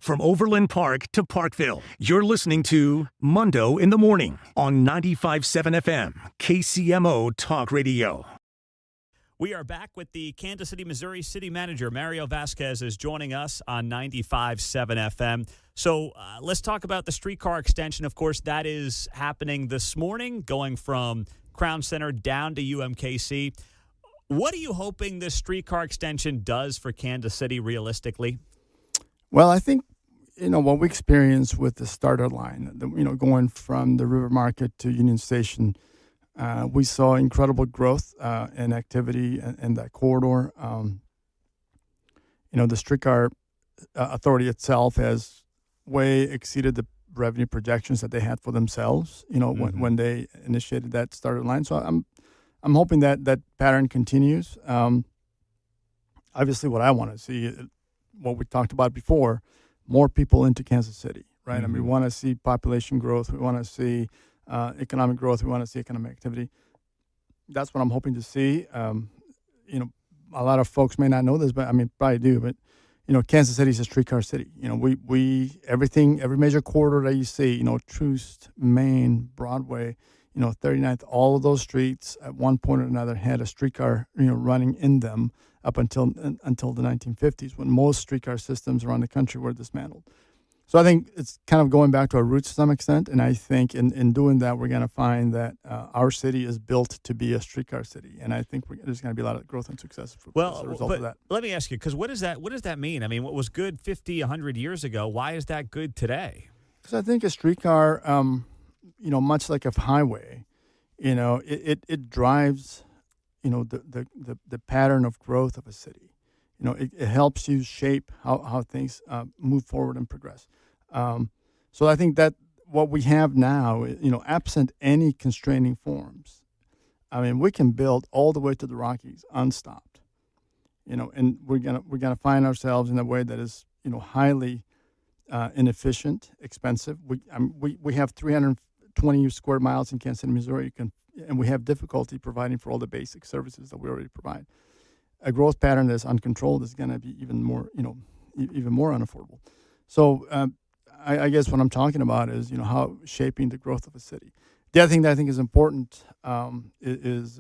From Overland Park to Parkville, you're listening to Mundo in the Morning on 95.7 FM, KCMO Talk Radio. We are back with the Kansas City, Missouri City Manager. Mario Vasquez is joining us on 95.7 FM. So let's talk about the streetcar extension. Of course, that is happening this morning, going from Crown Center down to UMKC. What are you hoping this streetcar extension does for Kansas City realistically? Well, I think, what we experienced with the starter line, going from the River Market to Union Station, we saw incredible growth and activity in that corridor. The streetcar authority itself has way exceeded the revenue projections that they had for themselves, when they initiated that starter line. So I'm hoping that pattern continues. Obviously, what I want to see, what we talked about before, more people into Kansas City, right? Mm-hmm. I mean, we want to see population growth. We want to see economic growth. We want to see economic activity. That's what I'm hoping to see. A lot of folks may not know this, but probably do. But Kansas City is a streetcar city. We every major corridor that you see, Troost, Main, Broadway, 39th, all of those streets at one point or another had a streetcar, running in them up until the 1950s, when most streetcar systems around the country were dismantled. So I think it's kind of going back to our roots to some extent, and I think in doing that, we're going to find that our city is built to be a streetcar city, and I think there's going to be a lot of growth and success as a result of that. Let me ask you, because what does that mean? I mean, what was good 50, 100 years ago, why is that good today? Because I think a streetcar, much like a highway, it drives, the pattern of growth of a city. It helps you shape how things move forward and progress. So I think that what we have now, absent any constraining forms, we can build all the way to the Rockies unstopped. And we're gonna find ourselves in a way that is, highly inefficient, expensive. We have 320 square miles in Kansas City, Missouri, and we have difficulty providing for all the basic services that we already provide. A growth pattern that's uncontrolled is going to be even more unaffordable. So I guess what I'm talking about is, how shaping the growth of a city. The other thing that I think is important is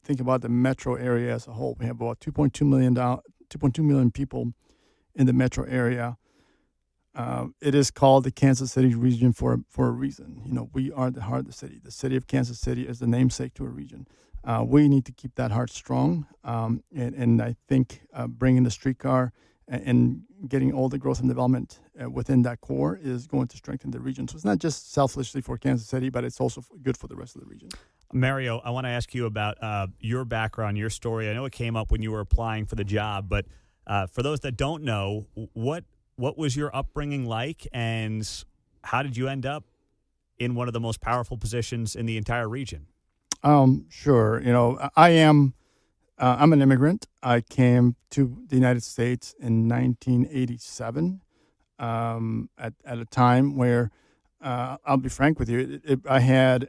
think about the metro area as a whole. We have about 2.2 million people in the metro area. It is called the Kansas City region for a reason. We are the heart of the city. The city of Kansas City is the namesake to a region. We need to keep that heart strong, and I think bringing the streetcar and getting all the growth and development within that core is going to strengthen the region. So it's not just selfishly for Kansas City, but it's also good for the rest of the region. Mario, I want to ask you about your background, your story. I know it came up when you were applying for the job, but for those that don't know, what was your upbringing like, and how did you end up in one of the most powerful positions in the entire region? Sure. I'm an immigrant. I came to the United States in 1987 at a time where, I'll be frank with you, I had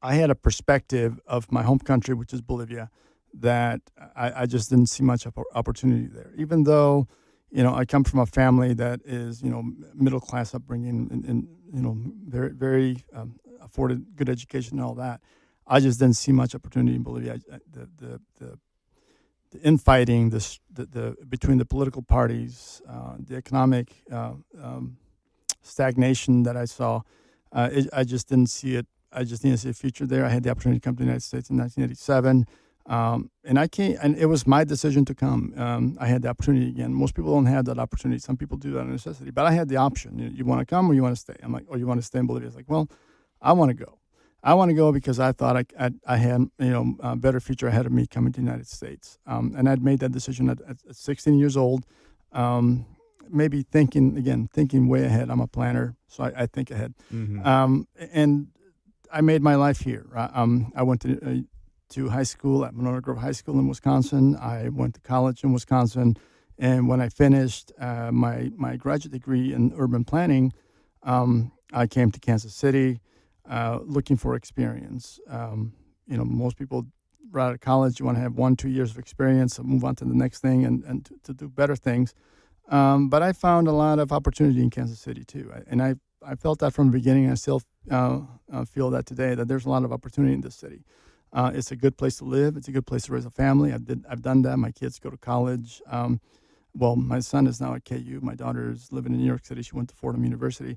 a perspective of my home country, which is Bolivia, that I just didn't see much opportunity there. Even though, I come from a family that is, middle class upbringing and very, very afforded good education and all that. I just didn't see much opportunity in Bolivia. The infighting, the between the political parties, the economic stagnation that I saw, I just didn't see it. I just didn't see a future there. I had the opportunity to come to the United States in 1987, and I came, and it was my decision to come. I had the opportunity again. Most people don't have that opportunity. Some people do that out of necessity, but I had the option. You want to come or you want to stay? I'm like, oh, you want to stay in Bolivia? It's like, well, I want to go. I want to go because I thought I had a better future ahead of me coming to the United States, and I'd made that decision at 16 years old. Maybe thinking way ahead. I'm a planner, so I think ahead. Mm-hmm. And I made my life here. I went to high school at Monona Grove High School in Wisconsin. I went to college in Wisconsin, and when I finished my graduate degree in urban planning, I came to Kansas City. Looking for experience. Most people right out of college, you want to have 1-2 years of experience and move on to the next thing and to do better things. But I found a lot of opportunity in Kansas City too, and I felt that from the beginning. I still feel that today, that there's a lot of opportunity in this city. It's a good place to live. It's a good place to raise a family. I've done that. My kids go to college. Well, my son is now at KU. My daughter is living in New York City. She went to Fordham University.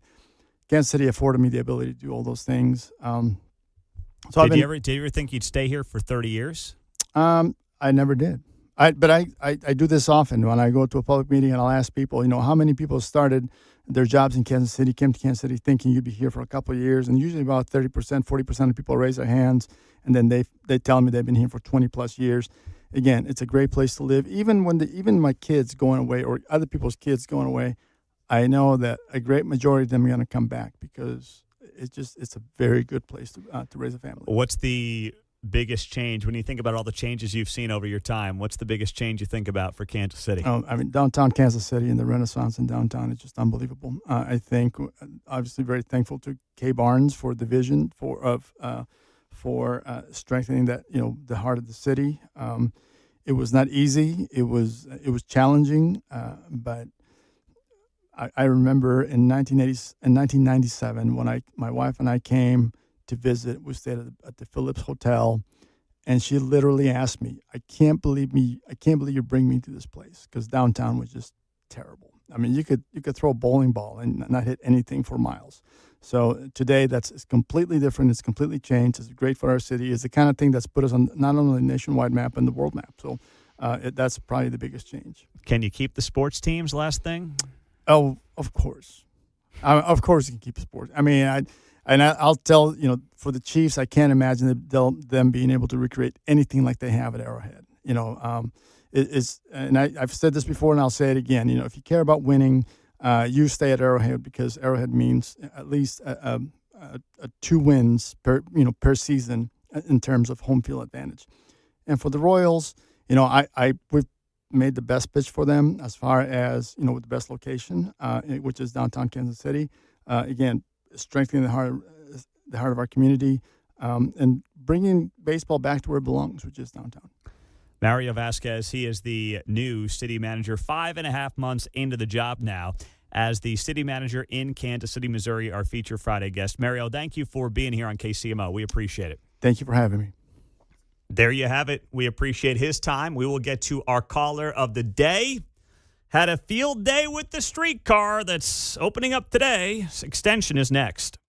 Kansas City afforded me the ability to do all those things. Did you ever think you'd stay here for 30 years? I never did. But I do this often when I go to a public meeting, and I'll ask people, how many people started their jobs in Kansas City, came to Kansas City thinking you'd be here for a couple of years, and usually about 30%, 40% of people raise their hands, and then they tell me they've been here for 20 plus years. Again, it's a great place to live. Even my kids going away or other people's kids going away, I know that a great majority of them are going to come back because it's a very good place to raise a family. What's the biggest change when you think about all the changes you've seen over your time? What's the biggest change you think about for Kansas City? Downtown Kansas City and the Renaissance in downtown is just unbelievable. I think, obviously, very thankful to Kay Barnes for the vision for strengthening that the heart of the city. It was not easy. It was challenging, but I remember in 1997 when my wife and I came to visit. We stayed at the Phillips Hotel, and she literally asked me, I can't believe you bring me to this place, because downtown was just terrible. I mean, you could throw a bowling ball and not hit anything for miles. So today, it's completely different. It's completely changed. It's great for our city. It's the kind of thing that's put us on not only the nationwide map and the world map. So that's probably the biggest change. Can you keep the sports teams? Last thing. Oh, of course. Of course you can keep sports. I mean, I'll tell, for the Chiefs, I can't imagine them being able to recreate anything like they have at Arrowhead. I've said this before, and I'll say it again. If you care about winning, you stay at Arrowhead, because Arrowhead means at least 2 wins per season in terms of home field advantage. And for the Royals, we've made the best pitch for them as far as with the best location, which is downtown Kansas City. Again, strengthening the heart of our community, and bringing baseball back to where it belongs, which is downtown. Mario Vasquez, he is the new city manager, 5.5 months into the job now as the city manager in Kansas City, Missouri, our feature Friday guest. Mario, thank you for being here on KCMO. We appreciate it. Thank you for having me. There you have it. We appreciate his time. We will get to our caller of the day. Had a field day with the streetcar that's opening up today. Extension is next.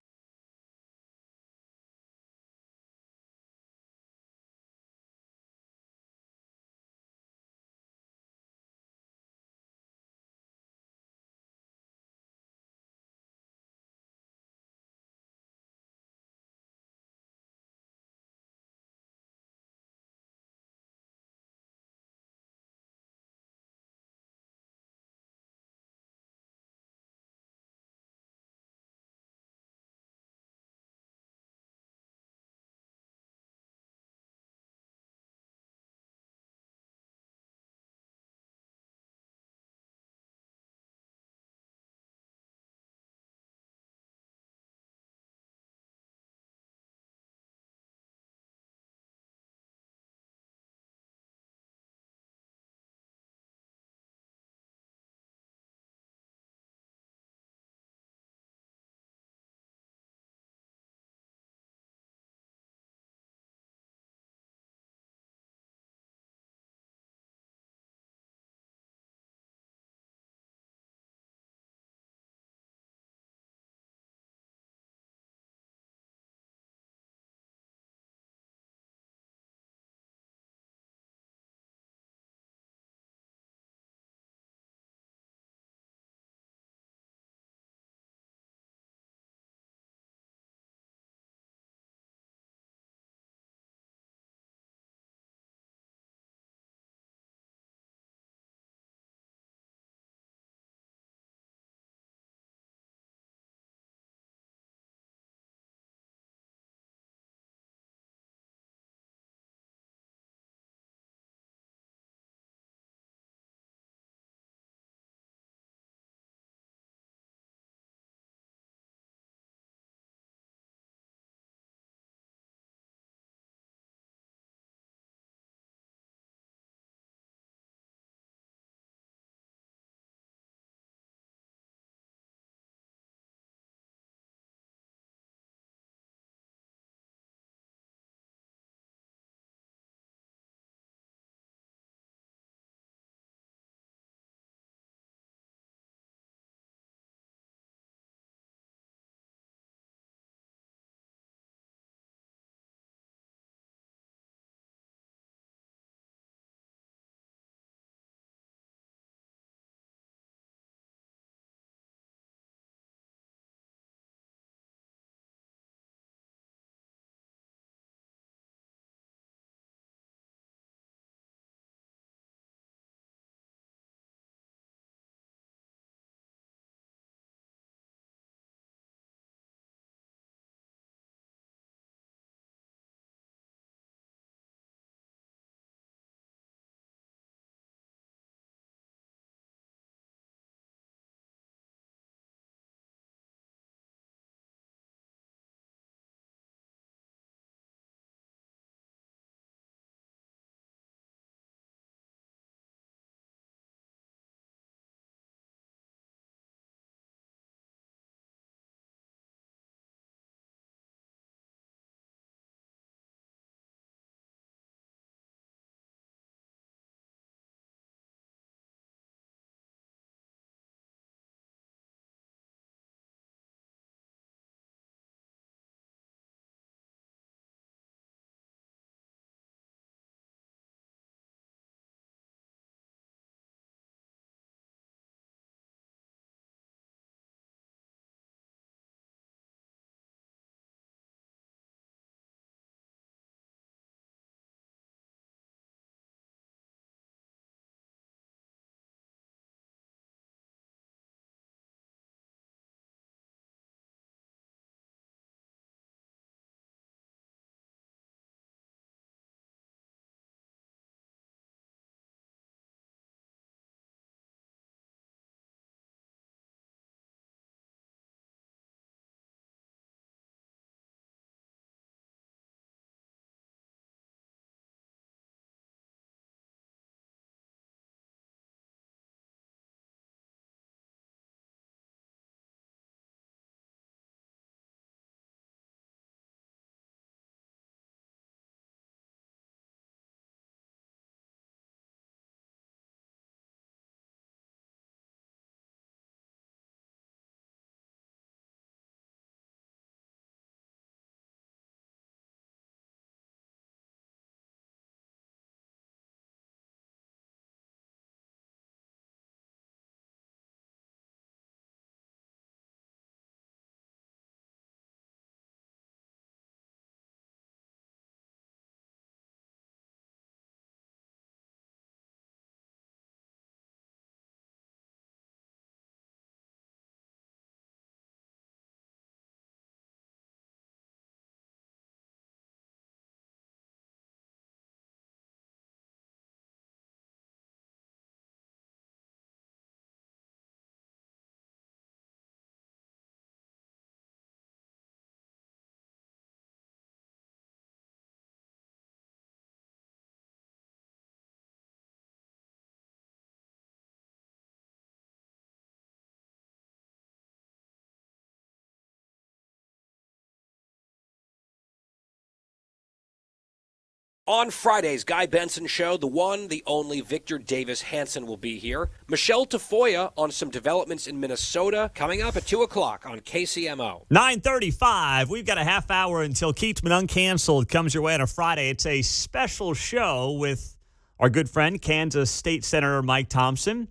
On Friday's Guy Benson Show, the one, the only Victor Davis Hanson will be here. Michelle Tafoya on some developments in Minnesota coming up at 2 o'clock on KCMO. 9:35. We've got a half hour until Keatsman Uncanceled comes your way on a Friday. It's a special show with our good friend, Kansas State Senator Mike Thompson,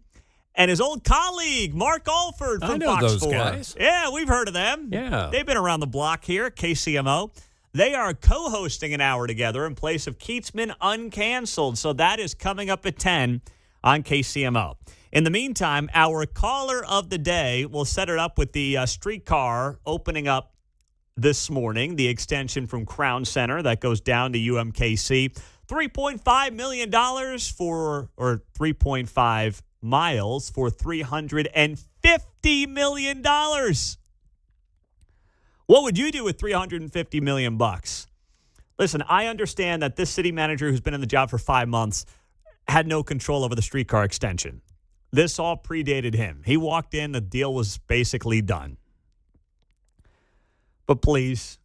and his old colleague, Mark Alford from I know Fox those 4. guys. Yeah, we've heard of them. Yeah. They've been around the block here at KCMO. They are co-hosting an hour together in place of Keatsman Uncanceled. So that is coming up at 10 on KCMO. In the meantime, our caller of the day will set it up with the streetcar opening up this morning, the extension from Crown Center that goes down to UMKC. $3.5 million or 3.5 miles for $350 million. What would you do with $350 million? Listen, I understand that this city manager who's been in the job for 5 months had no control over the streetcar extension. This all predated him. He walked in, the deal was basically done. But please,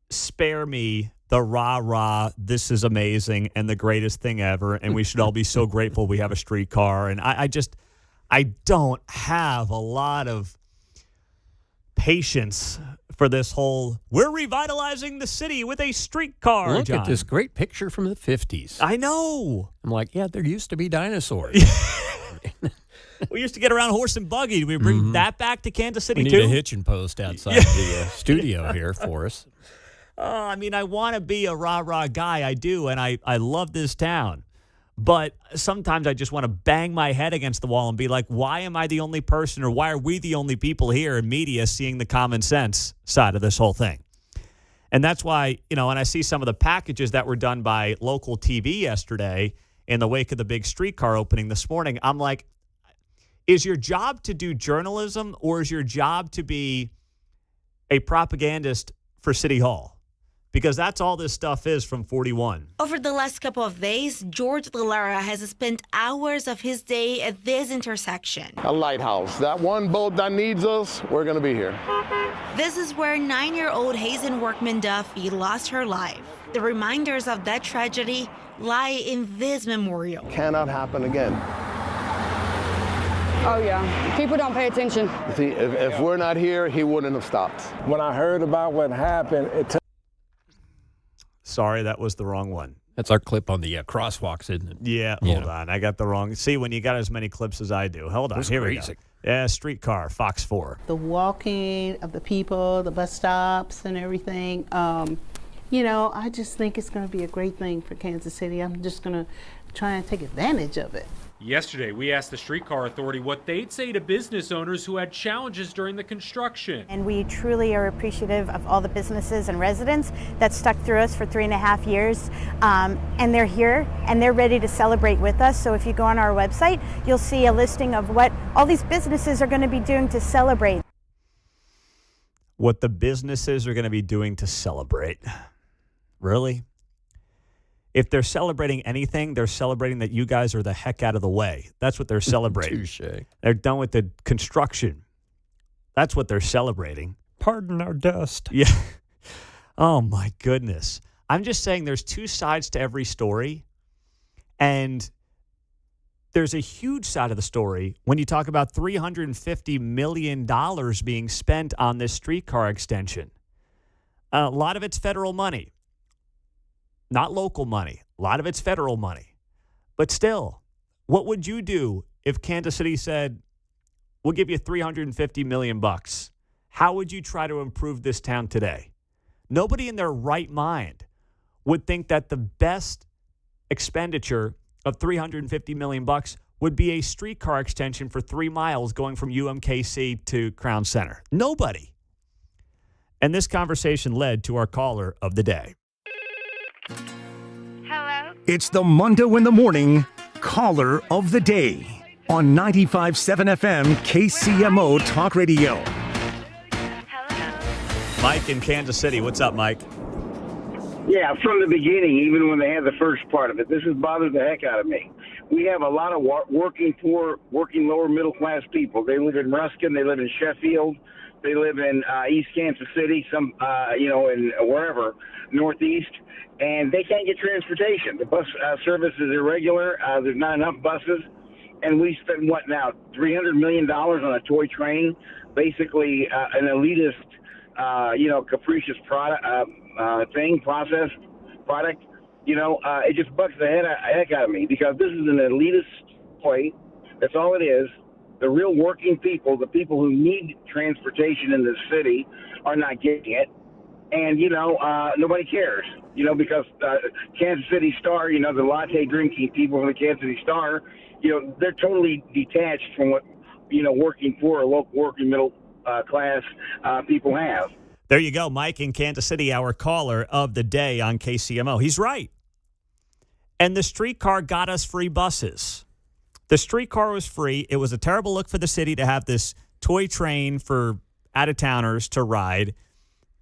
spare me the rah-rah, this is amazing and the greatest thing ever, and we should all be so grateful we have a streetcar. And I don't have a lot of patience for this whole, we're revitalizing the city with a streetcar, Look John. at this great picture from the 50s. I know. I'm like, yeah, there used to be dinosaurs. We used to get around horse and buggy. Do we bring that back to Kansas City, we too? need a hitching post outside the studio here for us. I mean, I want to be a rah-rah guy. I do, and I love this town. But sometimes I just want to bang my head against the wall and be like, why am I the only person, or why are we the only people here in media seeing the common sense side of this whole thing? And that's why, and I see some of the packages that were done by local TV yesterday in the wake of the big streetcar opening this morning. I'm like, is your job to do journalism, or is your job to be a propagandist for City Hall? Because that's all this stuff is from 41. Over the last couple of days, George Delara has spent hours of his day at this intersection. A lighthouse. That one boat that needs us, we're going to be here. This is where 9-year-old Hazen Workman Duffy lost her life. The reminders of that tragedy lie in this memorial. Cannot happen again. Oh, yeah. People don't pay attention. See, if we're not here, he wouldn't have stopped. When I heard about what happened, it took. Sorry, that was the wrong one. That's our clip on the crosswalks, isn't it? Yeah, hold on. I got the wrong. See, when you got as many clips as I do. Hold on. That's Here crazy. we go. Yeah, streetcar, Fox 4. The walking of the people, the bus stops and everything. I just think it's going to be a great thing for Kansas City. I'm just going to try and take advantage of it. Yesterday, we asked the Streetcar Authority what they'd say to business owners who had challenges during the construction. And we truly are appreciative of all the businesses and residents that stuck through us for 3.5 years. And they're here and they're ready to celebrate with us. So if you go on our website, you'll see a listing of what all these businesses are going to be doing to celebrate. What the businesses are going to be doing to celebrate. Really? If they're celebrating anything, they're celebrating that you guys are the heck out of the way. That's what they're celebrating. Touche. They're done with the construction. That's what they're celebrating. Pardon our dust. Yeah. Oh, my goodness. I'm just saying there's two sides to every story. And there's a huge side of the story when you talk about $350 million being spent on this streetcar extension. A lot of it's federal money. Not local money. A lot of it's federal money. But still, what would you do if Kansas City said, we'll give you $350 million? How would you try to improve this town today? Nobody in their right mind would think that the best expenditure of $350 million would be a streetcar extension for 3 miles going from UMKC to Crown Center. Nobody. And this conversation led to our caller of the day. Hello? It's the Mundo in the Morning Caller of the Day on 95.7 FM KCMO Talk Radio. Mike in Kansas City. What's up, Mike? Yeah, from the beginning, even when they had the first part of it, this has bothered the heck out of me. we have a lot of working poor, working lower middle class people. They live in Ruskin, they live in Sheffield, they live in East Kansas City, some in wherever Northeast, and they can't get transportation. The bus service is irregular. There's not enough buses, and we spend $300 million on a toy train, basically an elitist, capricious product. It just bucks the heck out of me because this is an elitist play. That's all it is. The real working people, the people who need transportation in this city, are not getting it. And, nobody cares, because Kansas City Star, the latte drinking people from the Kansas City Star, they're totally detached from what, working poor or local working middle class people have. There you go, Mike in Kansas City, our caller of the day on KCMO. He's right. And the streetcar got us free buses. The streetcar was free. It was a terrible look for the city to have this toy train for out-of-towners to ride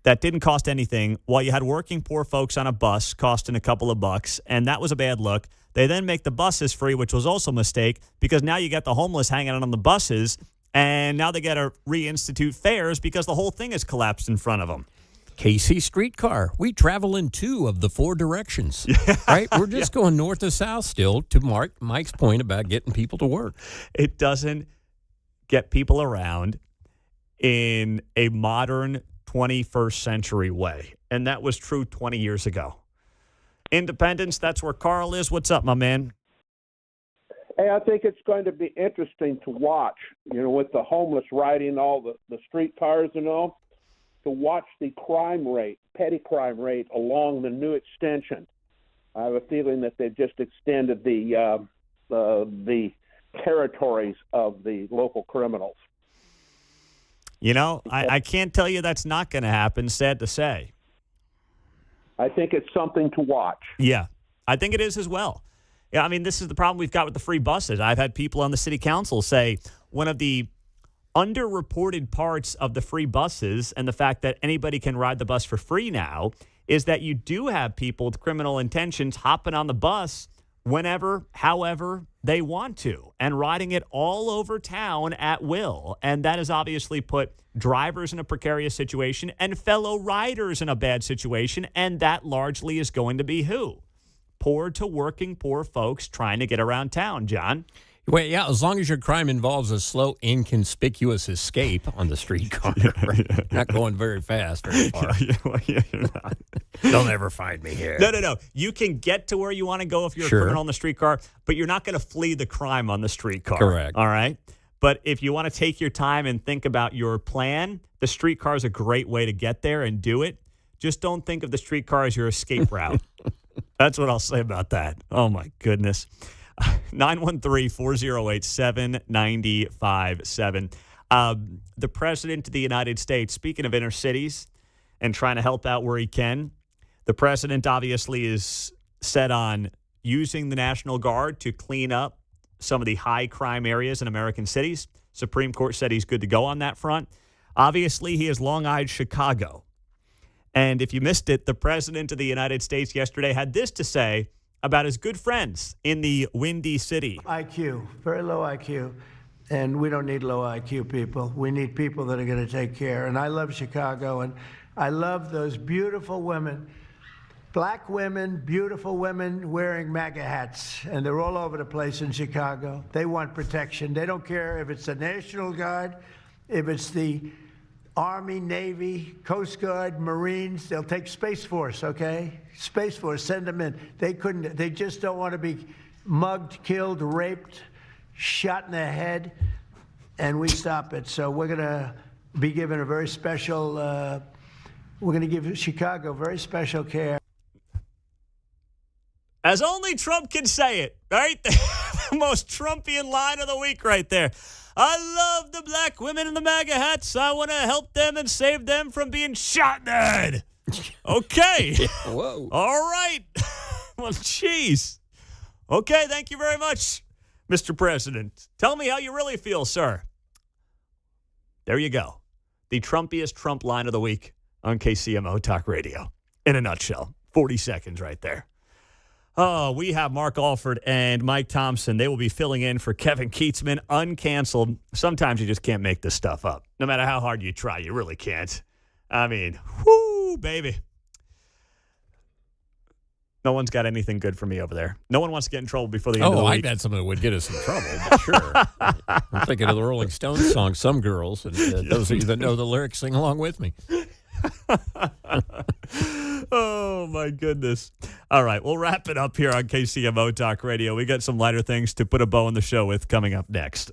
that didn't cost anything while you had working poor folks on a bus costing a couple of bucks, and that was a bad look. They then make the buses free, which was also a mistake because now you got the homeless hanging out on the buses, and now they got to reinstitute fares because the whole thing has collapsed in front of them. KC streetcar. We travel in 2 of the 4 directions, right? We're just going north to south still, to Mike's point about getting people to work. It doesn't get people around in a modern 21st century way, and that was true 20 years ago. Independence, that's where Carl is. What's up, my man? Hey, I think it's going to be interesting to watch, with the homeless riding all the streetcars and all, to watch the crime rate, petty crime rate along the new extension. I have a feeling that they've just extended the territories of the local criminals. I can't tell you that's not going to happen, sad to say. I think it's something to watch. Yeah, I think it is as well. Yeah, I mean, this is the problem we've got with the free buses. I've had people on the city council say one of the underreported parts of the free buses and the fact that anybody can ride the bus for free now is that you do have people with criminal intentions hopping on the bus whenever, however they want to, and riding it all over town at will. And that has obviously put drivers in a precarious situation and fellow riders in a bad situation. And that largely is going to be who? Poor to working poor folks trying to get around town, John. Well, yeah, as long as your crime involves a slow, inconspicuous escape on the streetcar, right? Not going very fast very far. They'll never find me here. No. You can get to where you want to go if you're a criminal on the streetcar, but you're not going to flee the crime on the streetcar. Correct. All right? But if you want to take your time and think about your plan, the streetcar is a great way to get there and do it. Just don't think of the streetcar as your escape route. That's what I'll say about that. Oh, my goodness. 913-408-7957. The President of the United States, speaking of inner cities and trying to help out where he can, the President obviously is set on using the National Guard to clean up some of the high crime areas in American cities. Supreme Court said he's good to go on that front. Obviously, he has long-eyed Chicago. And if you missed it, the President of the United States yesterday had this to say about his good friends in the Windy City. IQ, very low IQ. And we don't need low IQ people. We need people that are going to take care. And I love Chicago, and I love those beautiful women, black women, beautiful women wearing MAGA hats. And they're all over the place in Chicago. They want protection. They don't care if it's the National Guard, if it's the Army, Navy, Coast Guard, Marines. They'll take Space Force, okay? Space Force, send them in. They just don't want to be mugged, killed, raped, shot in the head, and we stop it. So we're going to be given a very special, we're going to give Chicago very special care. As only Trump can say it, right? The most Trumpian line of the week right there. I love the black women in the MAGA hats. I want to help them and save them from being shot in the head. Okay. Whoa. All right. Well, jeez. Okay, thank you very much, Mr. President. Tell me how you really feel, sir. There you go. The Trumpiest Trump line of the week on KCMO Talk Radio. In a nutshell. 40 seconds right there. Oh, we have Mark Alford and Mike Thompson. They will be filling in for Kevin Keatsman, uncanceled. Sometimes you just can't make this stuff up. No matter how hard you try, you really can't. I mean, whoo, baby. No one's got anything good for me over there. No one wants to get in trouble before the end of the week. I had something that would get us in trouble, but sure. I'm thinking of the Rolling Stones song, Some Girls, and those of you that know the lyrics, sing along with me. Oh, my goodness. All right, we'll wrap it up here on KCMO Talk Radio. We got some lighter things to put a bow on the show with coming up next.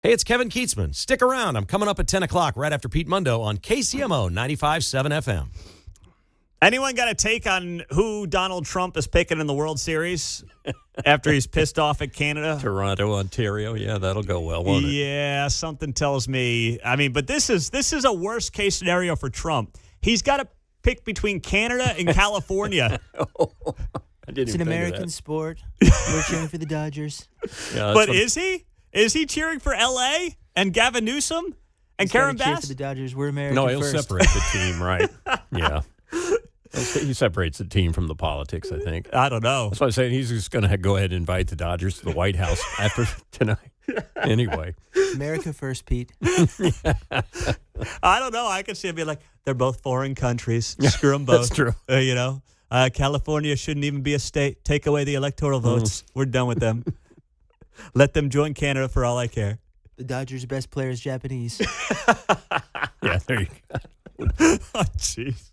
Hey, it's Kevin Keatsman. Stick around. I'm coming up at 10 o'clock right after Pete Mundo on KCMO 95.7 FM. Anyone got a take on who Donald Trump is picking in the World Series after he's pissed off at Canada? Toronto, Ontario. Yeah, that'll go well, won't it? Yeah, something tells me. I mean, but this is a worst case scenario for Trump. He's got to pick between Canada and California. It's an American sport. We're cheering for the Dodgers. Yeah, but is he? Is he cheering for L.A. and Gavin Newsom and Karen cheer Bass? for the Dodgers. We're American No, he'll first. separate the team, right? Yeah. He separates the team from the politics, I think. I don't know. That's why I'm saying he's just going to go ahead and invite the Dodgers to the White House after tonight. Anyway. America first, Pete. I don't know. I could see him be like, they're both foreign countries. Screw them both. That's true. California shouldn't even be a state. Take away the electoral votes. We're done with them. Let them join Canada for all I care. The Dodgers' best player is Japanese. Yeah, there you go. Oh, jeez.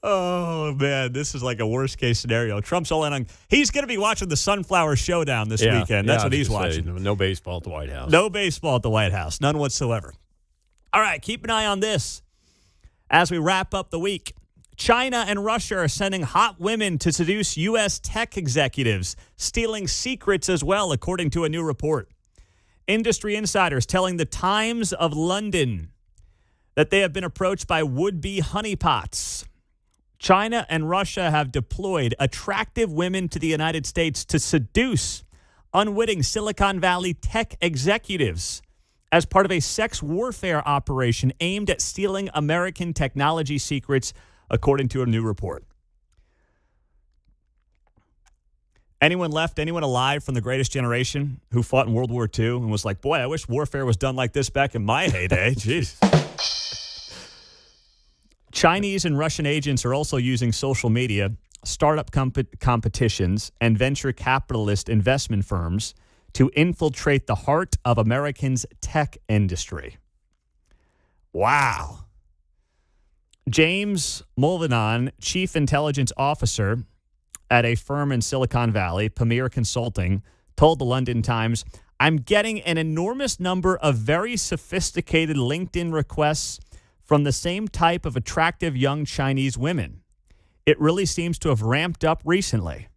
Oh, man. This is like a worst case scenario. Trump's all in on. He's going to be watching the Sunflower Showdown this weekend. That's what he's watching. No baseball at the White House. No baseball at the White House. None whatsoever. All right. Keep an eye on this as we wrap up the week. China and Russia are sending hot women to seduce U.S. tech executives, stealing secrets as well, according to a new report. Industry insiders telling the Times of London that they have been approached by would-be honeypots. China and Russia have deployed attractive women to the United States to seduce unwitting Silicon Valley tech executives as part of a sex warfare operation aimed at stealing American technology secrets, according to a new report. Anyone alive from the Greatest Generation who fought in World War II and was like, boy, I wish warfare was done like this back in my heyday. Jeez. Chinese and Russian agents are also using social media, startup competitions, and venture capitalist investment firms to infiltrate the heart of Americans' tech industry. Wow. James Mulvinon, Chief Intelligence Officer at a firm in Silicon Valley, Premier Consulting, told the London Times, I'm getting an enormous number of very sophisticated LinkedIn requests from the same type of attractive young Chinese women. It really seems to have ramped up recently.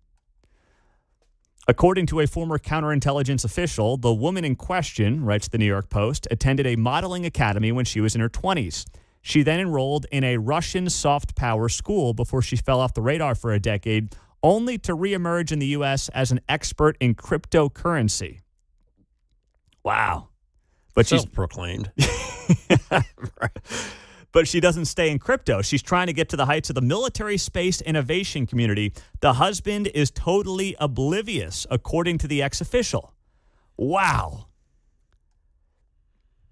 According to a former counterintelligence official, the woman in question, writes the New York Post, attended a modeling academy when she was in her 20s. She then enrolled in a Russian soft power school before she fell off the radar for a decade, only to reemerge in the U.S. as an expert in cryptocurrency. Wow. But she's proclaimed. Right. But she doesn't stay in crypto. She's trying to get to the heights of the military space innovation community. The husband is totally oblivious, according to the ex-official. Wow.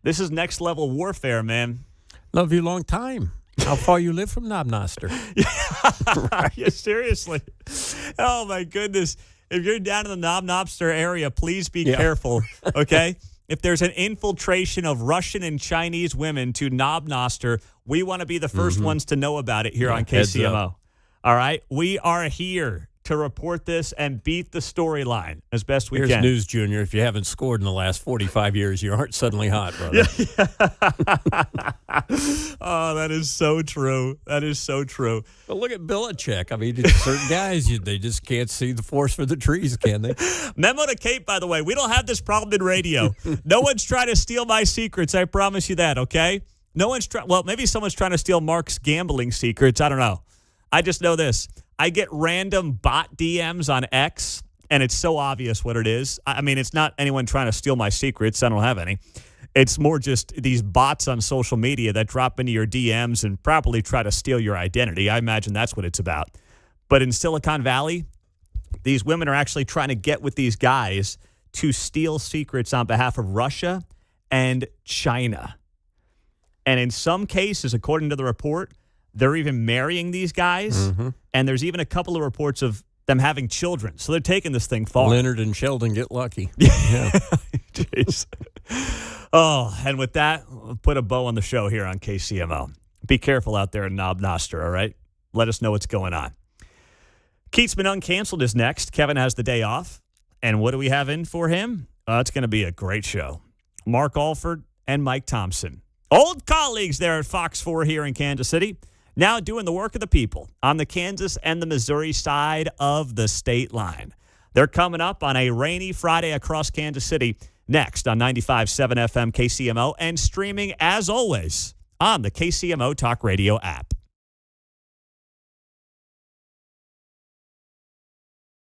This is next level warfare, man. Love you long time. How far you live from Knob Noster? Right. Yeah, seriously. Oh, my goodness. If you're down in the Knob Noster area, please be careful, okay? If there's an infiltration of Russian and Chinese women to Knob Noster, we want to be the first ones to know about it here on KCMO. All right? We are here to report this and beat the storyline as best we Here's can. news, Junior. If you haven't scored in the last 45 years, you aren't suddenly hot, brother. Oh, that is so true. That is so true. But look at Belichick. I mean, certain guys, they just can't see the forest for the trees, can they? Memo to Kate, by the way. We don't have this problem in radio. No one's trying to steal my secrets. I promise you that, okay? No one's trying. Well, maybe someone's trying to steal Mark's gambling secrets. I don't know. I just know this. I get random bot DMs on X, and it's so obvious what it is. I mean, it's not anyone trying to steal my secrets. I don't have any. It's more just these bots on social media that drop into your DMs and probably try to steal your identity. I imagine that's what it's about. But in Silicon Valley, these women are actually trying to get with these guys to steal secrets on behalf of Russia and China. And in some cases, according to the report, they're even marrying these guys, and there's even a couple of reports of them having children. So they're taking this thing far. Leonard and Sheldon get lucky. Yeah. Jeez. Oh, and with that, we'll put a bow on the show here on KCMO. Be careful out there in Knob Noster, all right? Let us know what's going on. Keatsman Uncanceled is next. Kevin has the day off. And what do we have in for him? It's going to be a great show. Mark Alford and Mike Thompson. Old colleagues there at Fox 4 here in Kansas City, now doing the work of the people on the Kansas and the Missouri side of the state line. They're coming up on a rainy Friday across Kansas City next on 95.7 FM KCMO and streaming, as always, on the KCMO Talk Radio app.